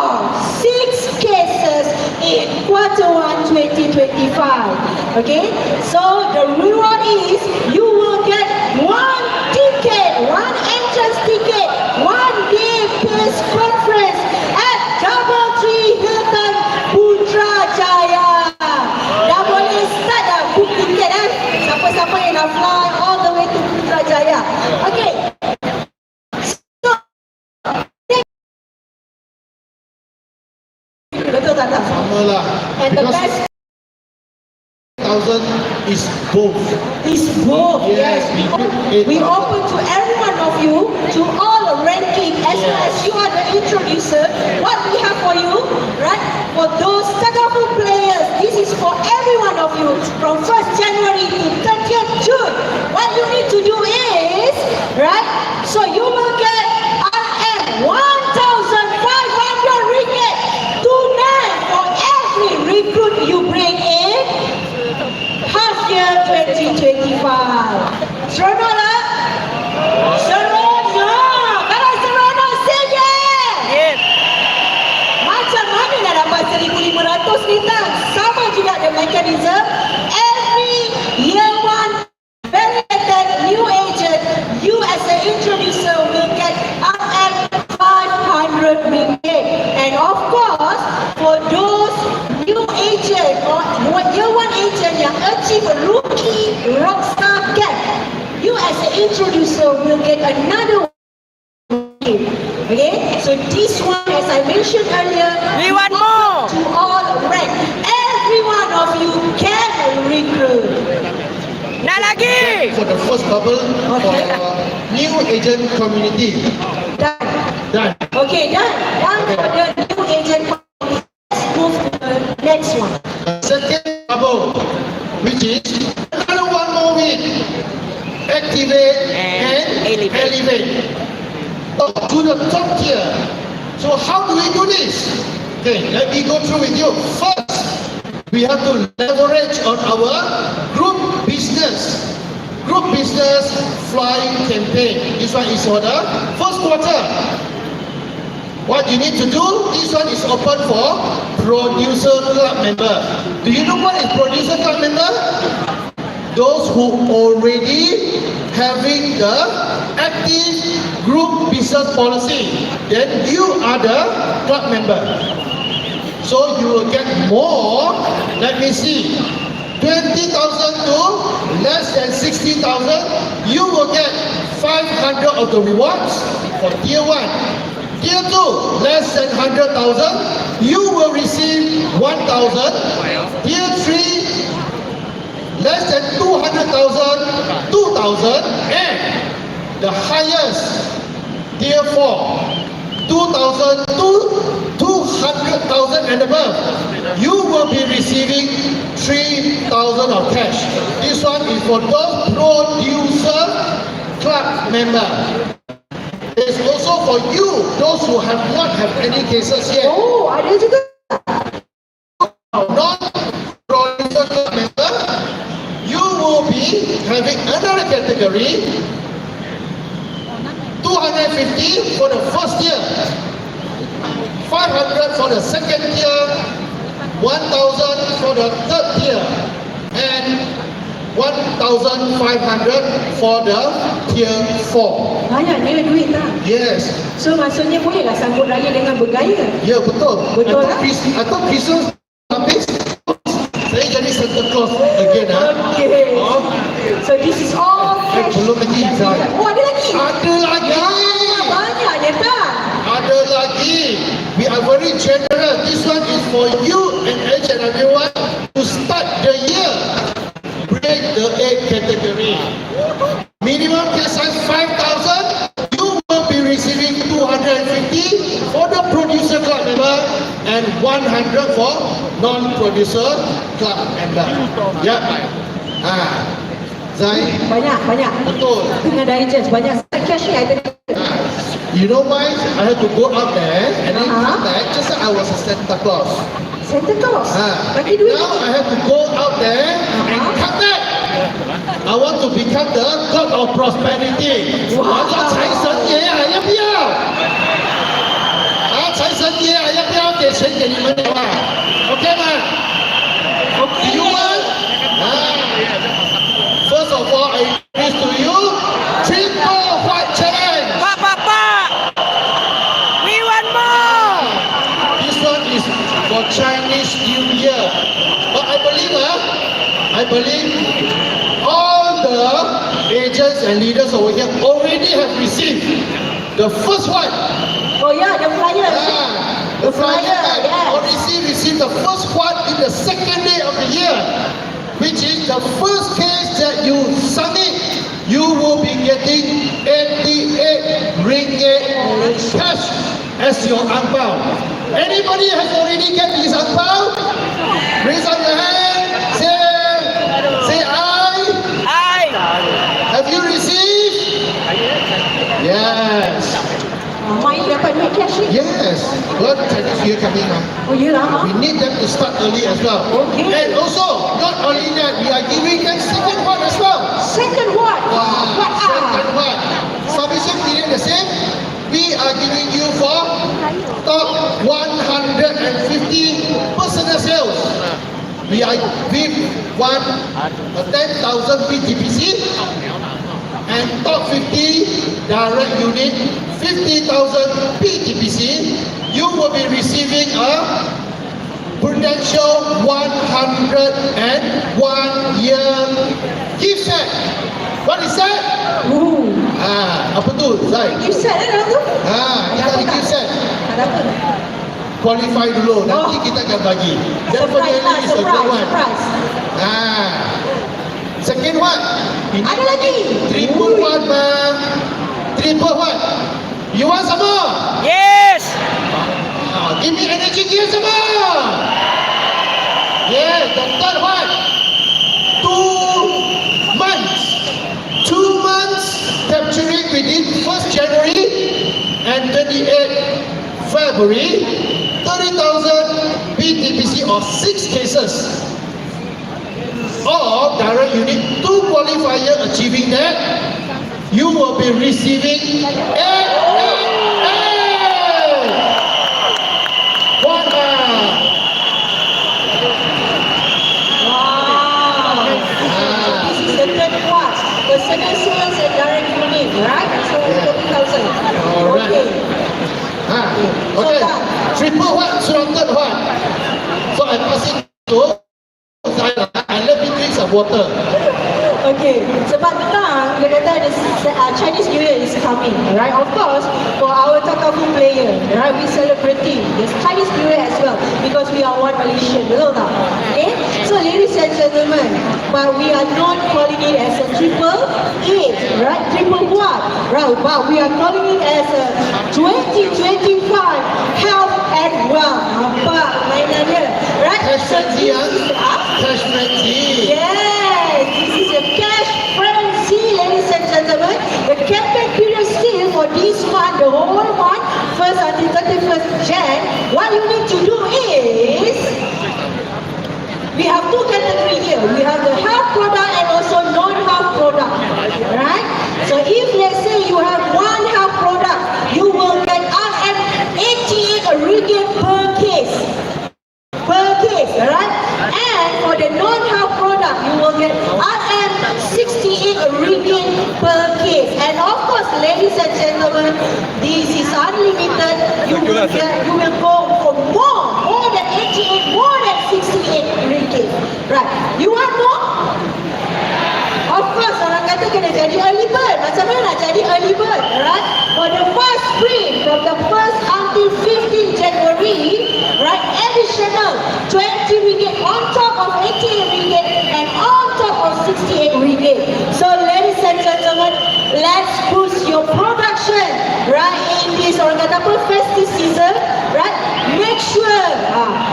6 cases in Q1 2025. Okay, so the reward is you will get 1 ticket, 1 entrance ticket, 1 day pace conference at Doubletree Hilton Putrajaya. Dah boleh start dah book tiket siapa-siapa yang nak fly all the way to Putrajaya. Okay. Betul tak? Sama lah. And the Because best 1,000 is both. is both. Yes, We open to every one of you, to all ranking, as well as you are the introducer. What we have for you, right? For those Tagafu players, this is for every one of you from 1st January to 30th June. What you need to do is, right? So you will get RM 1,500 ringgit tonight for every recruit you bring in. Half year 2025. Seronok lah? Seronok! Kalau seronok, say yes! Yes. Macam mana nak dapat 1,500 ni tak? Sama juga the mechanism. Every year 1 validated new agent, you as an introducer will get RM 500 ringgit. And of course, for those new agent or year 1 agent yang achieve a rookie rockstar gap, you as an introducer will get another one. Okay, so this one, as I mentioned earlier, We want more. to all rank. Every one of you can recruit. Nak lagi. For the first bubble for new agent community. Done. Done. Okay, done. Done for the new agent. Let's move to the next one. Second bubble, which is another one more week. Activate and elevate. To the top tier. So how do we do this? Okay, let me go through with you. First, we have to leverage on our group business. Group business flying campaign. This one is for the first quarter. What you need to do, this one is open for producer club member. Do you know what is producer club member? Those who already having the active group business policy, then you are the club member. So you will get more, let me see, 20,000 to less than 60,000, you will get 500 of the rewards for tier 1. Tier 2, less than 100,000, you will receive 1,000. Tier 3, less than 200,000, 2,000. And the highest, tier 4, 2,000 to 200,000 and above, you will be receiving 3,000 of cash. This one is for those producer club member. It's also for you, those who have not have any cases yet. Oh, ada juga. category, 250 for the first year, 500 for the second tier, 1,000 for the third tier, and 1,500 for the tier 4. Banyaknya duit tak? Yes. So maksudnya bolehlah sambut raya dengan bergaya. Ya, betul. Betul lah. Atau Christmas habis, saya jadi Santa Claus again. Okay. So this is all cash. Belum lagi, Zai. Oh, ada lagi? Ada lagi. Banyaknya tak? Ada lagi. We are very generous. This one is for you and each and everyone to start the year. Break the 8 category. Minimum cash size 5,000. You will be receiving 250 for the producer club member and 100 for non-producer club member. Ya. Zai. Banyak. Betul. Dengan digest banyak cash ni ada. You know why I had to go out there and then come back just like I was a Santa Claus. Santa Claus. Bagi duit. Now I have to go out there and come back. I want to become the God of prosperity. 我做财神爷啊，要不要？财神爷啊，要不要给钱给你们的嘛 ？OK 吗 ？Do you want? First of all, I introduce to you triple white challenge. We want more. This one is for Chinese New Year. But I believe all the agents and leaders over here already have received the first one. Oh yeah, the flyer. The flyer. Yes. Already received the first one in the second day of the year, which is the first case that you submit. You will be getting 88 ringgit cash as your angpao. Anybody has already get his angpao? Raise up your hand. Say I. Have you received? Yes. Mai dapat duit cash ni. Yes. But Chinese New Year coming up. Oh yalah. We need them to start early as well. Okay. And also, not only that, we are giving them second one as well. Second what? What Second one. Submission period the same. We are giving you for top 150 personal sales. We want a 10,000 PTPC and top 50 direct unit 50,000 PTPC. You will be receiving a Prudential 101 year gift set. What is that? Apa tu, Zai? Gift set ada tu? Kita ada gift set. Ada apa? Qualify dulu, nanti kita akan bagi. Definitely is a good one. Second one. Ada lagi. Triple one, ma. Triple one. You want some more? Yes. Give me energy gear some more. Yeah, the third one. 2 months. 2 months capturing within 1st January and 28 February. 30,000 PTPC or 6 cases. Or direct unit 2 qualifier achieving that, you will be receiving one. Wow. This is the third part. Personal sales and direct unit, right? So 30,000. Alright. Okay. Okay. Triple one, so third one. So I pass it to Zaira and let me drink some water. Okay, sebab tentang dia kata Chinese New Year is coming, right? Of course, for our Takaful player, right? We celebrating this Chinese New Year as well because we are one Malaysian, betul tak? Okay, so ladies and gentlemen, but we are not calling it as a triple eight, right? Triple what? Right? But we are calling it as a 2025 health and wealth. Apa mainan dia, right? Cash frenzy, cash frenzy. Yes, this is a cash frenzy, ladies and gentlemen. The campaign period still for this month, the whole month, 1st until 31st Jan. What you need to do is, we have 2 categories here. We have the health product and also non-health product, right? if let's say you have one health product, you will get RM88 ringgit per case. Alright? And for the non-health product, you will get RM68 ringgit per case. And of course, ladies and gentlemen, this is unlimited. You will go for more than 88, more than 68 ringgit. Right? You want more? Of course, orang kata kena jadi early bird. Macam mana nak jadi early bird? Right? For the first sprint, from the 1st until 15 January, right, additional 20 ringgit on top of 88 ringgit and on top of 68 ringgit. So ladies and gentlemen, let's boost your production, right, in this orang kata apa, festive season, right? Make sure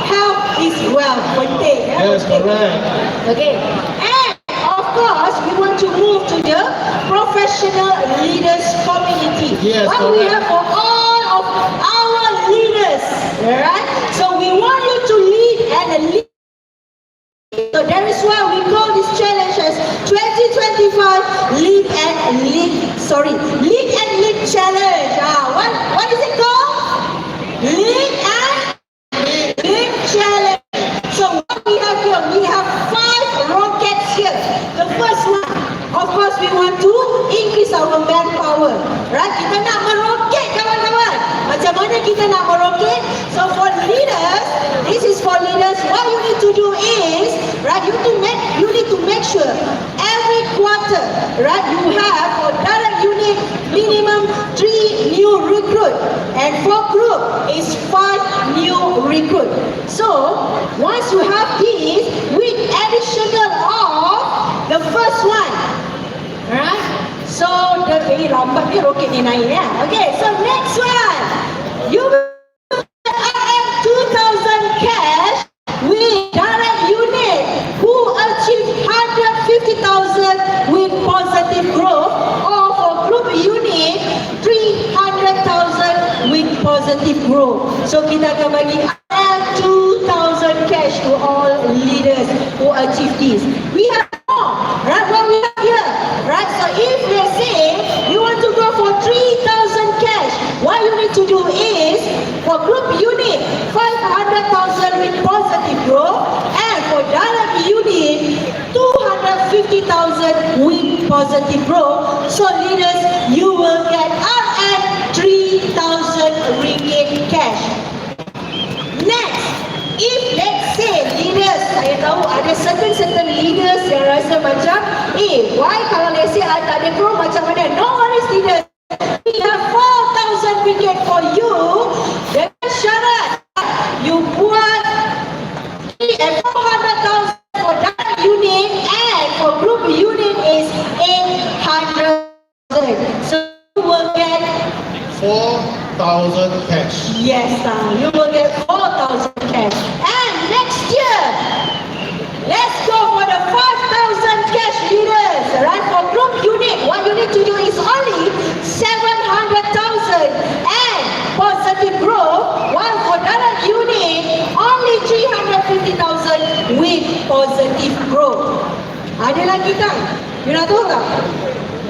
health is well penting. Yes, correct. Okay. And of course, we want to move to the professional leaders community. Yes, what we correct. have for all of our leaders, right? So we want you to lead and lead. So that is why we call this challenge as 2025 Lead and Lead Challenge. What is it called? Lead and Lead Challenge. So what we have here, we have 5 rockets here. The first one, of course, we want to increase our manpower, right? Kita nak meroket, kawan-kawan. Macam mana kita nak meroket? So for leaders, this is for leaders. What you need to do is, right? You need to make sure every quarter, right? You have for direct unit minimum 3 new recruit, and for group is 5 new recruit. So once you have this, with additional of the first one, right? So the lambat ni roket ni naik ya. Okay, so next one, you will get 2,000 cash with direct unit who achieve 150,000 with positive growth, or for group unit 300,000 with positive growth. So kita akan bagi 2,000 cash to all leaders who achieve this. We have more, right? What we have here, right? So if let's say you want to go for 3,000 cash, what you need to do is for group unit 500,000 with positive growth, and for direct unit 250,000 with positive growth. So leaders, you will get RM 3,000 ringgit cash. Next, if let's say leaders, saya tahu ada certain leaders yang rasa macam, why kalau let's say I tak ada grow macam mana? No worries leaders, we have 4,000 ringgit for you dengan syarat you buat and 400,000 for that unit, and for group unit is 800,000. So you will get 4,000 cash. Yes, you will get 4,000 cash. And next year, let's go for the 5,000 cash leaders, right? For group unit, what you need to do is only 700,000 and positive growth, while for direct unit, only 350,000 with positive growth. Ada lagi tak? You nak tahu tak?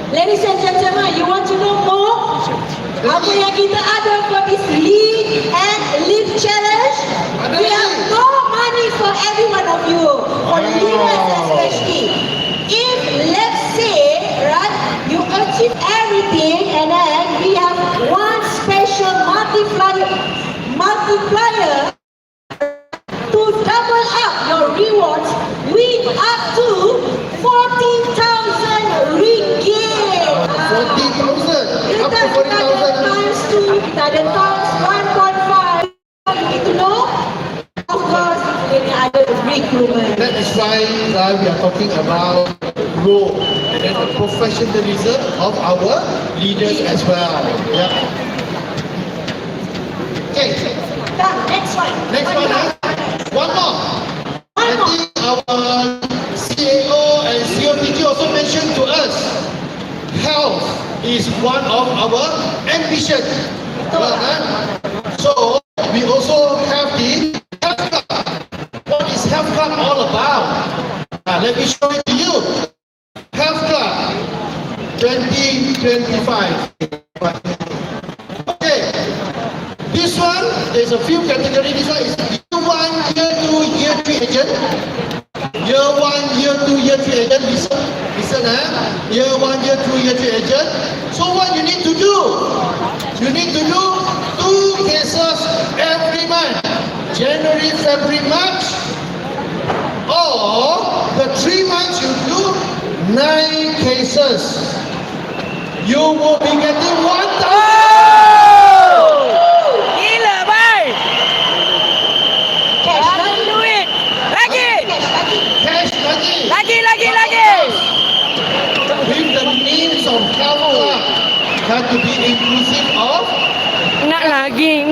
Ladies and gentlemen, you want to know more? Apa yang kita ada for this lead and lead challenge? We have more money for every one of you, for leaders especially. If let's say, right, you achieve everything, and then we have one special multiplier to double up your rewards with up to 40,000 ringgit. 40,000? Up to 40,000? Times 2, kita ada times 1.5. You need to know. Of course, ini ada recruitment. That is why we are talking about growth and then the professionalism of our leaders as well. Yeah. Okay. Next one. Next one. One more. I think our CAO and COTG also mentioned to us, health is one of our ambition. So we also have the health club. What is health club all about? Let me show it to you. Health club 2025 there's a few categories. This one is year 1, year 2, year 3 agent. Year 1, year 2, year 3 agent. Listen, year 1, year 2, year 3 agent. So what you need to do? You need to do 2 cases every month. January, February, March. Or the 3 months you do 9 cases. You will be getting 1,000. Gila, bye. Cash Ada lagi. duit. Lagi. Cash lagi. Lagi. With the means of health club have to be inclusive of Nak lagi.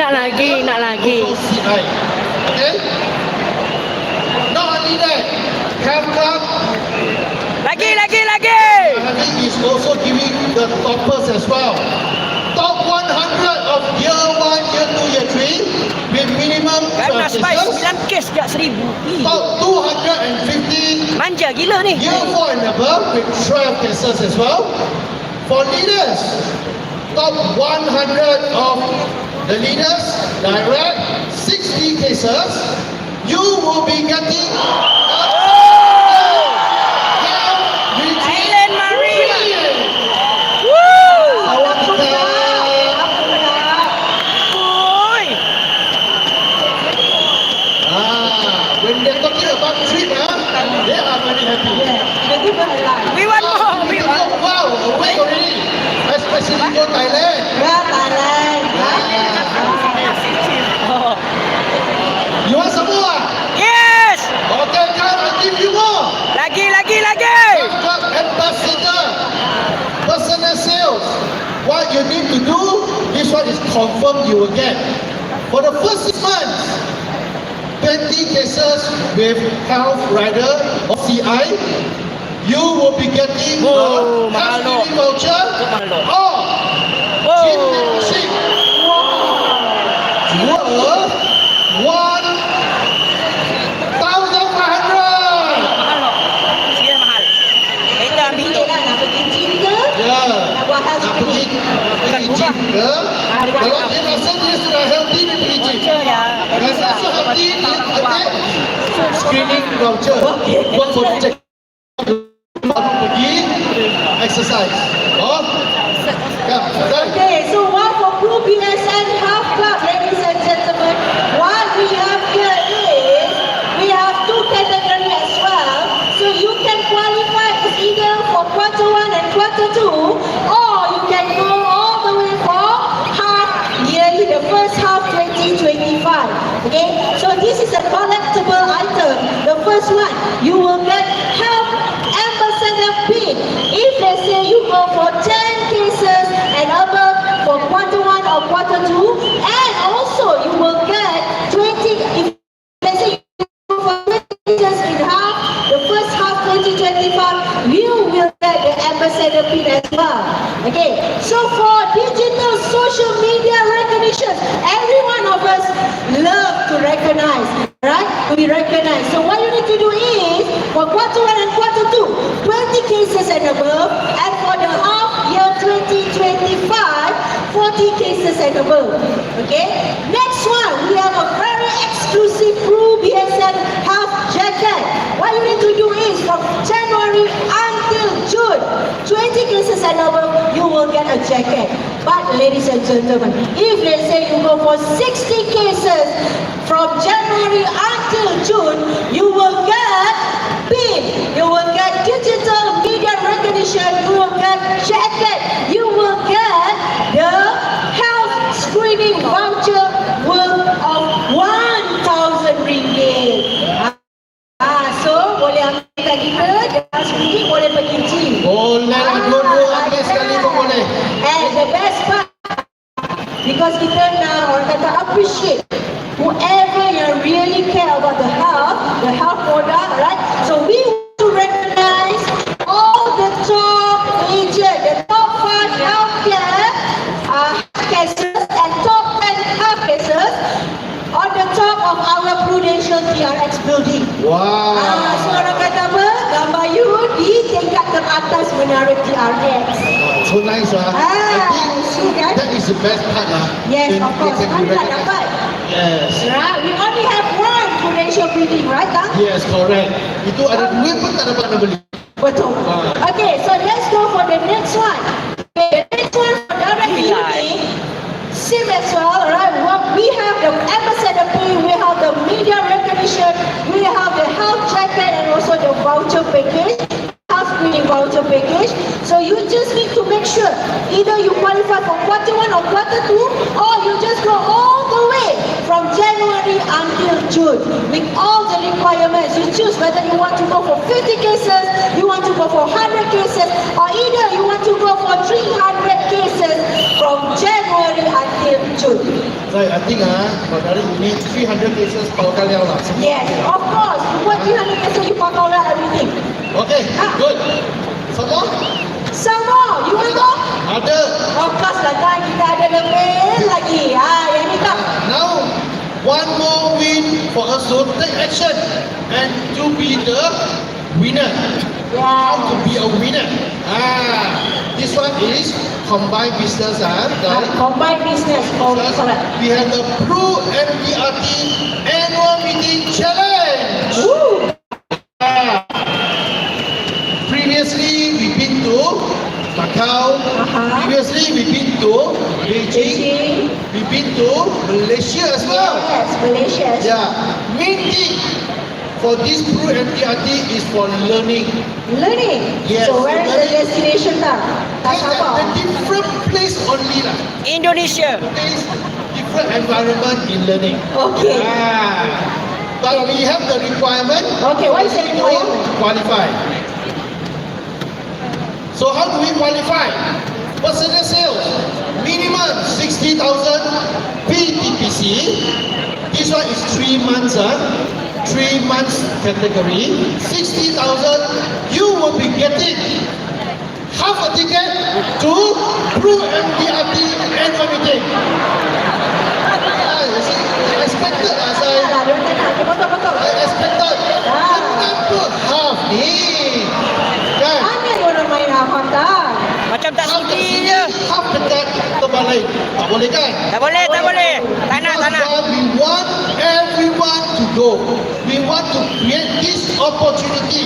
also CI. Okay? Not only that, health club Lagi. having is also giving the toppers as well. Top 100 of year 1, year 2, year 3 with minimum Ganas bai cases. 9 kes jak 1000. Top 250 Manja gila ni. year 4 and above with 12 cases as well. For leaders, top 100 of the leaders, direct 60 cases, you will be getting Island Marina. Oi. When they're talking about trip, they are very happy. We want more. We want. Wow, awake already. Especially for Thailand. Thailand. You want some more? Yes. Okay, come, I'll give you more. Lagi. Club ambassador, personal sales. What you need to do, this one is confirmed you will get. For the first 6 months, 20 cases with health rider or CI, you will be getting Oh, the mahal health tu. voucher Mahal tu. or gym Oh. membership worth 1,500. Mahal tu. Sikit mahal. Kita ambil tu. Nak pergi gym ke? Ya, Nak buat health nak pergi gym ke? Kalau dia rasa dia sudah healthy, dia pergi gym. Rasa so healthy, dia ambil screening voucher. Buat body check. Baru pergi exercise. Oh, ya, betul. Okay, so one for Blue BSN Health Club, ladies and gentlemen. What we have here is, we have 2 categories as well. So you can qualify as either for quarter 1 and quarter 2, or you can go all the way for half yearly, the first half 2025. Okay, so this is a collectible item. The first one, you will get health ambassador pin. If let's say you go for 10 cases and above for quarter 1 or quarter 2, and also you will get 20, if let's say you go for 20 cases in half, the first half 2025, you will get the ambassador pin as well. Okay, so for digital social media recognition, every one of us love to recognize, right? To be recognized. So what you need to do is, for quarter 1 and quarter 2, 20 cases and above, and for the half year 2025, 40 cases and above. Okay? Next one, we have a very exclusive Blue BSN Health Jacket. What you need to do is, from January until June, 20 cases and above, you will get a jacket. But ladies and gentlemen, if let's say you go for 60 cases from January until June, you will get pin, you will get digital media recognition, you will get jacket, you will get the health screening voucher worth of 1,000 ringgit. So boleh ambil kita, jangan sendiri boleh pergi gym. Boleh lah, dua-dua ambil sekali pun boleh. And the best part, because kita nak orang kata appreciate whoever yang really care about the health product, right? So we want to recognize all the top agent, the top 5 healthcare cases and top 10 health cases on the top of our Prudential TRX building. Wow. So orang kata apa? Gambar you di tingkat teratas menara TRX. So nice lah. I think See that? that is the best part lah. Yes, When of they course. can be Mana tak recognized. dapat? Yes. Right, we only have one Prudential building, right, Kang? Yes, correct. Itu ada duit pun tak dapat nak beli. Betul. Okay, so let's go for the next one. Okay, the next one for direct meeting. Same as well, right? Well, we have the ambassador pay, we have the media recognition, we have the health jacket and also the voucher package. Screening voucher package. So you just need to make sure either you qualify for quarter 1 or quarter 2, or you just go all the way from January until June with all the requirements. You choose whether you want to go for 50 cases, you want to go for 100 cases, or either you want to go for 300 cases from January until June. So I think for that you need 300 cases per kali lah. Yes, of course. You want 300 cases, you pack out everything. Okay, good. Some more? Some more. You want go? Ada. Of course lah kan, kita ada lebih lagi. Yang ni tak. Now, one more win for us to take action and to be the winner. How to be a winner? This one is combined business. Combined business. Correct. We have the Pro MDRT annual meeting challenge. Woo! Previously, we've been to Macau. Previously, we've been to Beijing. We've been to Malaysia as well. Yes, Malaysia. Yeah. Main thing for this Pro MDRT is for learning. Learning? Yes. So where is the destination tak? Tak The sabar. different place only lah. Indonesia. Place, different environment in learning. Okay. But we have the requirement. Okay, what is the requirement? To qualify. So how do we qualify? Personal sales, minimum 60,000 PTPC. This one is 3 months, 3 months category. 60,000, you will be getting half a ticket to Pro MDRT annual meeting. I expected as I expected. Kenapa half ni? Kan? Mana orang main apa tak? Macam tak sudi je. Half dekat terbalik. Tak boleh kan? Tak boleh, tak boleh. Tak nak, tak nak. That's why we want everyone to go. We want to create this opportunity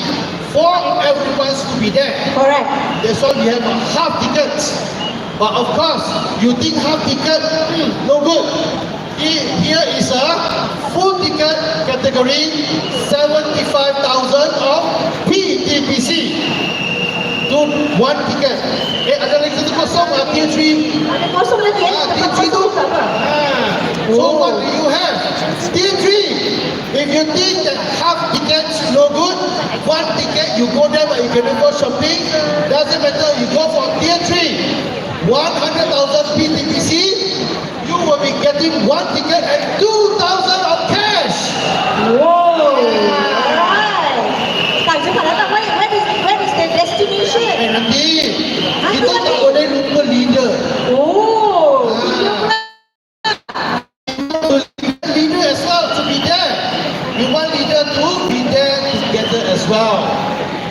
for everyone to be there. Correct. That's why we have half tickets. But of course, you think half ticket, no good. Here is a full ticket category, 75,000 of PTPC. To one ticket. Ada lagi satu kosong tier 3. Ada kosong lagi Tier 3 tu. So what do you have? Tier 3. If you think that half tickets no good, one ticket you go there but you cannot go shopping, doesn't matter, you go for tier 3. 100,000 PTPC, you will be getting one ticket and 2,000 of cash. Wow. Alright. Tak cepat datang. Where is the destination? Nanti kita tak boleh lupa leader. Oh. Leader as well to be there. We want leader to be there together as well.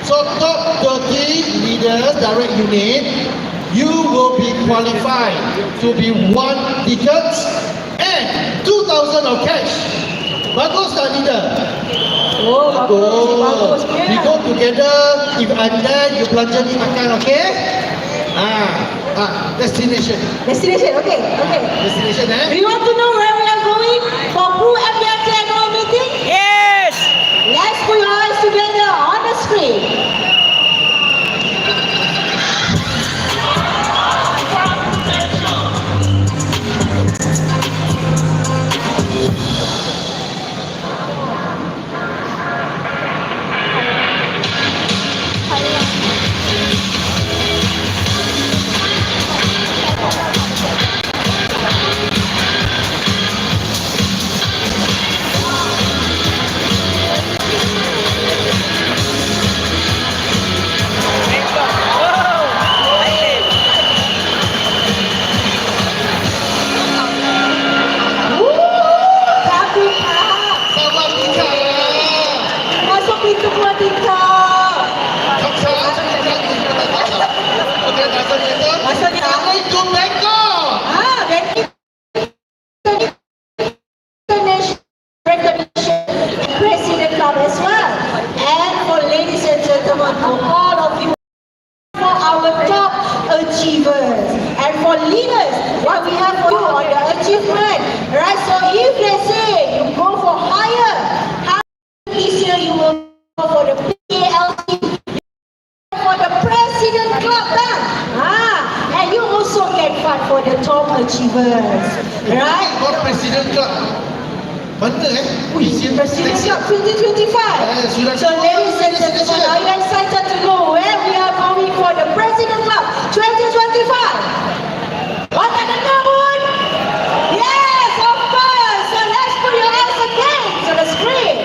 So top 30 leaders, direct unit, you will be qualified to be one ticket and 2,000 of cash. Bagus tak leader? Oh, bagus. We go together. If I'm there, you belanja ni makan, okay? Destination. Destination, okay. Destination, Do you want to know where we are going for Pro MDRT annual meeting? Yes. Let's put your eyes together on the screen. for the top achievers. Right? Got President Club. Mana President Cup 2025. So ladies and gentlemen, are you excited to know where we are going for the President Cup 2025? What are the numbers? Yes, of course. So let's put your hands again to the screen.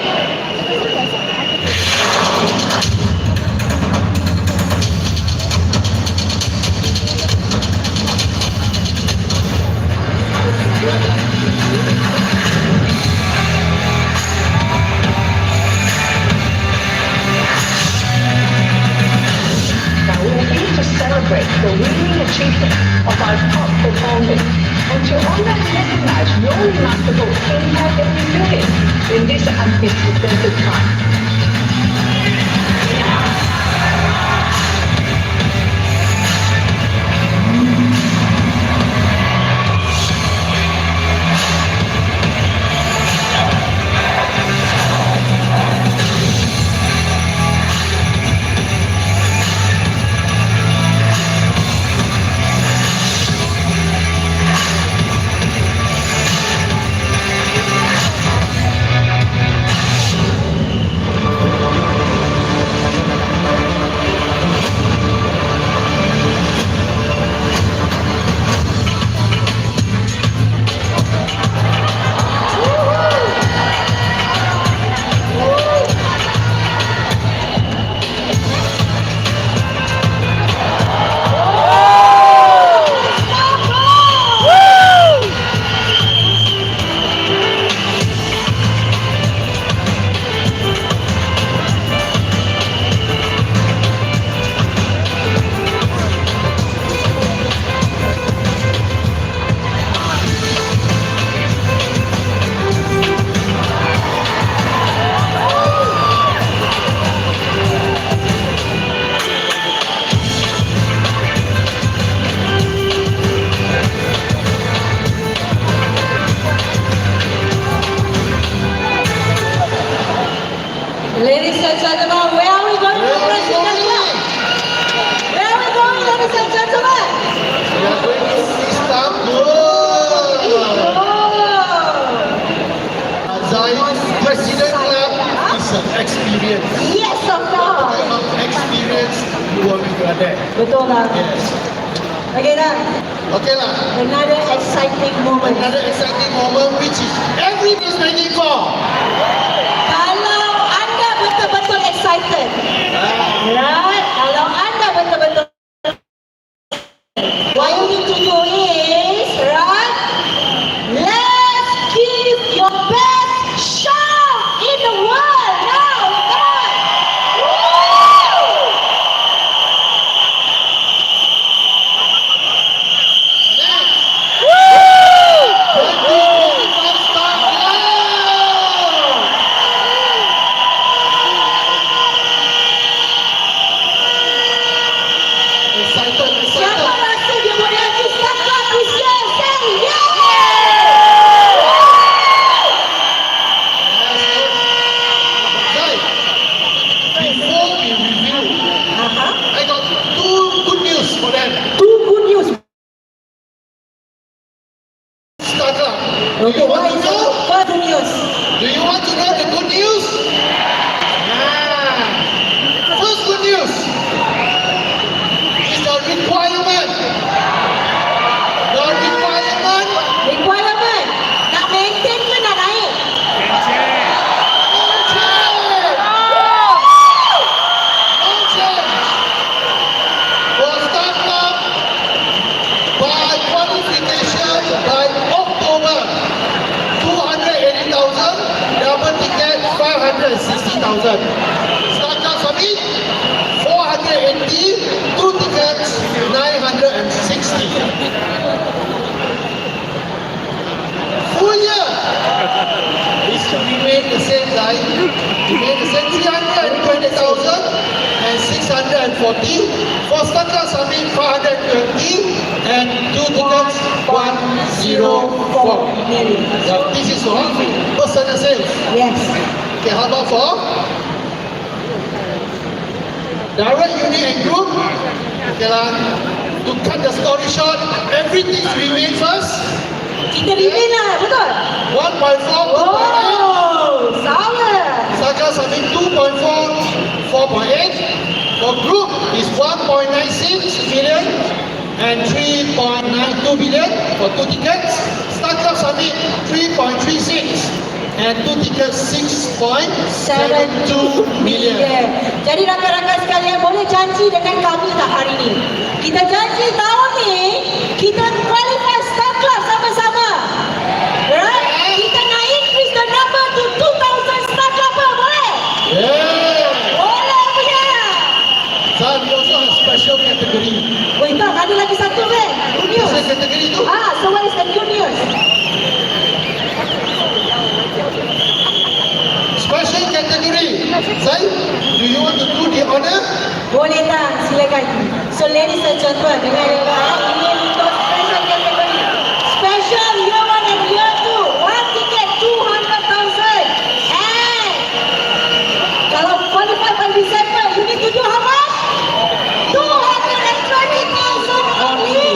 Now we are here to celebrate the winning achievement of our top performers and to honor and recognize your remarkable impact and resilience in this unprecedented time. Ladies and gentlemen, where are we going for the President Cup? Where are we going, ladies and gentlemen? We are going to Istanbul. Zaid's President Club is an experience. Yes, of course. Kind of experience you will be there. Betul lah. Yes. Okay lah. Okay lah. Another exciting moment. Another exciting moment which is everybody's waiting for. Kalau anda betul-betul excited, right? Kalau anda betul-betul, what you need to do is, right? Let's give your best shout in the world now. Come on. Woo! Siapa rasa dia boleh lagi start up this year? Say yeah! Before we review, I got two good news for them. Two good news. Start up. Do Okay, you want what to is the know? first good news? Do you want to know the good news? First good news is the requirement. The requirement Requirement. Nak maintain ke nak naik? for startup by qualification by October 280,000, double ticket 560,000. Startup summit 480, two tickets 960. Full year is to remain the same line, remain the same 320,000 and 640. For startup summit 520 and two tickets 104 million. Yeah, this is for personal sales. Yes. Okay, how about for direct unit and group? Okay lah. to cut the story short, everything remain first. Kita remain lah, betul? 1.4, 2.8. Oh, sama. Saka Summit 2.4, 4.8. For group is 1.96 billion and 3.92 billion for 2 tickets. Star Club Summit 3.36 and 2 tickets 6.72 million. Jadi rakan-rakan sekalian, boleh janji dengan kami tak hari ni? Kita janji tahun ni kita qualify Star Club sama-sama. Right? Kita nak increase the number to 2,000 Star Clubber, boleh? Yeah. Boleh punya. So we also have special category. Oh, itu ada lagi satu kan? Good news. Special category tu? So what is the good news? Special category. Zai, do you want to do the honor? Boleh tak? Silakan. So ladies and gentlemen, dengar ya, ini untuk special category. Special year 1 and year 2. One ticket 200,000. And kalau qualify by December, you need to do how much? 220,000 only.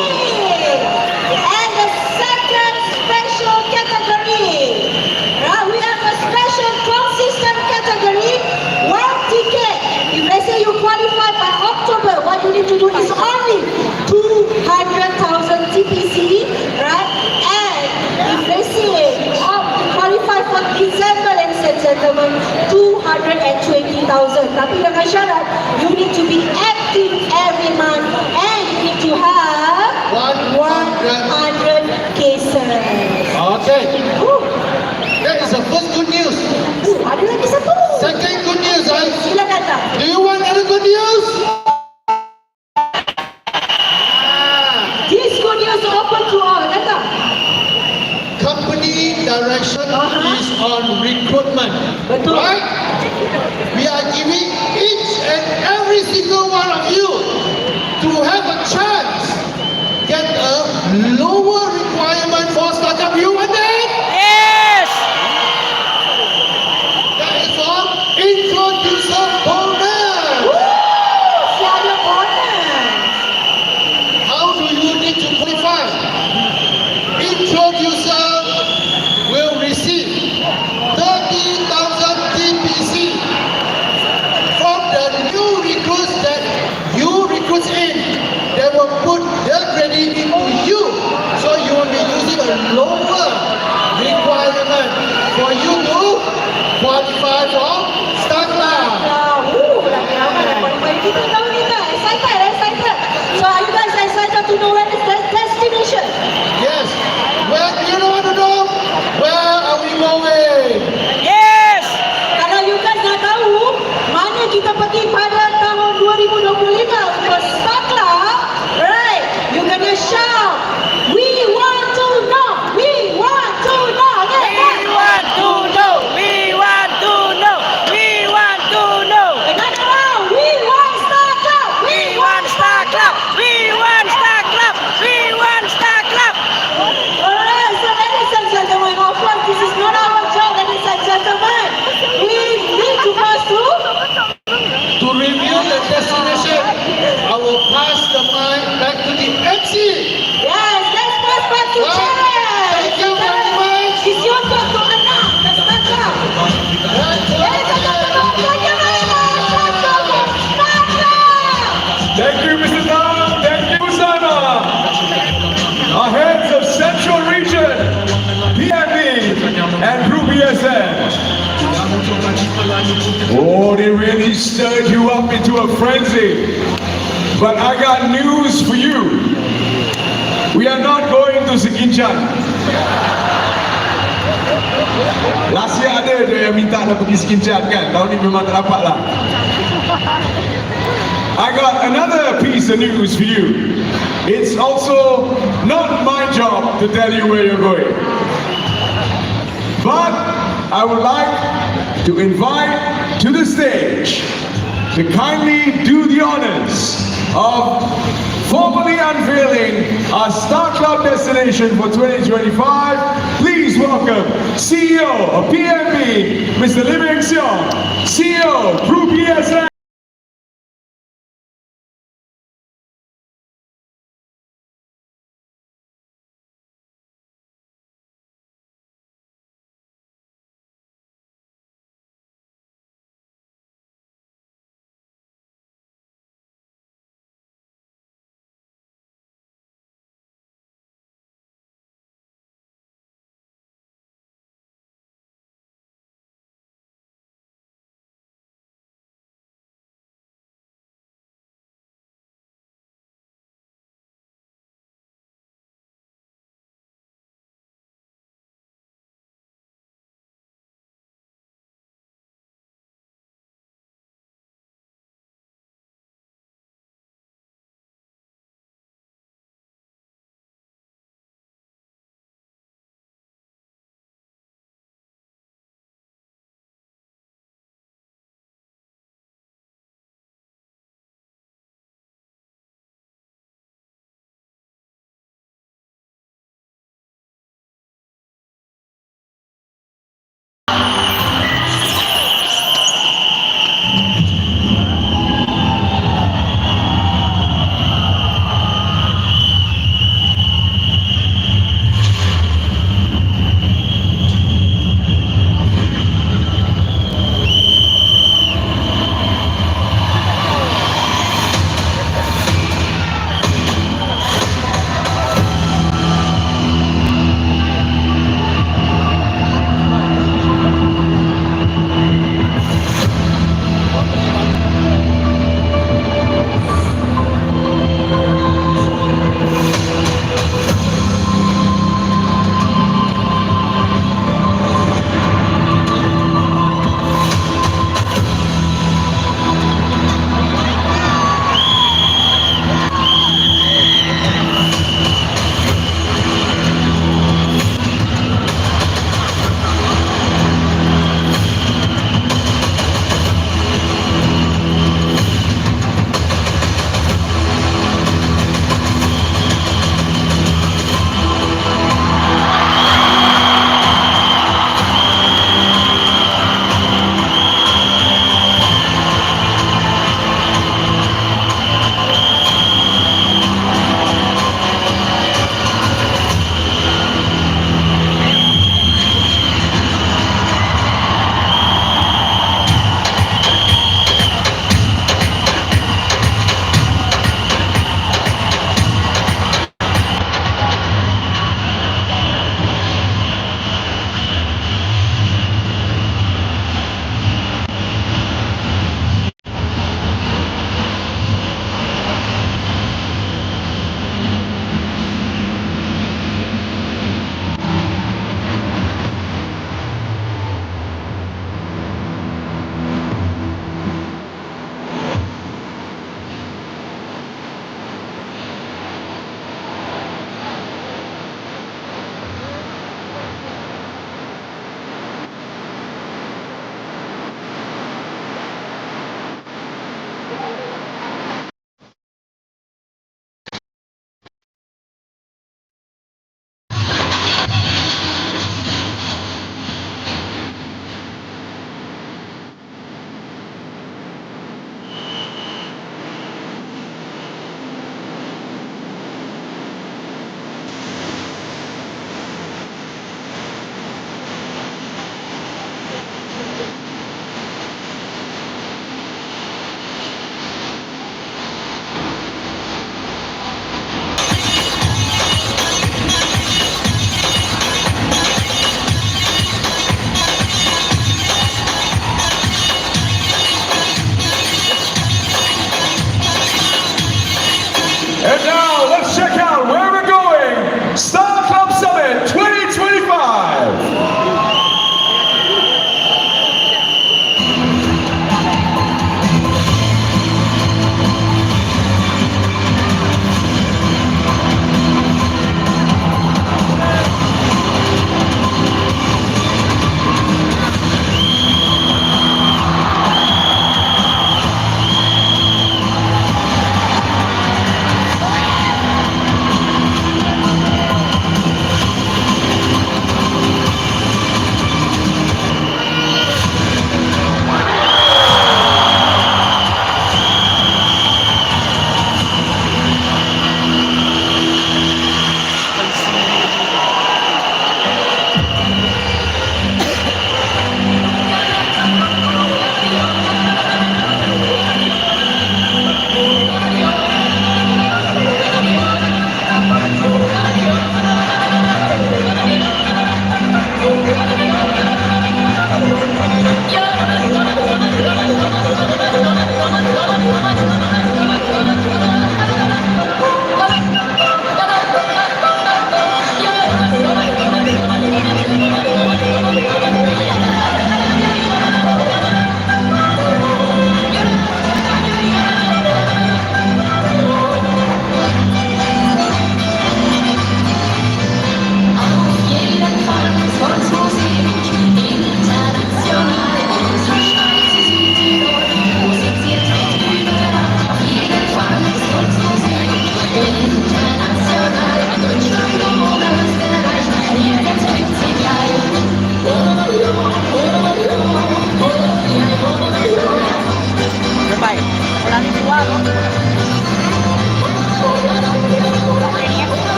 And the second special category. We have a special consistent category. One ticket. If let's say you qualify by October, what you need to do is only 200,000 TPC, right? And if let's say you qualify for December, ladies and gentlemen, 220,000. Tapi dengan syarat, you need to be active every month and you need to have 100 cases. Okay. That is the first good news. Ada lagi satu. Second good news, Zai. Silakan tak? Do you want any good news? This good news open to all, datang. Company direction is on recruitment. Betul. Right? We are giving each and every single one of you to have a chance get a lower requirement for startup. You want that? Yes! That is for introducer bonus. Siapa bonus? How do you need to qualify? Introducer will receive 30,000 TPC from the new recruits that you recruit in. They will put their credit into you, so you will be using a lower requirement for you to qualify for Star Club. Lagi lama nak qualify. Kita tahu ni tak? Excited. So are you guys excited to know where is the destination? Yes. Well, you don't want to know where are we going? Yes! Kalau you guys nak tahu mana kita pergi pada tahun 2025 untuk Star Club, right? You gonna shout, we want to know, we want to know. We want to know! We want to know! We want to know! Another round, we want Star Club, We want Star Club! We want Star Club! We want Star Club! Alright, so ladies and gentlemen, of course this is not our job, ladies and gentlemen. We need to pass through. To review the destination, I will pass the mic back to the MC. Yes, let's pass back to Well, Jared. thank you very much. It's your turn to announce the Star Club. Ladies and gentlemen, thank you very much. Welcome to Star Club. Thank you, Mr. Nam. Thank you, Sana. Our heads of Central Region, PMB, and Group BSN. Oh, they really stirred you up into a frenzy. But I got news for you. We are not going to Sekinchan. Last year ada yang minta nak pergi Sekinchan kan. Tahun ni memang tak dapat lah. I got another piece of news for you. It's also not my job to tell you where you're going. But I would like to invite to the stage to kindly do the honors of formally unveiling our Star Club destination for 2025. Please welcome CEO of PMB, Mr. Lim Eng Seong, CEO, Group ESN.